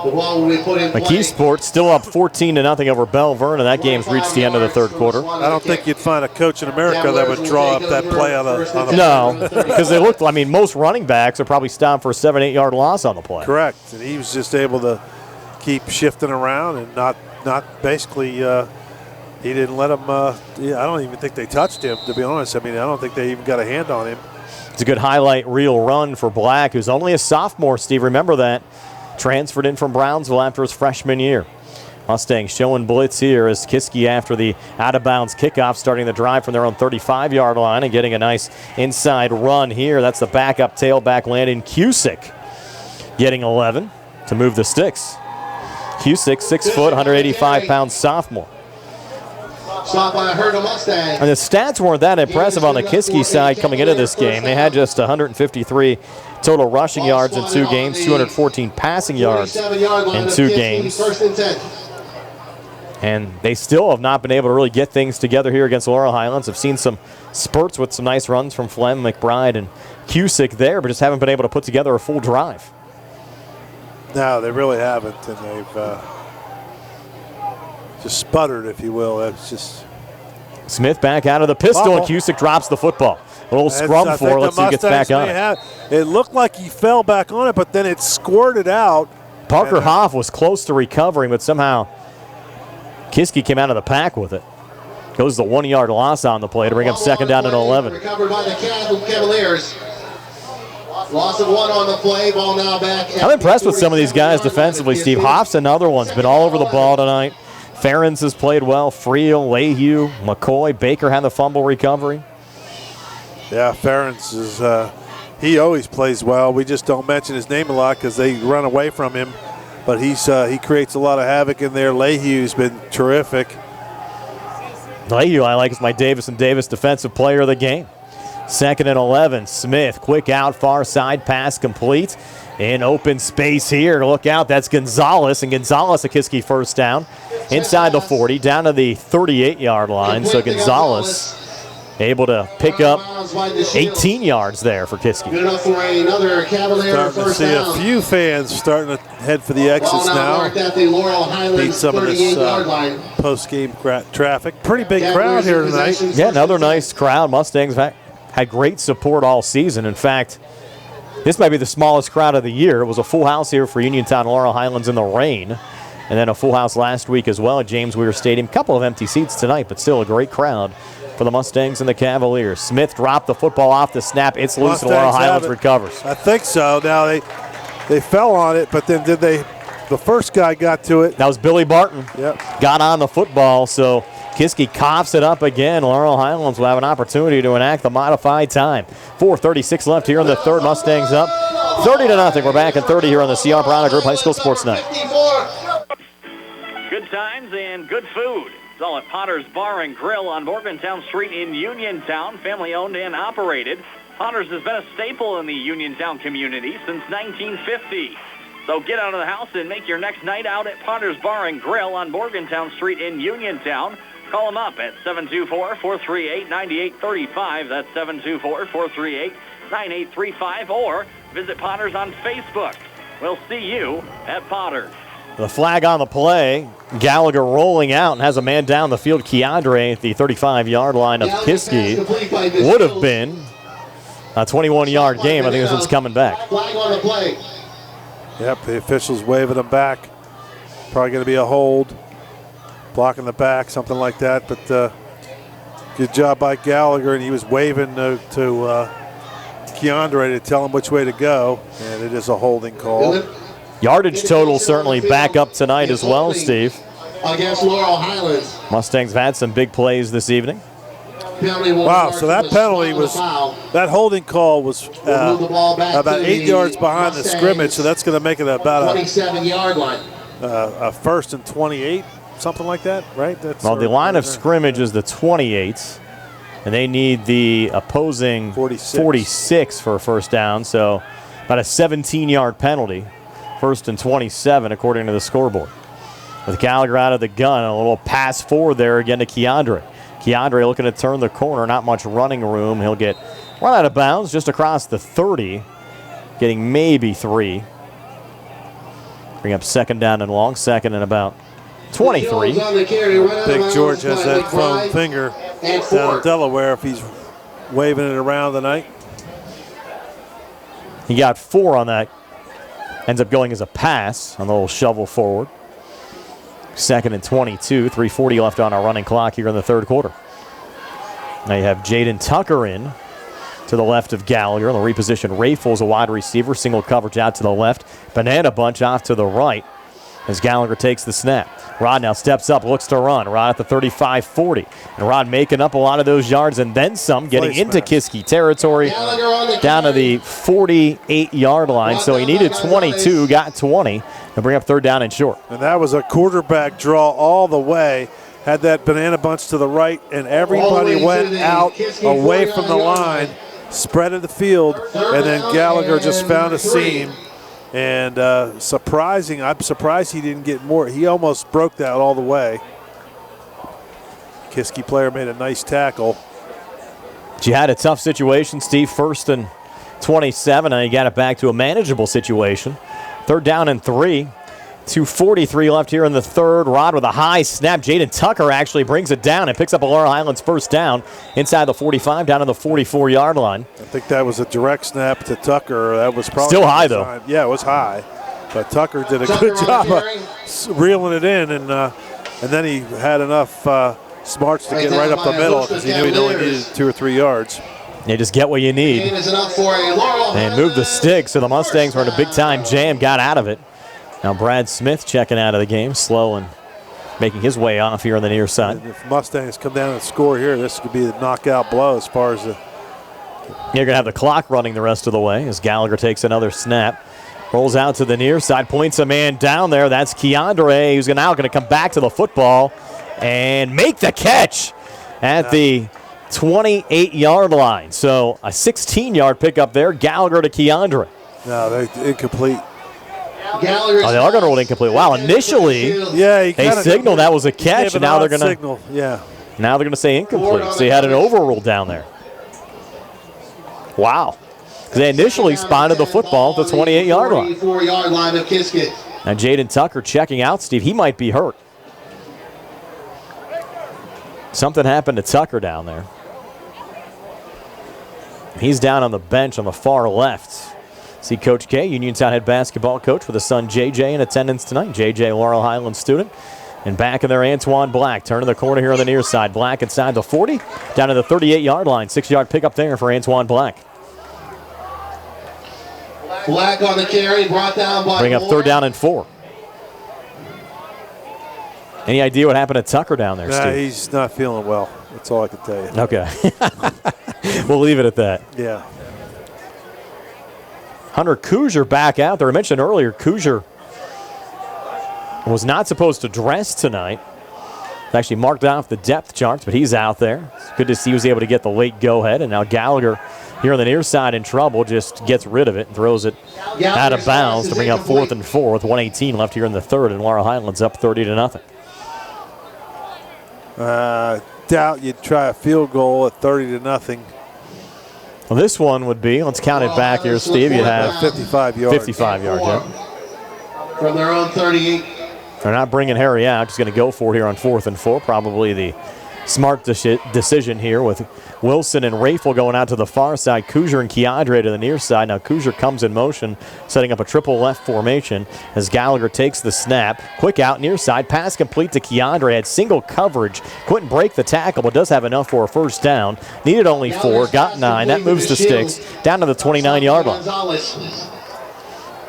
McKeesport still up 14-0 over Belle Vernon. That game's reached the end of the third quarter. I don't think you'd find a coach in America that would draw up that play on a No, because they looked, most running backs are probably stopped for a 7-8 yard loss on the play. Correct. And he was just able to keep shifting around and not basically he didn't let him, I don't even think they touched him, to be honest. I don't think they even got a hand on him. It's a good highlight reel run for Black, who's only a sophomore, Steve. Remember that. Transferred in from Brownsville after his freshman year. Mustangs showing blitz here as Kiski, after the out-of-bounds kickoff, starting the drive from their own 35-yard line and getting a nice inside run here. That's the backup tailback, Landon Cusick, getting 11 to move the sticks. Cusick, 6 foot, 185-pound sophomore. Stop by a herd of Mustangs. And the stats weren't that impressive on the Kiski side coming into this game. They had just 153 total rushing yards in 2 games, 214 passing yards in 2 games. And they still have not been able to really get things together here against Laurel Highlands. I've seen some spurts with some nice runs from Flem, McBride, and Cusick there, but just haven't been able to put together a full drive. No, they really haven't, and they've just sputtered, if you will. It's just Smith back out of the pistol, and Cusick drops the football. A little scrum for, let's see who gets back on it. It looked like he fell back on it, but then it squirted out. Parker Hoff was close to recovering, but somehow Kiski came out of the pack with it. Goes the 1-yard loss on the play to bring up second down and 11. Recovered by the Cavaliers. Loss of 1 on the play. Ball now back. I'm impressed with some of these guys defensively. Steve Hoff's another one's been all over the ball tonight. Ferens has played well. Friel, Lehue, McCoy, Baker had the fumble recovery. Yeah, Ferens is he always plays well. We just don't mention his name a lot because they run away from him. But he creates a lot of havoc in there. Lehue's been terrific. Lehue, I like, is my Davis & Davis Defensive Player of the game. Second and 11. Smith, quick out, far side pass complete. In open space here. Look out, that's Gonzalez. And Gonzalez, a Kiski first down. Inside the 40, down to the 38-yard line. So Gonzalez able to pick up 18 yards there for Kiski. Good enough for another Cavalier first down. Starting to see a few fans starting to head for the exits now. At the Laurel Highlands Beat some of this post-game traffic. Pretty big crowd here tonight. Yeah, another nice crowd. Mustangs had great support all season. In fact, this might be the smallest crowd of the year. It was a full house here for Uniontown Laurel Highlands in the rain. And then a full house last week as well at James Weir Stadium. Couple of empty seats tonight, but still a great crowd for the Mustangs and the Cavaliers. Smith dropped the football off the snap. It's loose and Laurel Highlands recovers. I think so. Now they fell on it, but then the first guy got to it. That was Billy Barton. Yep. Got on the football, so Kiski coughs it up again. Laurel Highlands will have an opportunity to enact the modified time. 4:36 left here in the third. Mustangs up 30-0. We're back at 30 here on the CR Piranha Group High School Sports Night. Good times and good food. It's all at Potter's Bar and Grill on Morgantown Street in Uniontown. Family owned and operated. Potter's has been a staple in the Uniontown community since 1950. So get out of the house and make your next night out at Potter's Bar and Grill on Morgantown Street in Uniontown. Call them up at 724-438-9835. That's 724-438-9835. Or visit Potter's on Facebook. We'll see you at Potter's. The flag on the play. Gallagher rolling out and has a man down the field. Keandre at the 35-yard line of Kiski. Would have been a 21-yard game. I think this one's coming back. Flag on the play. Yep, the officials waving them back. Probably going to be a hold. Blocking the back, something like that. But good job by Gallagher, and he was waving to Keandre to tell him which way to go. And it is a holding call. Yardage total certainly back up tonight as well, Steve. Against Laurel Highlands. Mustangs have had some big plays this evening. Wow, so that penalty was, that holding call was about 8 yards behind the scrimmage, so that's going to make it about a 27-yard line. A first and 28, something like that, right? Well, the line of scrimmage is the 28, and they need the opposing 46 for a first down, so about a 17-yard penalty. First and 27, according to the scoreboard. With Gallagher out of the gun, a little pass forward there again to Keandre. Keandre looking to turn the corner, not much running room. He'll get run out of bounds just across the 30, getting maybe 3. Bring up second down and long, second and about 23. Big George has that foam finger down in Delaware if he's waving it around tonight. He got 4 on that. Ends up going as a pass on the little shovel forward. Second and 22, 3:40 left on our running clock here in the third quarter. Now you have Jaden Tucker in to the left of Gallagher. On the reposition, Rayful's a wide receiver. Single coverage out to the left. Banana bunch off to the right as Gallagher takes the snap. Rod now steps up, looks to run. Rod at the 35-40. And Rod making up a lot of those yards and then some, getting into Kiski territory down to the 48-yard line. So he needed 22, got 20, and bring up third down and short. And that was a quarterback draw all the way. Had that banana bunch to the right, and everybody went out away from the line, spreaded the field, and then Gallagher just found a seam. And I'm surprised he didn't get more. He almost broke that all the way. Kiski player made a nice tackle. You had a tough situation, Steve. First and 27, and you got it back to a manageable situation. Third down and 3. 2:43 left here in the third. Rod with a high snap. Jaden Tucker actually brings it down and picks up a Laurel Highlands first down inside the 45, down to the 44-yard line. I think that was a direct snap to Tucker. That was probably still high, though. Yeah, it was high. But Tucker did a good job of reeling it in, and and then he had enough smarts to get right up the middle because he knew he only needed 2 or 3 yards. You just get what you need. And move the stick, so the Mustangs were in a big-time jam, got out of it. Now Brad Smith checking out of the game, slow and making his way off here on the near side. And if Mustangs come down and score here, this could be the knockout blow as far as the... You're going to have the clock running the rest of the way as Gallagher takes another snap. Rolls out to the near side, points a man down there. That's Keandre, who's now going to come back to the football and make the catch at the 28-yard line. So a 16-yard pickup there. Gallagher to Keandre. No, they're incomplete. They are going to roll incomplete. Wow, initially they signaled that was a catch, and now they're going to now they're going to say incomplete. So you had an overrule down there. Wow. They initially spotted the football at the 28-yard line. Now Jaden Tucker checking out, Steve. He might be hurt. Something happened to Tucker down there. He's down on the bench on the far left. See Coach K, Uniontown head basketball coach with his son JJ in attendance tonight. JJ, Laurel Highlands student. And back in there, Antoine Black, turning the corner here on the near side. Black inside the 40, down to the 38-yard line. 6-yard pickup there for Antoine Black. Black on the carry, brought down by Bring up 3rd down and 4. Any idea what happened to Tucker down there, Steve? He's not feeling well. That's all I can tell you. Okay. We'll leave it at that. Yeah. Hunter Kuzier back out there. I mentioned earlier, Kuzier was not supposed to dress tonight. Actually marked off the depth charts, but he's out there. It's good to see he was able to get the late go-ahead, and now Gallagher here on the near side in trouble, just gets rid of it and throws it out of bounds to bring up 4th and 4 with 1:18 left here in the 3rd, and Laurel Highlands up 30-0. Doubt you'd try a field goal at 30-0. Well, this one would be, let's count it back here, Steve. You'd have 55 yards. 55 yards, yeah. From their own 38. They're not bringing Harry out. Just going to go for it here on 4th and 4. Probably the smart decision here with Wilson and Rafel going out to the far side. Kuzier and Keandre to the near side. Now Kuzier comes in motion, setting up a triple left formation as Gallagher takes the snap. Quick out near side. Pass complete to Keandre. Had single coverage. Couldn't break the tackle, but does have enough for a 1st down. Needed only 4. Got 9. That moves the sticks down to the 29-yard line.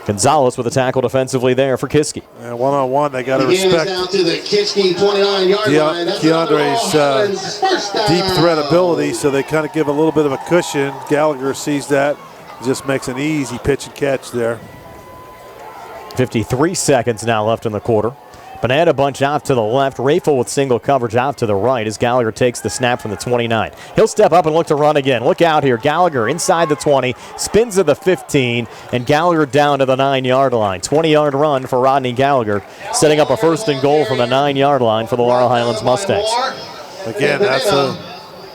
Gonzalez with a tackle defensively there for Kiski. And one-on-one, they got to respect down to the Kiski 29-yard line. Keandre's deep threat ability, so they kind of give a little bit of a cushion. Gallagher sees that, just makes an easy pitch and catch there. 53 seconds now left in the quarter. Banana bunch off to the left. Rafel with single coverage off to the right as Gallagher takes the snap from the 29. He'll step up and look to run again. Look out here. Gallagher inside the 20, spins to the 15, and Gallagher down to the 9-yard line. 20-yard run for Rodney Gallagher, setting up a 1st and goal from the 9-yard line for the Laurel Highlands Mustangs. Again, that's a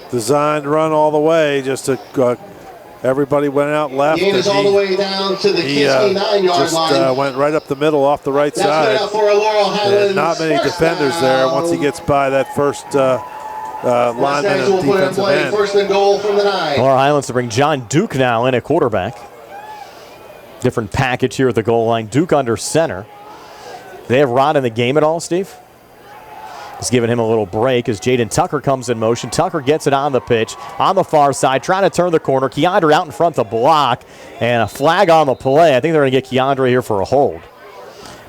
designed run all the way, just to everybody went out left. Gain is all the way down to the Kiski 9-yard line. Went right up the middle off the right side. For a Laurel Highlands not many defenders there once he gets by that first lineman and defensive end. 1st and goal from the 9. Laurel Highlands to bring John Duke now in at quarterback. Different package here at the goal line. Duke under center. They have Rod in the game at all, Steve? He's giving him a little break as Jaden Tucker comes in motion. Tucker gets it on the pitch, on the far side, trying to turn the corner. Keandre out in front to block, and a flag on the play. I think they're going to get Keandre here for a hold.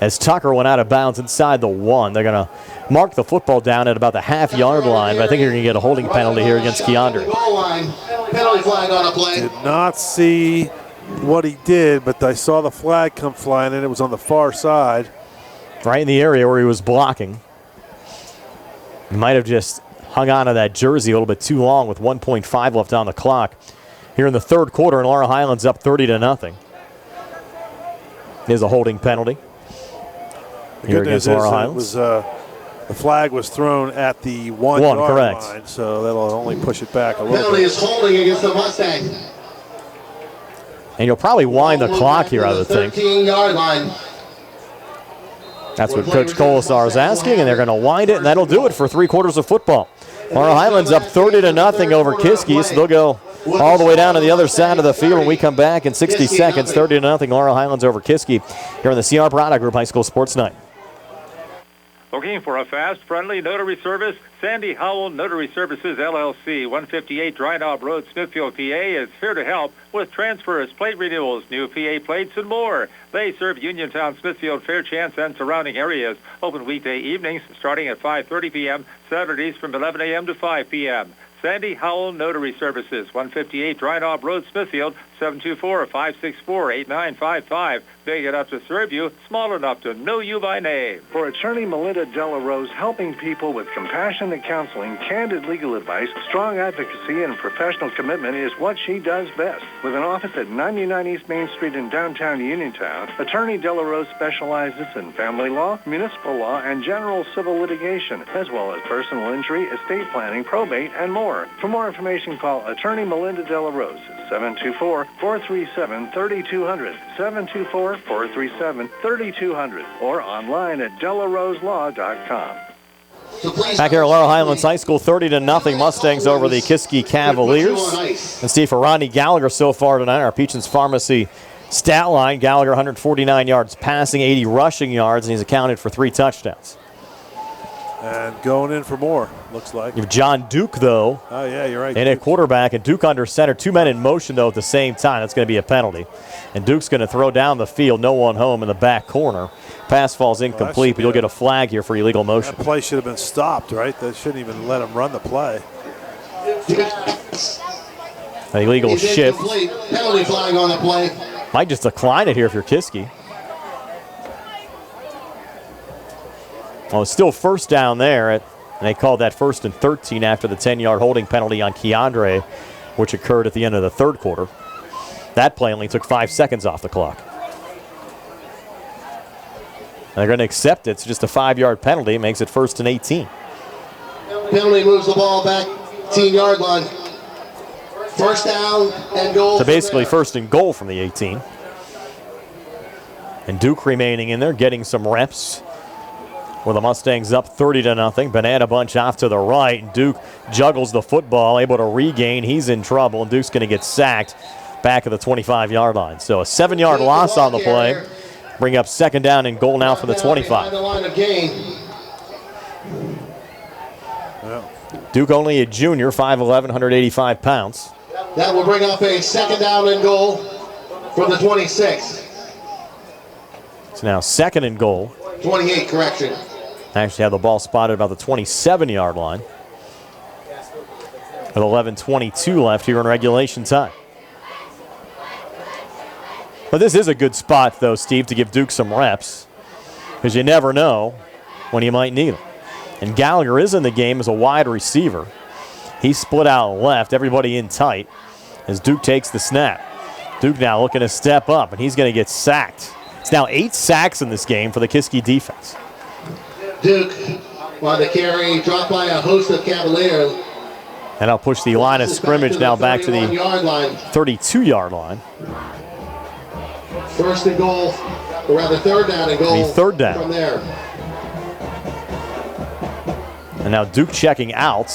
As Tucker went out of bounds inside the 1, they're going to mark the football down at about the half-yard line, but I think you're going to get a holding penalty here against Keandre. Penalty flag on a play. Did not see what he did, but I saw the flag come flying, and it was on the far side. Right in the area where he was blocking. He might have just hung on to that jersey a little bit too long with 1.5 left on the clock. Here in the 3rd quarter, and Laurel Highlands up 30-0. There's a holding penalty. Here against Laurel Highlands. The flag was thrown at the 1-yard line, so that'll only push it back a little penalty bit. Penalty is holding against the Mustangs. And you'll probably wind the clock here, I would think. 13-yard line. That's what Coach Colasar is asking, and they're going to wind it, and that'll do it for 3 quarters of football. Laurel Highlands up 30-0 over Kiski, so they'll go all the way down to the other side of the field when we come back in 60 seconds. 30-0 Laurel Highlands over Kiski here on the CR Product Group High School Sports Night. Looking for a fast, friendly notary service? Sandy Howell Notary Services, LLC, 158 Dry Knob Road, Smithfield, PA, is here to help with transfers, plate renewals, new PA plates, and more. They serve Uniontown, Smithfield, Fairchance, and surrounding areas. Open weekday evenings starting at 5:30 p.m., Saturdays from 11 a.m. to 5 p.m. Sandy Howell Notary Services, 158 Dry Knob Road, Smithfield, 724-564-8955. Big enough to serve you, small enough to know you by name. For attorney Melinda Delarose, helping people with compassionate counseling, candid legal advice, strong advocacy, and professional commitment is what she does best. With an office at 99 East Main Street in downtown Uniontown, attorney Delarose specializes in family law, municipal law, and general civil litigation, as well as personal injury, estate planning, probate, and more. For more information, call attorney Melinda Delarose at 724-437-3200, 724-437-3200, or online at delaroselaw.com. Back here at Laurel Highlands High School, 30-0 Mustangs over the Kiski Cavaliers. And Steve, for Rodney Gallagher so far tonight, our Peachins Pharmacy stat line, Gallagher 149 yards passing, 80 rushing yards, and he's accounted for 3 touchdowns. And going in for more, looks like. You have John Duke, though. Oh, yeah, you're right. And a quarterback, and Duke under center. 2 men in motion, though, at the same time. That's going to be a penalty. And Duke's going to throw down the field, no one home in the back corner. Pass falls incomplete, but you'll get a flag here for illegal motion. That play should have been stopped, right? They shouldn't even let him run the play. An illegal shift. Penalty flag on the play. Might just decline it here if you're Kiski. Well, it's still first down there, and they called that 1st and 13 after the 10-yard holding penalty on Keandre, which occurred at the end of the third quarter. That play only took 5 seconds off the clock. And they're going to accept it. It's just a 5-yard penalty. It makes it 1st and 18. Penalty moves the ball back 18-yard line. First down and goal. So basically 1st and goal from the 18. And Duke remaining in there, getting some reps. With the Mustangs up 30-0. Banana bunch off to the right. And Duke juggles the football, able to regain. He's in trouble, and Duke's going to get sacked back at the 25-yard line. So a 7-yard loss on the play. Bring up 2nd down and goal now for the 25. Duke only a junior, 5'11", 185 pounds. That will bring up a 2nd down and goal for the 26. It's now 2nd and goal. 28, correction. Actually had the ball spotted about the 27-yard line. With 11:22 left here in regulation time. But this is a good spot, though, Steve, to give Duke some reps, because you never know when you might need them. And Gallagher is in the game as a wide receiver. He's split out left, everybody in tight, as Duke takes the snap. Duke now looking to step up, and he's going to get sacked. It's now 8 sacks in this game for the Kiski defense. Duke on the carry, dropped by a host of Cavaliers. And I'll push the line of scrimmage now back to the 32-yard line. 1st and goal, or rather 3rd down and goal. 3rd down. From there. And now Duke checking out.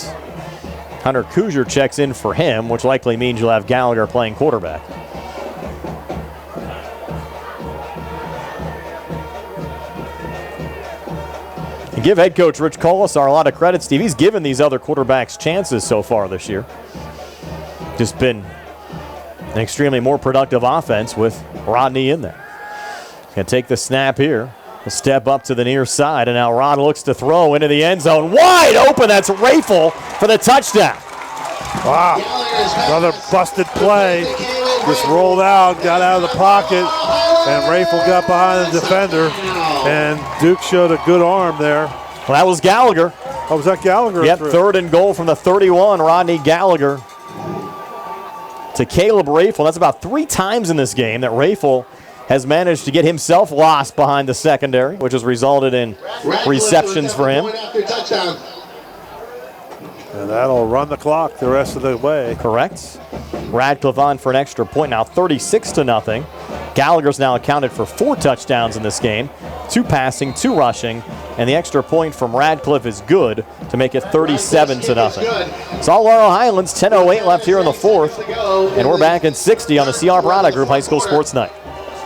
Hunter Kuzier checks in for him, which likely means you'll have Gallagher playing quarterback. And give head coach Rich Colasar a lot of credit, Steve. He's given these other quarterbacks chances so far this year. Just been an extremely more productive offense with Rodney in there. Going to take the snap here. A step up to the near side, and now Rod looks to throw into the end zone. Wide open, that's Rafel for the touchdown. Wow, another busted play. Just rolled out, got out of the pocket, and Rafel got behind the defender, and Duke showed a good arm there. Well, that was Gallagher. Oh, was that Gallagher? Yep, 3rd and goal from the 31, Rodney Gallagher to Caleb Rafel. That's about 3 times in this game that Rafel has managed to get himself lost behind the secondary, which has resulted in receptions for him. And that'll run the clock the rest of the way. Correct. Radcliffe on for an extra point now, 36-0. Gallagher's now accounted for 4 touchdowns in this game, 2 passing, 2 rushing, and the extra point from Radcliffe is good to make it 37-0. It's all Laurel Highlands, 10:08 left here in the 4th, and we're back in 60 on the CR Product Group High School Sports Night.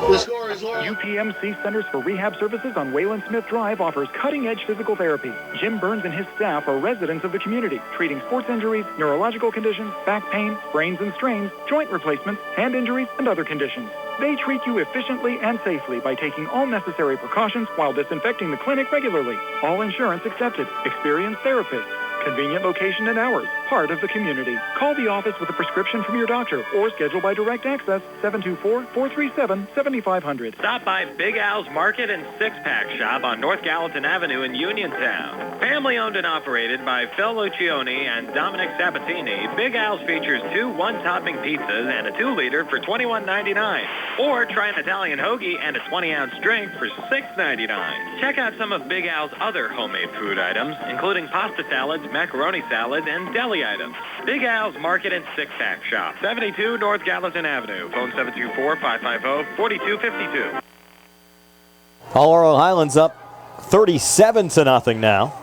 The score is Laurel UPMC Centers for Rehab Services on Wayland Smith Drive offers cutting-edge physical therapy. Jim Burns and his staff are residents of the community, treating sports injuries, neurological conditions, back pain, sprains and strains, joint replacements, hand injuries, and other conditions. They treat you efficiently and safely by taking all necessary precautions while disinfecting the clinic regularly. All insurance accepted. Experienced therapists. Convenient location and hours. Part of the community. Call the office with a prescription from your doctor or schedule by direct access 724-437-7500. Stop by Big Al's Market and Six-Pack Shop on North Gallatin Avenue in Uniontown. Family owned and operated by Phil Lucioni and Dominic Sabatini, Big Al's features 2 one-topping pizzas and a 2-liter for $21.99. Or try an Italian hoagie and a 20-ounce drink for $6.99. Check out some of Big Al's other homemade food items, including pasta salads, macaroni salads, and deli items. Big Al's Market and Six-Pack Shop, 72 North Gallatin Avenue. Phone 724-550-4252. Laurel Highlands up 37-0 now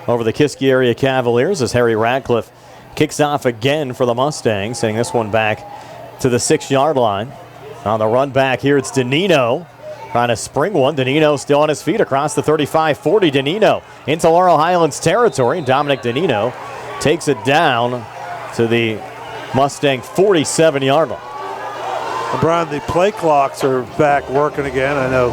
over the Kiski area Cavaliers as Harry Ratcliffe kicks off again for the Mustangs, sending this one back to the 6-yard line. On the run back here, it's Danino trying to spring one. Danino still on his feet across the 35-40. Danino into Laurel Highlands territory. Dominic Danino takes it down to the Mustang 47-yard line. Brian, the play clocks are back working again. I know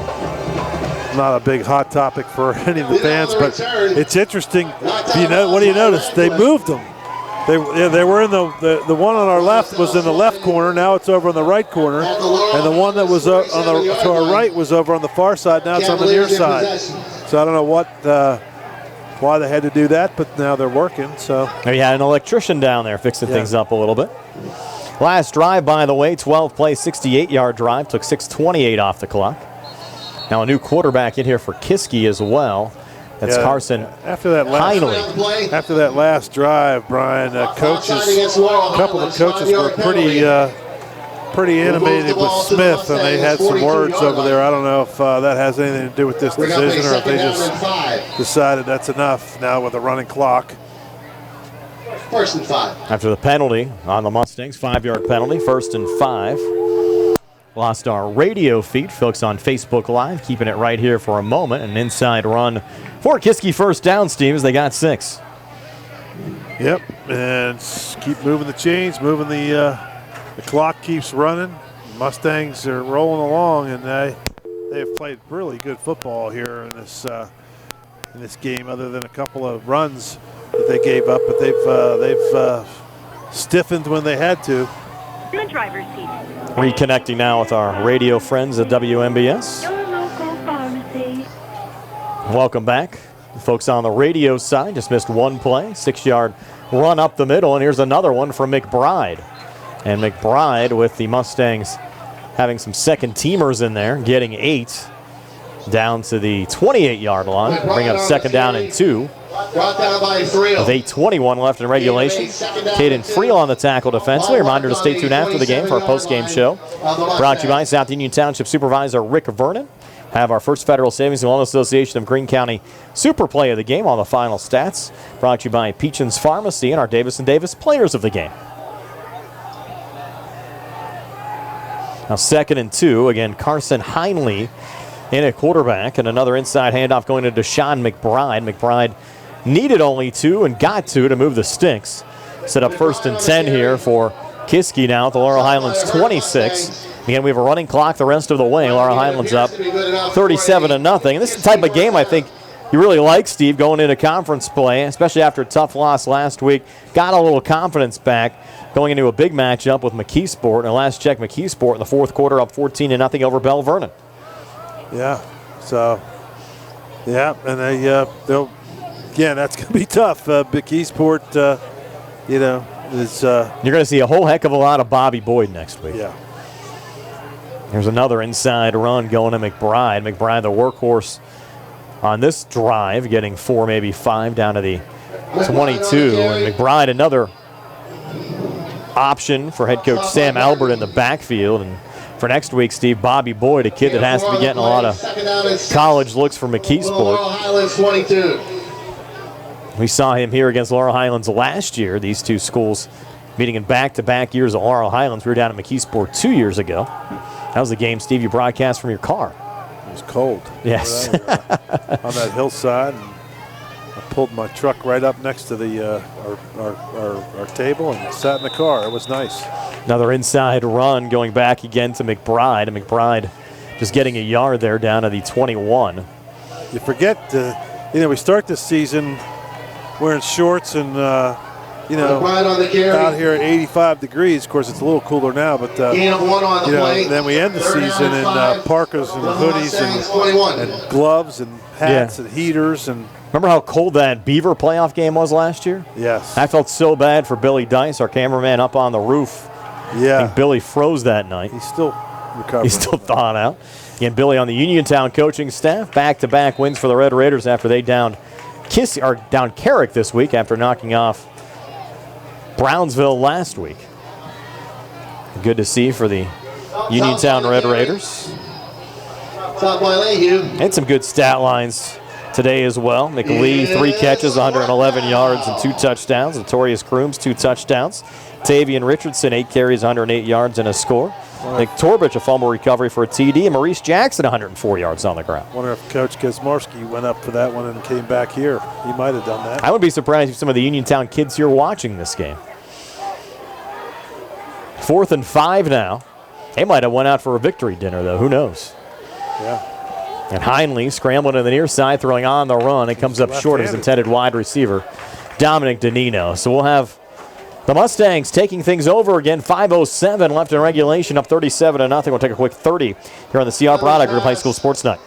not a big hot topic for any of the fans, but it's interesting. What do you notice? They moved them. They were in the one on our left was in the left corner. Now it's over on the right corner, and the one that was to our right was over on the far side. Now it's on the near side. So I don't know why they had to do that, but now they're working. So maybe had an electrician down there fixing things up a little bit. Last drive, by the way, 12-play, 68-yard drive, took 6:28 off the clock. Now a new quarterback in here for Kiski as well. That's Carson Heinley. After that last drive, Brian, a couple of coaches were pretty animated with Smith, and they had some words over there. I don't know if that has anything to do with this decision or if they just decided that's enough now with a running clock. First and 5. After the penalty on the Mustangs, 5-yard penalty, 1st and 5. Lost our radio feed. Folks on Facebook Live keeping it right here for a moment. An inside run for Kiski first down, Steve, as they got 6. Yep, and keep moving the chains, moving the clock keeps running. Mustangs are rolling along, and they have played really good football here in this game, other than a couple of runs that they gave up, but they've stiffened when they had to. In the driver's seat. Reconnecting now with our radio friends at WMBS. Your local pharmacy. Welcome back. Folks on the radio side just missed one play, 6-yard run up the middle, and here's another one from McBride. And McBride with the Mustangs having some second teamers in there, getting 8 down to the 28-yard line. Bring up 2nd down and 2. Brought down by Friel. With 8:21 left in regulation. Caden Friel on the tackle defensively. Reminder to stay tuned after the game for our post-game show. Brought to you by South Union Township Supervisor Rick Vernon. Have our First Federal Savings and Loan Association of Greene County Super Play of the game on the final stats. Brought to you by Peachin's Pharmacy and our Davis & Davis Players of the Game. Now 2nd and 2. Again, Carson Heinley in at quarterback, and another inside handoff going to Deshaun McBride. McBride needed only 2 and got 2 to move the sticks. Set up 1st and 10 here for Kiski now at the Laurel Highlands 26. Again, we have a running clock the rest of the way. Laurel Highlands up 37-0. And this is the type of game I think you really like, Steve, going into conference play, especially after a tough loss last week. Got a little confidence back going into a big matchup with McKeesport. And last check, McKeesport in the 4th quarter up 14-0 over Bell Vernon. Yeah, so, yeah, and they'll, again, that's going to be tough. McKeesport, is... You're going to see a whole heck of a lot of Bobby Boyd next week. Yeah. There's another inside run going to McBride. McBride, the workhorse on this drive, getting 4, maybe 5 down to the 22. And McBride, another option for head coach Sam Albert in the backfield. And for next week, Steve, Bobby Boyd, a kid that has to be getting a lot of college looks for McKeesport. We saw him here against Laurel Highlands last year. These two schools meeting in back-to-back years at Laurel Highlands. We were down at McKeesport 2 years ago. That was the game, Steve, you broadcast from your car. was cold. Yes. On that hillside. And I pulled my truck right up next to the our table and sat in the car. It was nice. Another inside run going back again to McBride. And McBride just getting a yard there down to the 21. You forget, we start this season wearing shorts and, out here at 85 degrees. Of course, it's a little cooler now, but, then we end the season in parkas and hoodies and gloves and hats and heaters. And remember how cold that Beaver playoff game was last year? Yes. I felt so bad for Billy Dice, our cameraman up on the roof. Yeah. I think Billy froze that night. He's still recovering. He's still thawed out. Again, Billy on the Uniontown coaching staff. Back-to-back wins for the Red Raiders after they downed Carrick this week after knocking off Brownsville last week. Good to see for the Uniontown Red Raiders. And some good stat lines today as well. McLee, 3 catches, 111 yards, and 2 touchdowns. Notorious Crooms, 2 touchdowns. Tavian Richardson, 8 carries, 108 yards, and a score. Nick Torbich, a fumble recovery for a TD. And Maurice Jackson, 104 yards on the ground. I wonder if Coach Kazmarski went up for that one and came back here. He might have done that. I would be surprised if some of the Uniontown kids here watching this game. 4th and 5 now. They might have went out for a victory dinner, though. Who knows? Yeah. And Heinley scrambling to the near side, throwing on the run. It comes up short of his intended wide receiver, Dominic Danino. So we'll have the Mustangs taking things over again. 5:07 left in regulation, up 37-0. We'll take a quick 30 here on the CR Product Group High School Sports Night.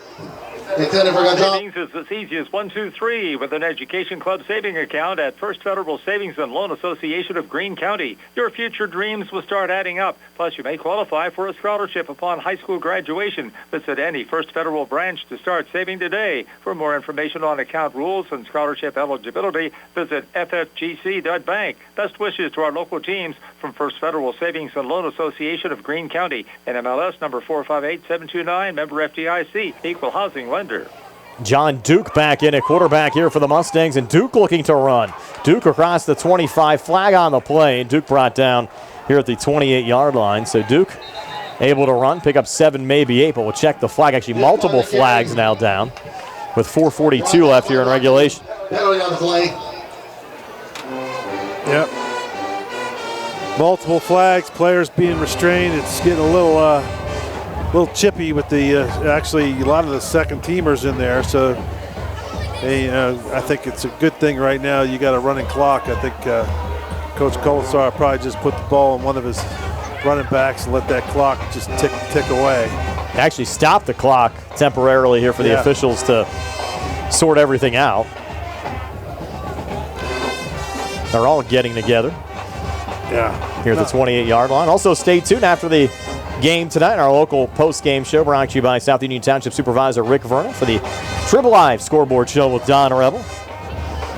Savings is as easy as 1, 2, 3 with an Education Club saving account at First Federal Savings and Loan Association of Greene County. Your future dreams will start adding up. Plus, you may qualify for a scholarship upon high school graduation. Visit any First Federal branch to start saving today. For more information on account rules and scholarship eligibility, visit ffgc.bank. Best wishes to our local teams from First Federal Savings and Loan Association of Greene County. NMLS number 458729, member FDIC, equal housing lender. John Duke back in at quarterback here for the Mustangs, and Duke looking to run. Duke across the 25, flag on the play. Duke brought down here at the 28-yard line. So Duke able to run, pick up 7, maybe 8, but we'll check the flag. Actually, multiple flags now down with 4:42 left here in regulation. Yep. Multiple flags, players being restrained. It's getting a little chippy with the actually a lot of the second teamers in there. So I think it's a good thing right now. You got a running clock. I think Coach Colasar probably just put the ball on one of his running backs and let that clock just tick away. Actually stopped the clock temporarily here for the officials to sort everything out. They're all getting together. Yeah. Here at the 28-yard line. Also, stay tuned after the game tonight, our local post-game show brought to you by South Union Township Supervisor Rick Vernon for the Triple Live scoreboard show with Don Rebel.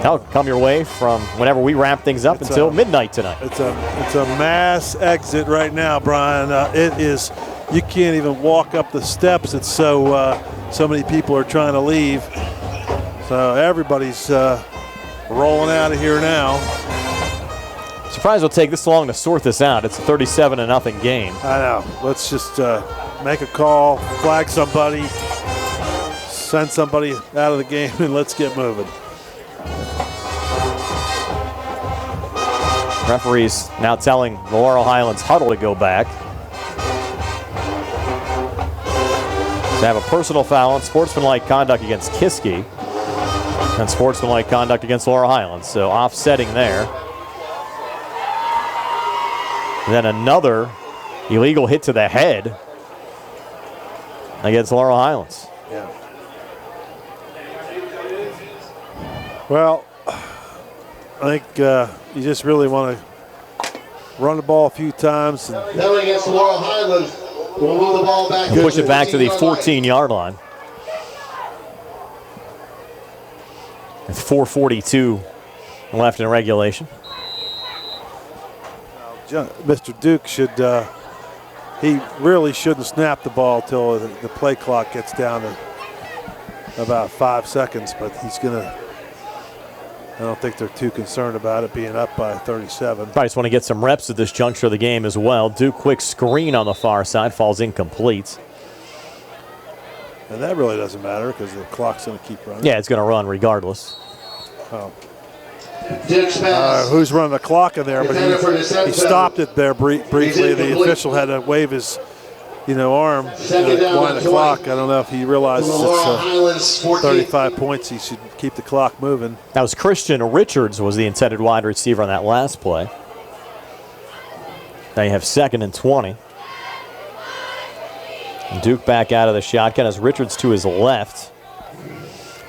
That'll come your way from whenever we wrap things up until midnight tonight. It's a mass exit right now, Brian. It is. You can't even walk up the steps. It's so many people are trying to leave. So everybody's rolling out of here now. Surprised it'll take this long to sort this out. It's a 37-0 game. I know. Let's just make a call, flag somebody, send somebody out of the game, and let's get moving. Referees now telling the Laurel Highlands huddle to go back. To have a personal foul on sportsmanlike conduct against Kiski and sportsmanlike conduct against Laurel Highlands. So offsetting there. And then another illegal hit to the head against Laurel Highlands. Yeah. Well, I think you just really want to run the ball a few times. Now against Laurel Highlands, we'll move the ball back. And push it back to the 14-yard line. With 4:42 left in regulation. Mr. Duke should, he really shouldn't snap the ball till the play clock gets down to about 5 seconds, but he's going to, I don't think they're too concerned about it being up by 37. Probably just want to get some reps at this juncture of the game as well. Duke quick screen on the far side, falls incomplete. And that really doesn't matter because the clock's going to keep running. Yeah, it's going to run regardless. Oh. Who's running the clock in there? But he stopped it there briefly. The official had to wave his, arm to wind the clock. I don't know if he realizes it's 35 points. He should keep the clock moving. That was Christian Richards was the intended wide receiver on that last play. Now you have 2nd and 20. Duke back out of the shotgun as Richards to his left.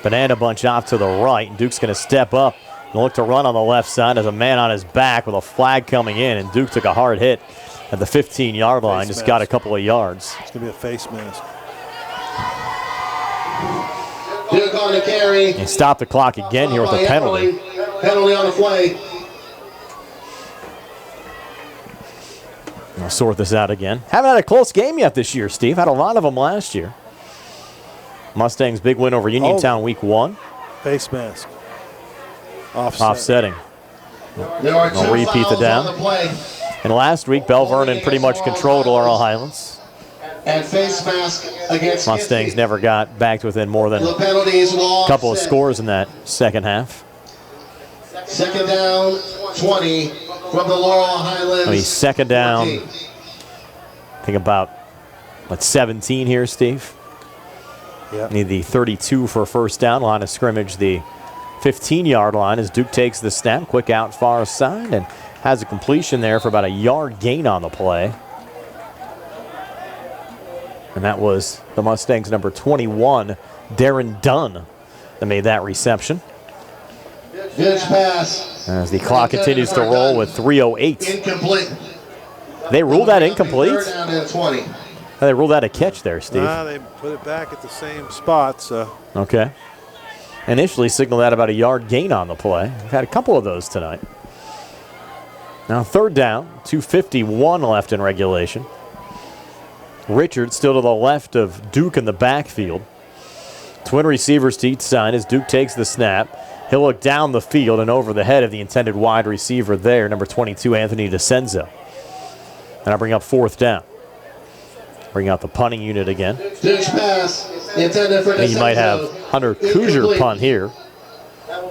Banana bunch off to the right. And Duke's going to step up and look to run on the left side as a man on his back with a flag coming in. And Duke took a hard hit at the 15-yard line. Just got a couple of yards. It's going to be a face mask. Duke on the carry. He stopped the clock again here with a penalty. Penalty on the play. I'll sort this out again. Haven't had a close game yet this year, Steve. Had a lot of them last year. Mustangs' big win over Uniontown week 1. Face mask. Offsetting. I'll repeat the down. And last week, Bell Vernon pretty much controlled Laurel Highlands. And face mask against Mustangs never got back to within more than a couple of scores in that second half. 2nd down, 20 from the Laurel Highlands. He's 2nd down. I think about 17 here, Steve. Yep. Need the 32 for a first down. Line of scrimmage, the 15-yard line as Duke takes the snap. Quick out far side and has a completion there for about a yard gain on the play. And that was the Mustangs' number 21, Darren Dunn, that made that reception. Good pass. As the clock continues to roll with 3:08. Incomplete. They ruled that incomplete? 3rd down and 20. They ruled that a catch there, Steve. They put it back at the same spot. So. Okay. Initially signaled that about a yard gain on the play. We've had a couple of those tonight. Now 3rd down, 2:51 left in regulation. Richards still to the left of Duke in the backfield. Twin receivers to each side as Duke takes the snap. He'll look down the field and over the head of the intended wide receiver there, number 22, Anthony DeCenzo. And I bring up 4th down. Bring out the punting unit again. Duke's pass intended for DeCenzo. You might have Hunter Kuzier punt here.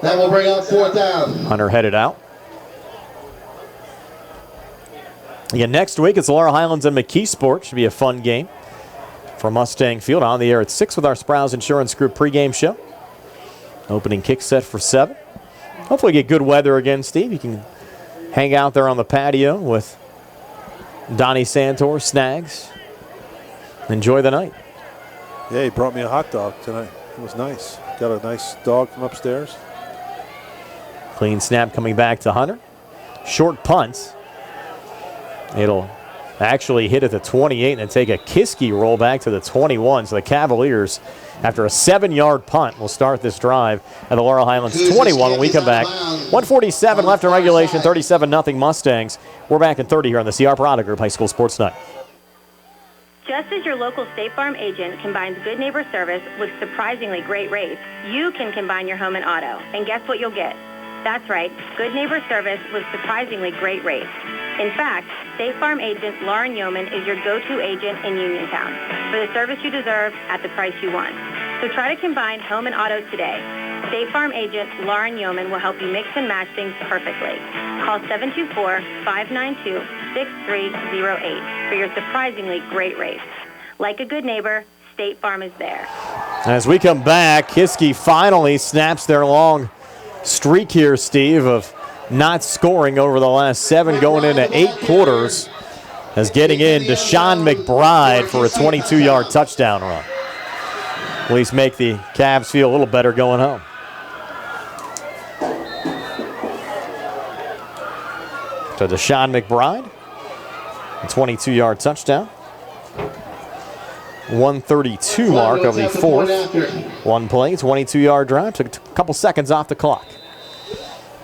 That will bring up 4th down. Hunter headed out. Again, next week it's Laurel Highlands and McKeesport. Should be a fun game from Mustang Field. On the air at 6 with our Sprouse Insurance Group pregame show. Opening kick set for 7. Hopefully get good weather again, Steve. You can hang out there on the patio with Donnie Santor, Snags. Enjoy the night. Yeah, he brought me a hot dog tonight. It was nice. Got a nice dog from upstairs. Clean snap coming back to Hunter. Short punt. It'll actually hit at the 28 and then take a Kiski roll back to the 21. So the Cavaliers, after a 7-yard punt, will start this drive at the Laurel Highlands 21 when we come back. 1:47 left in regulation, 37-0 Mustangs. We're back in 30 here on the CR Parada Group High School Sports Night. Just as your local State Farm agent combines good neighbor service with surprisingly great rates, you can combine your home and auto. And guess what you'll get? That's right, good neighbor service with surprisingly great rates. In fact, State Farm agent Lauren Yeoman is your go-to agent in Uniontown for the service you deserve at the price you want. So try to combine home and auto today. State Farm agent Lauren Yeoman will help you mix and match things perfectly. Call 724-592-6308 for your surprisingly great rates. Like a good neighbor, State Farm is there. As we come back, Kiski finally snaps their long streak here, Steve, of not scoring over the last 7 going into 8 quarters, as getting in Deshaun McBride for a 22-yard touchdown run. At least make the Cavs feel a little better going home. To Deshaun McBride, a 22-yard touchdown. 132 mark of the 4th. 1 play, 22-yard drive. Took a couple seconds off the clock.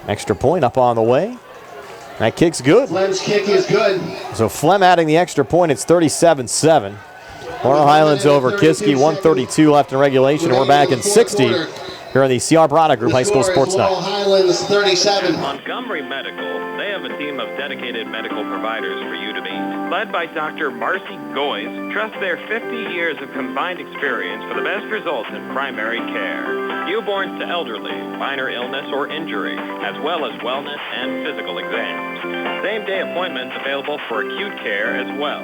Extra point up on the way. That kick's good. Flem's kick is good. So Flem adding the extra point. It's 37-7. Laurel Highlands over Kiski. 132 left in regulation. And we're back in 60 here on the CR Parada Group High School Sports Night. Laurel Highlands 37. Montgomery Medical, they have a team of dedicated medical providers for you to meet. led by Dr. Marcy Goyes, trust their 50 years of combined experience for the best results in primary care. Newborns to elderly, minor illness or injury, as well as wellness and physical exams. Same-day appointments available for acute care as well.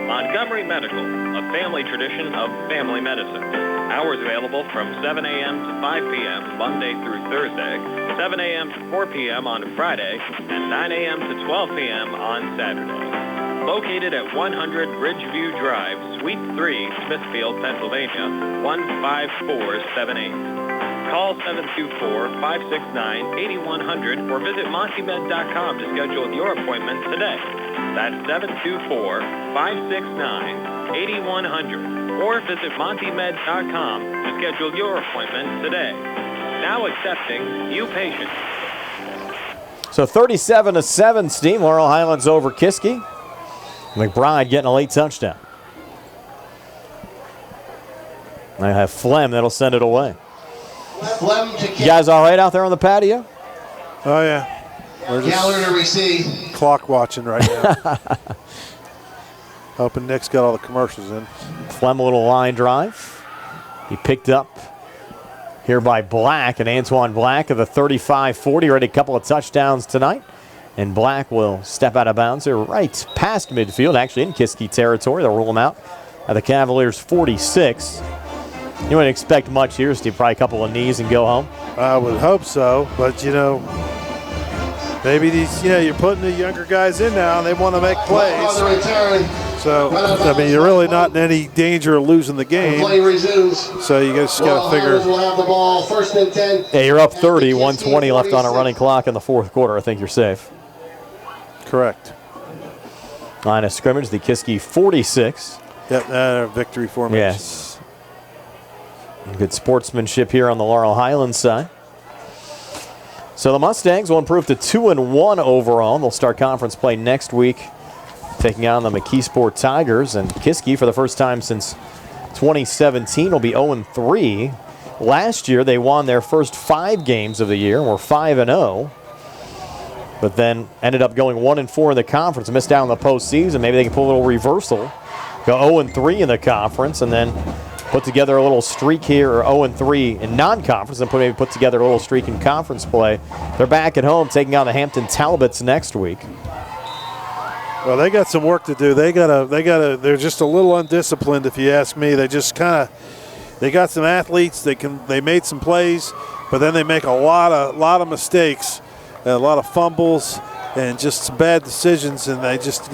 Montgomery Medical, a family tradition of family medicine. Hours available from 7 a.m. to 5 p.m. Monday through Thursday, 7 a.m. to 4 p.m. on Friday, and 9 a.m. to 12 p.m. on Saturday. Located at 100 Ridgeview Drive, Suite 3, Smithfield, Pennsylvania, 15478. Call 724-569-8100 or visit montymed.com to schedule your appointment today. That's 724-569-8100 or visit montymed.com to schedule your appointment today. Now accepting new patients. So 37-7, Steve. Laurel Highlands over Kiski. McBride getting a late touchdown. I have Flem that'll send it away. You guys all right out there on the patio? Oh, yeah. We're just clock watching right now. Hoping Nick's got all the commercials in. Flem a little line drive. He picked up here by Black, and Antoine Black of the 35-40. Already a couple of touchdowns tonight. And Black will step out of bounds here right past midfield, actually in Kiski territory. They'll roll him out at the Cavaliers' 46. You wouldn't expect much here, Steve. Probably a couple of knees and go home. I would hope so, but, maybe these, you're putting the younger guys in now, and they want to make plays. So, you're really not in any danger of losing the game. So you just got to figure. Yeah, you're up 30, 120 left on a running clock in the fourth quarter. I think you're safe. Correct. Line of scrimmage, the Kiski 46. Yep, victory formation. Yes. Good sportsmanship here on the Laurel Highlands side. So the Mustangs will improve to 2-1 overall. They'll start conference play next week, taking on the McKeesport Tigers. And Kiski, for the first time since 2017, will be 0-3. Last year, they won their first 5 games of the year and were 5-0. But then ended up going 1-4 in the conference, missed out on the postseason. Maybe they can pull a little reversal, go 0-3 in the conference, and then put together a little streak here, or 0-3 in non-conference, and maybe put together a little streak in conference play. They're back at home taking on the Hampton Talbots next week. Well, they got some work to do. They're just a little undisciplined, if you ask me. They just they got some athletes. They made some plays, but then they make a lot of mistakes, a lot of fumbles, and just some bad decisions. And they just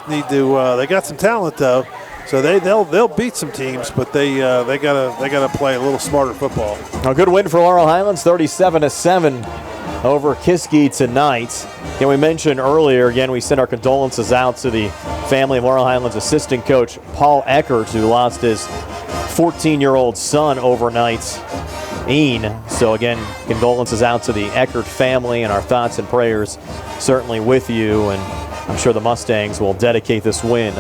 need to. They got some talent though. So they'll beat some teams, but they gotta play a little smarter football. A good win for Laurel Highlands, 37-7 over Kiski tonight. And we mentioned earlier, again, we sent our condolences out to the family of Laurel Highlands assistant coach Paul Eckert, who lost his 14-year-old son overnight, Ian. So again, condolences out to the Eckert family, and our thoughts and prayers certainly with you. And I'm sure the Mustangs will dedicate this win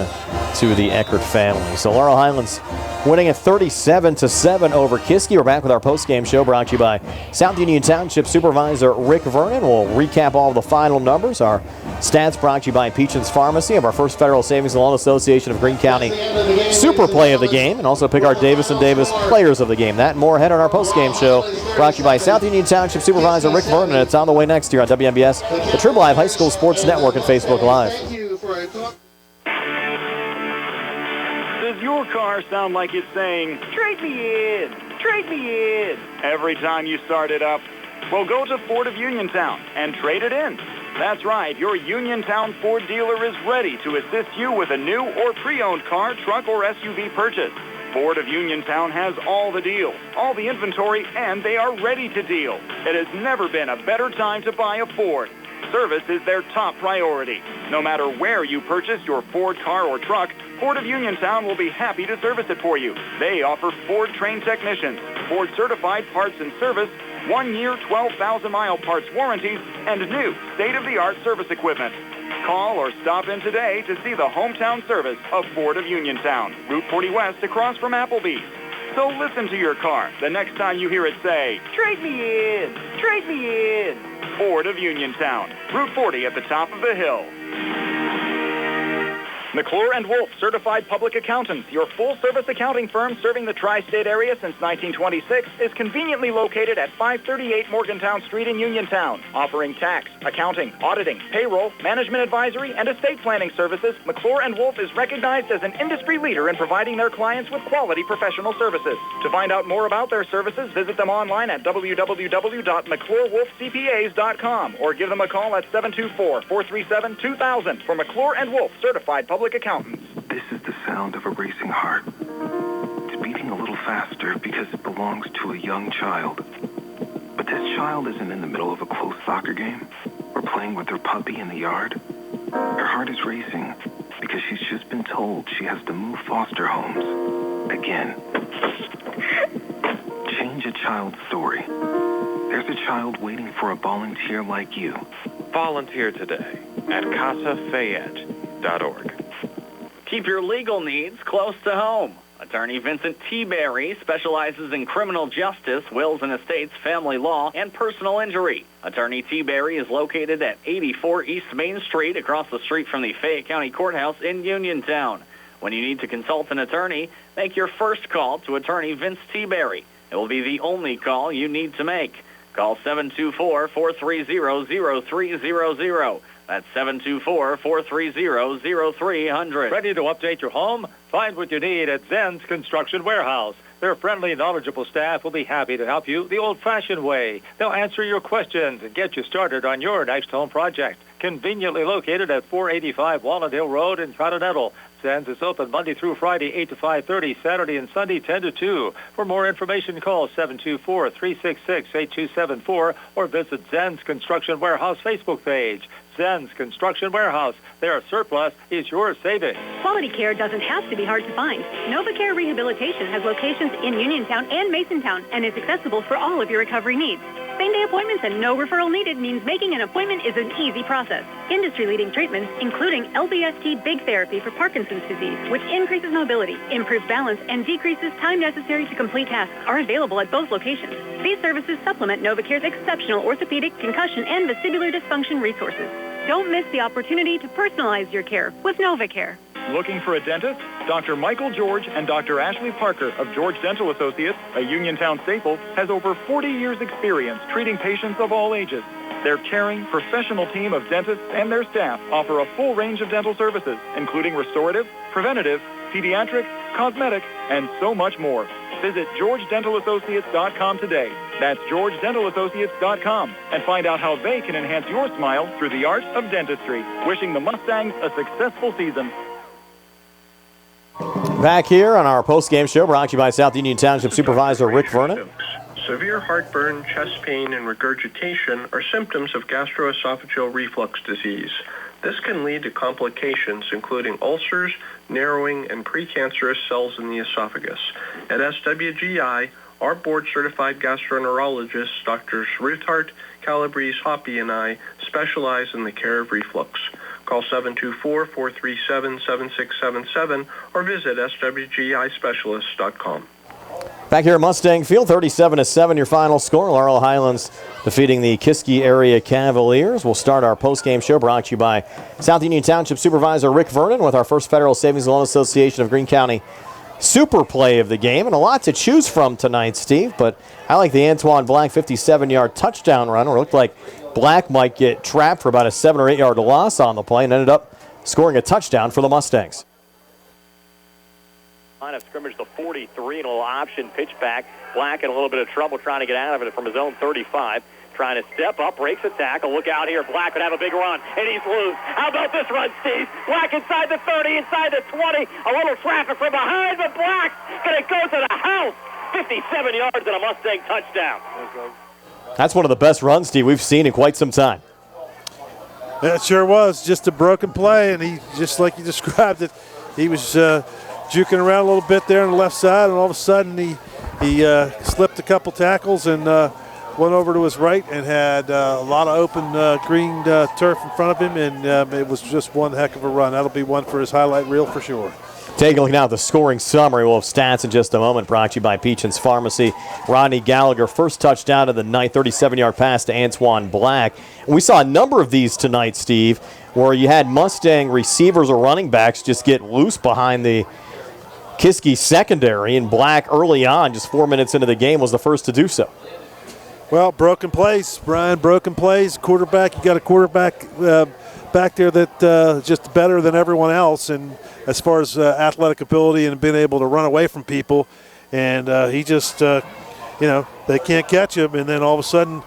to the Eckert family. So Laurel Highlands winning at 37-7 over Kiski. We're back with our post-game show brought to you by South Union Township Supervisor Rick Vernon. We'll recap all the final numbers. Our stats brought to you by Peachin's Pharmacy of our First Federal Savings and Loan Association of Greene County Super Play of the Game, and also pick our Davis & Davis Players of the Game. That and more ahead on our post-game show brought to you by South Union Township Supervisor Rick Vernon. It's on the way next year on WMBS, the True Live High School Sports Network, and Facebook Live. Does your car sound like it's saying, "Trade me in, trade me in," every time you start it up? Well, go to Ford of Uniontown and trade it in. That's right, your Uniontown Ford dealer is ready to assist you with a new or pre-owned car, truck, or SUV purchase. Ford of Uniontown has all the deals, all the inventory, and they are ready to deal. It has never been a better time to buy a Ford. Service is their top priority. No matter where you purchase your Ford car or truck, Ford of Uniontown will be happy to service it for you. They offer Ford-trained technicians, Ford-certified parts and service, 1-year, 12,000-mile parts warranties, and new state-of-the-art service equipment. Call or stop in today to see the hometown service of Ford of Uniontown, Route 40 West across from Applebee's. So listen to your car the next time you hear it say, "Trade me in, trade me in." Ford of Uniontown, Route 40 at the top of the hill. McClure & Wolf, certified public accountants, your full-service accounting firm serving the tri-state area since 1926, is conveniently located at 538 Morgantown Street in Uniontown. Offering tax, accounting, auditing, payroll, management advisory, and estate planning services, McClure & Wolf is recognized as an industry leader in providing their clients with quality professional services. To find out more about their services, visit them online at www.mcclurewolfcpas.com or give them a call at 724-437-2000 for McClure & Wolf, certified public accountants. This is the sound of a racing heart. It's beating a little faster because it belongs to a young child. But this child isn't in the middle of a close soccer game or playing with her puppy in the yard. Her heart is racing because she's just been told she has to move foster homes again. Change a child's story. There's a child waiting for a volunteer like you. Volunteer today at CasaFayette.org. Keep your legal needs close to home. Attorney Vincent T. Berry specializes in criminal justice, wills and estates, family law, and personal injury. Attorney T. Berry is located at 84 East Main Street, across the street from the Fayette County Courthouse in Uniontown. When you need to consult an attorney, make your first call to Attorney Vince T. Berry. It will be the only call you need to make. Call 724-430-0300. That's 724-430-0300. Ready to update your home? Find what you need at Zen's Construction Warehouse. Their friendly, knowledgeable staff will be happy to help you the old-fashioned way. They'll answer your questions and get you started on your next home project. Conveniently located at 485 Walnut Hill Road in Continental. Zen's is open Monday through Friday, 8 to 5:30, Saturday and Sunday, 10 to 2. For more information, call 724-366-8274 or visit Zen's Construction Warehouse Facebook page. Zen's Construction Warehouse. Their surplus is your savings. Quality care doesn't have to be hard to find. NovaCare Rehabilitation has locations in Uniontown and Masontown and is accessible for all of your recovery needs. Same-day appointments and no referral needed means making an appointment is an easy process. Industry-leading treatments, including LBST Big Therapy for Parkinson's disease, which increases mobility, improves balance, and decreases time necessary to complete tasks, are available at both locations. These services supplement NovaCare's exceptional orthopedic, concussion, and vestibular dysfunction resources. Don't miss the opportunity to personalize your care with NovaCare. Looking for a dentist? Dr. Michael George and Dr. Ashley Parker of George Dental Associates, a Uniontown staple, has over 40 years' experience treating patients of all ages. Their caring, professional team of dentists and their staff offer a full range of dental services, including restorative, preventative, pediatric, cosmetic, and so much more. Visit GeorgeDentalAssociates.com today. That's GeorgeDentalAssociates.com and find out how they can enhance your smile through the art of dentistry. Wishing the Mustangs a successful season. Back here on our post-game show, brought to you by South Union Township Supervisor Rick Vernon. Severe heartburn, chest pain, and regurgitation are symptoms of gastroesophageal reflux disease. This can lead to complications including ulcers, narrowing, and precancerous cells in the esophagus. At SWGI, our board-certified gastroenterologists, Drs. Ruthart, Calabrese, Hoppy, and I specialize in the care of reflux. Call 724-437-7677 or visit swgispecialist.com. Back here at Mustang Field, 37-7 your final score. Laurel Highlands defeating the Kiski area Cavaliers. We'll start our post-game show brought to you by South Union Township Supervisor Rick Vernon with our first Federal Savings Loan Association of Greene County super play of the game. And a lot to choose from tonight, Steve, but I like the Antoine Black 57-yard touchdown run where it looked like Black might get trapped for about a 7 or 8 yard loss on the play and ended up scoring a touchdown for the Mustangs. Line of scrimmage, the 43, and a little option pitch back. Black in a little bit of trouble trying to get out of it from his own 35. Trying to step up, breaks a tackle. Look out here. Black could have a big run, and he's loose. How about this run, Steve? Black inside the 30, inside the 20. A little traffic from behind, but Black's going to go to the house. 57 yards and a Mustang touchdown. That's one of the best runs, Steve, we've seen in quite some time. Yeah, it sure was. Just a broken play, and he, just like you described it, he was juking around a little bit there on the left side, and all of a sudden he slipped a couple tackles and went over to his right and had a lot of open green turf in front of him, and it was just one heck of a run. That'll be one for his highlight reel for sure. Taking a look now at the scoring summary. We'll have stats in just a moment, brought to you by Peachin's Pharmacy. Rodney Gallagher, first touchdown of the night, 37-yard pass to Antoine Black. And we saw a number of these tonight, Steve, where you had Mustang receivers or running backs just get loose behind the Kiski secondary, and Black early on, just 4 minutes into the game, was the first to do so. Well, broken plays, Brian, broken plays. Quarterback, you got a quarterback back there that just better than everyone else, and as far as athletic ability and being able to run away from people, and he just, they can't catch him, and then all of a sudden,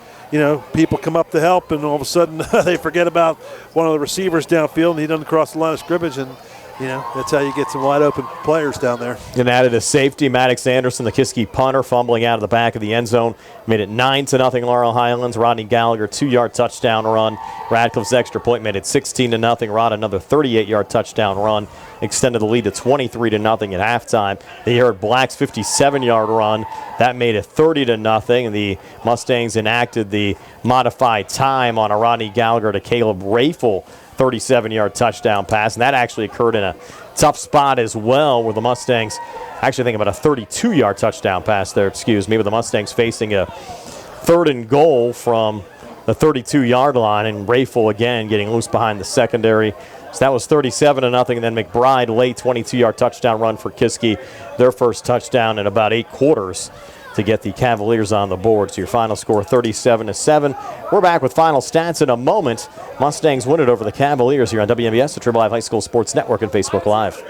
people come up to help, and all of a sudden they forget about one of the receivers downfield, and he doesn't cross the line of scrimmage, and that's how you get some wide open players down there. And added a safety, Maddox Anderson, the Kiski punter, fumbling out of the back of the end zone. Made it 9-0 Laurel Highlands. Rodney Gallagher, 2-yard touchdown run. Radcliffe's extra point made it 16-0. Rod, another 38-yard touchdown run. Extended the lead to 23-0 at halftime. They heard Black's 57-yard run. That made it 30-0. And the Mustangs enacted the modified time on a Rodney Gallagher to Caleb Rafel 37-yard touchdown pass, and that actually occurred in a tough spot as well, where the Mustangs, actually think about a 32-yard touchdown pass there, with the Mustangs facing a 3rd and goal from the 32-yard line, and Rafel again getting loose behind the secondary. So that was 37-0, and then McBride late 22-yard touchdown run for Kiski, their first touchdown in about 8 quarters to get the Cavaliers on the board. So your final score 37-7. We're back with final stats in a moment. Mustangs win it over the Cavaliers here on WMBS, the Triple Live High School Sports Network, and Facebook Live.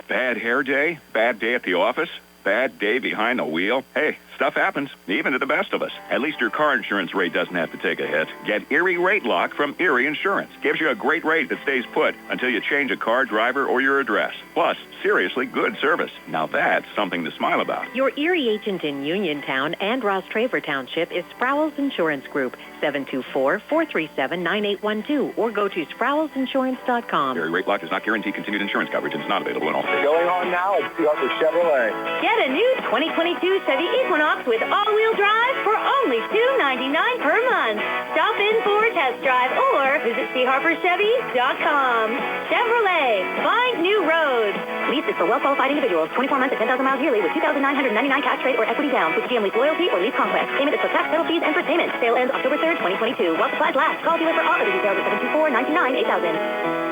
Bad hair day? Bad day at the office? Bad day behind the wheel? Hey, stuff happens, even to the best of us. At least your car insurance rate doesn't have to take a hit. Get Erie Rate Lock from Erie Insurance. Gives you a great rate that stays put until you change a car, driver, or your address. Plus, seriously good service. Now that's something to smile about. Your Erie agent in Uniontown and Ross Traver Township is Sproul's Insurance Group, 724-437-9812, or go to SproulsInsurance.com. Erie Rate Lock does not guarantee continued insurance coverage and is not available in all states. Going on now at Seahawks Chevrolet. Get a new 2022 Chevy Equinox with all-wheel drive for only $299 per month. Stop in for a test drive or visit CHarperChevy.com. Chevrolet, find new roads. Lease is for well-qualified individuals, 24 months at 10,000 miles yearly with $2,999 cash rate or equity down. With GM Lease Loyalty or Lease Conquest. Payment is for tax, penalties, and first payment. Sale ends October 3rd, 2022. While supplies last. Call dealer for all other details at 724-99-8000.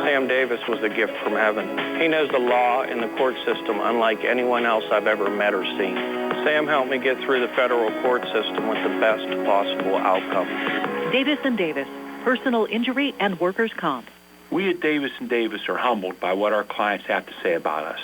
Sam Davis was a gift from heaven. He knows the law and the court system unlike anyone else I've ever met or seen. Sam helped me get through the federal court system with the best possible outcome. Davis & Davis, personal injury and workers' comp. We at Davis & Davis are humbled by what our clients have to say about us.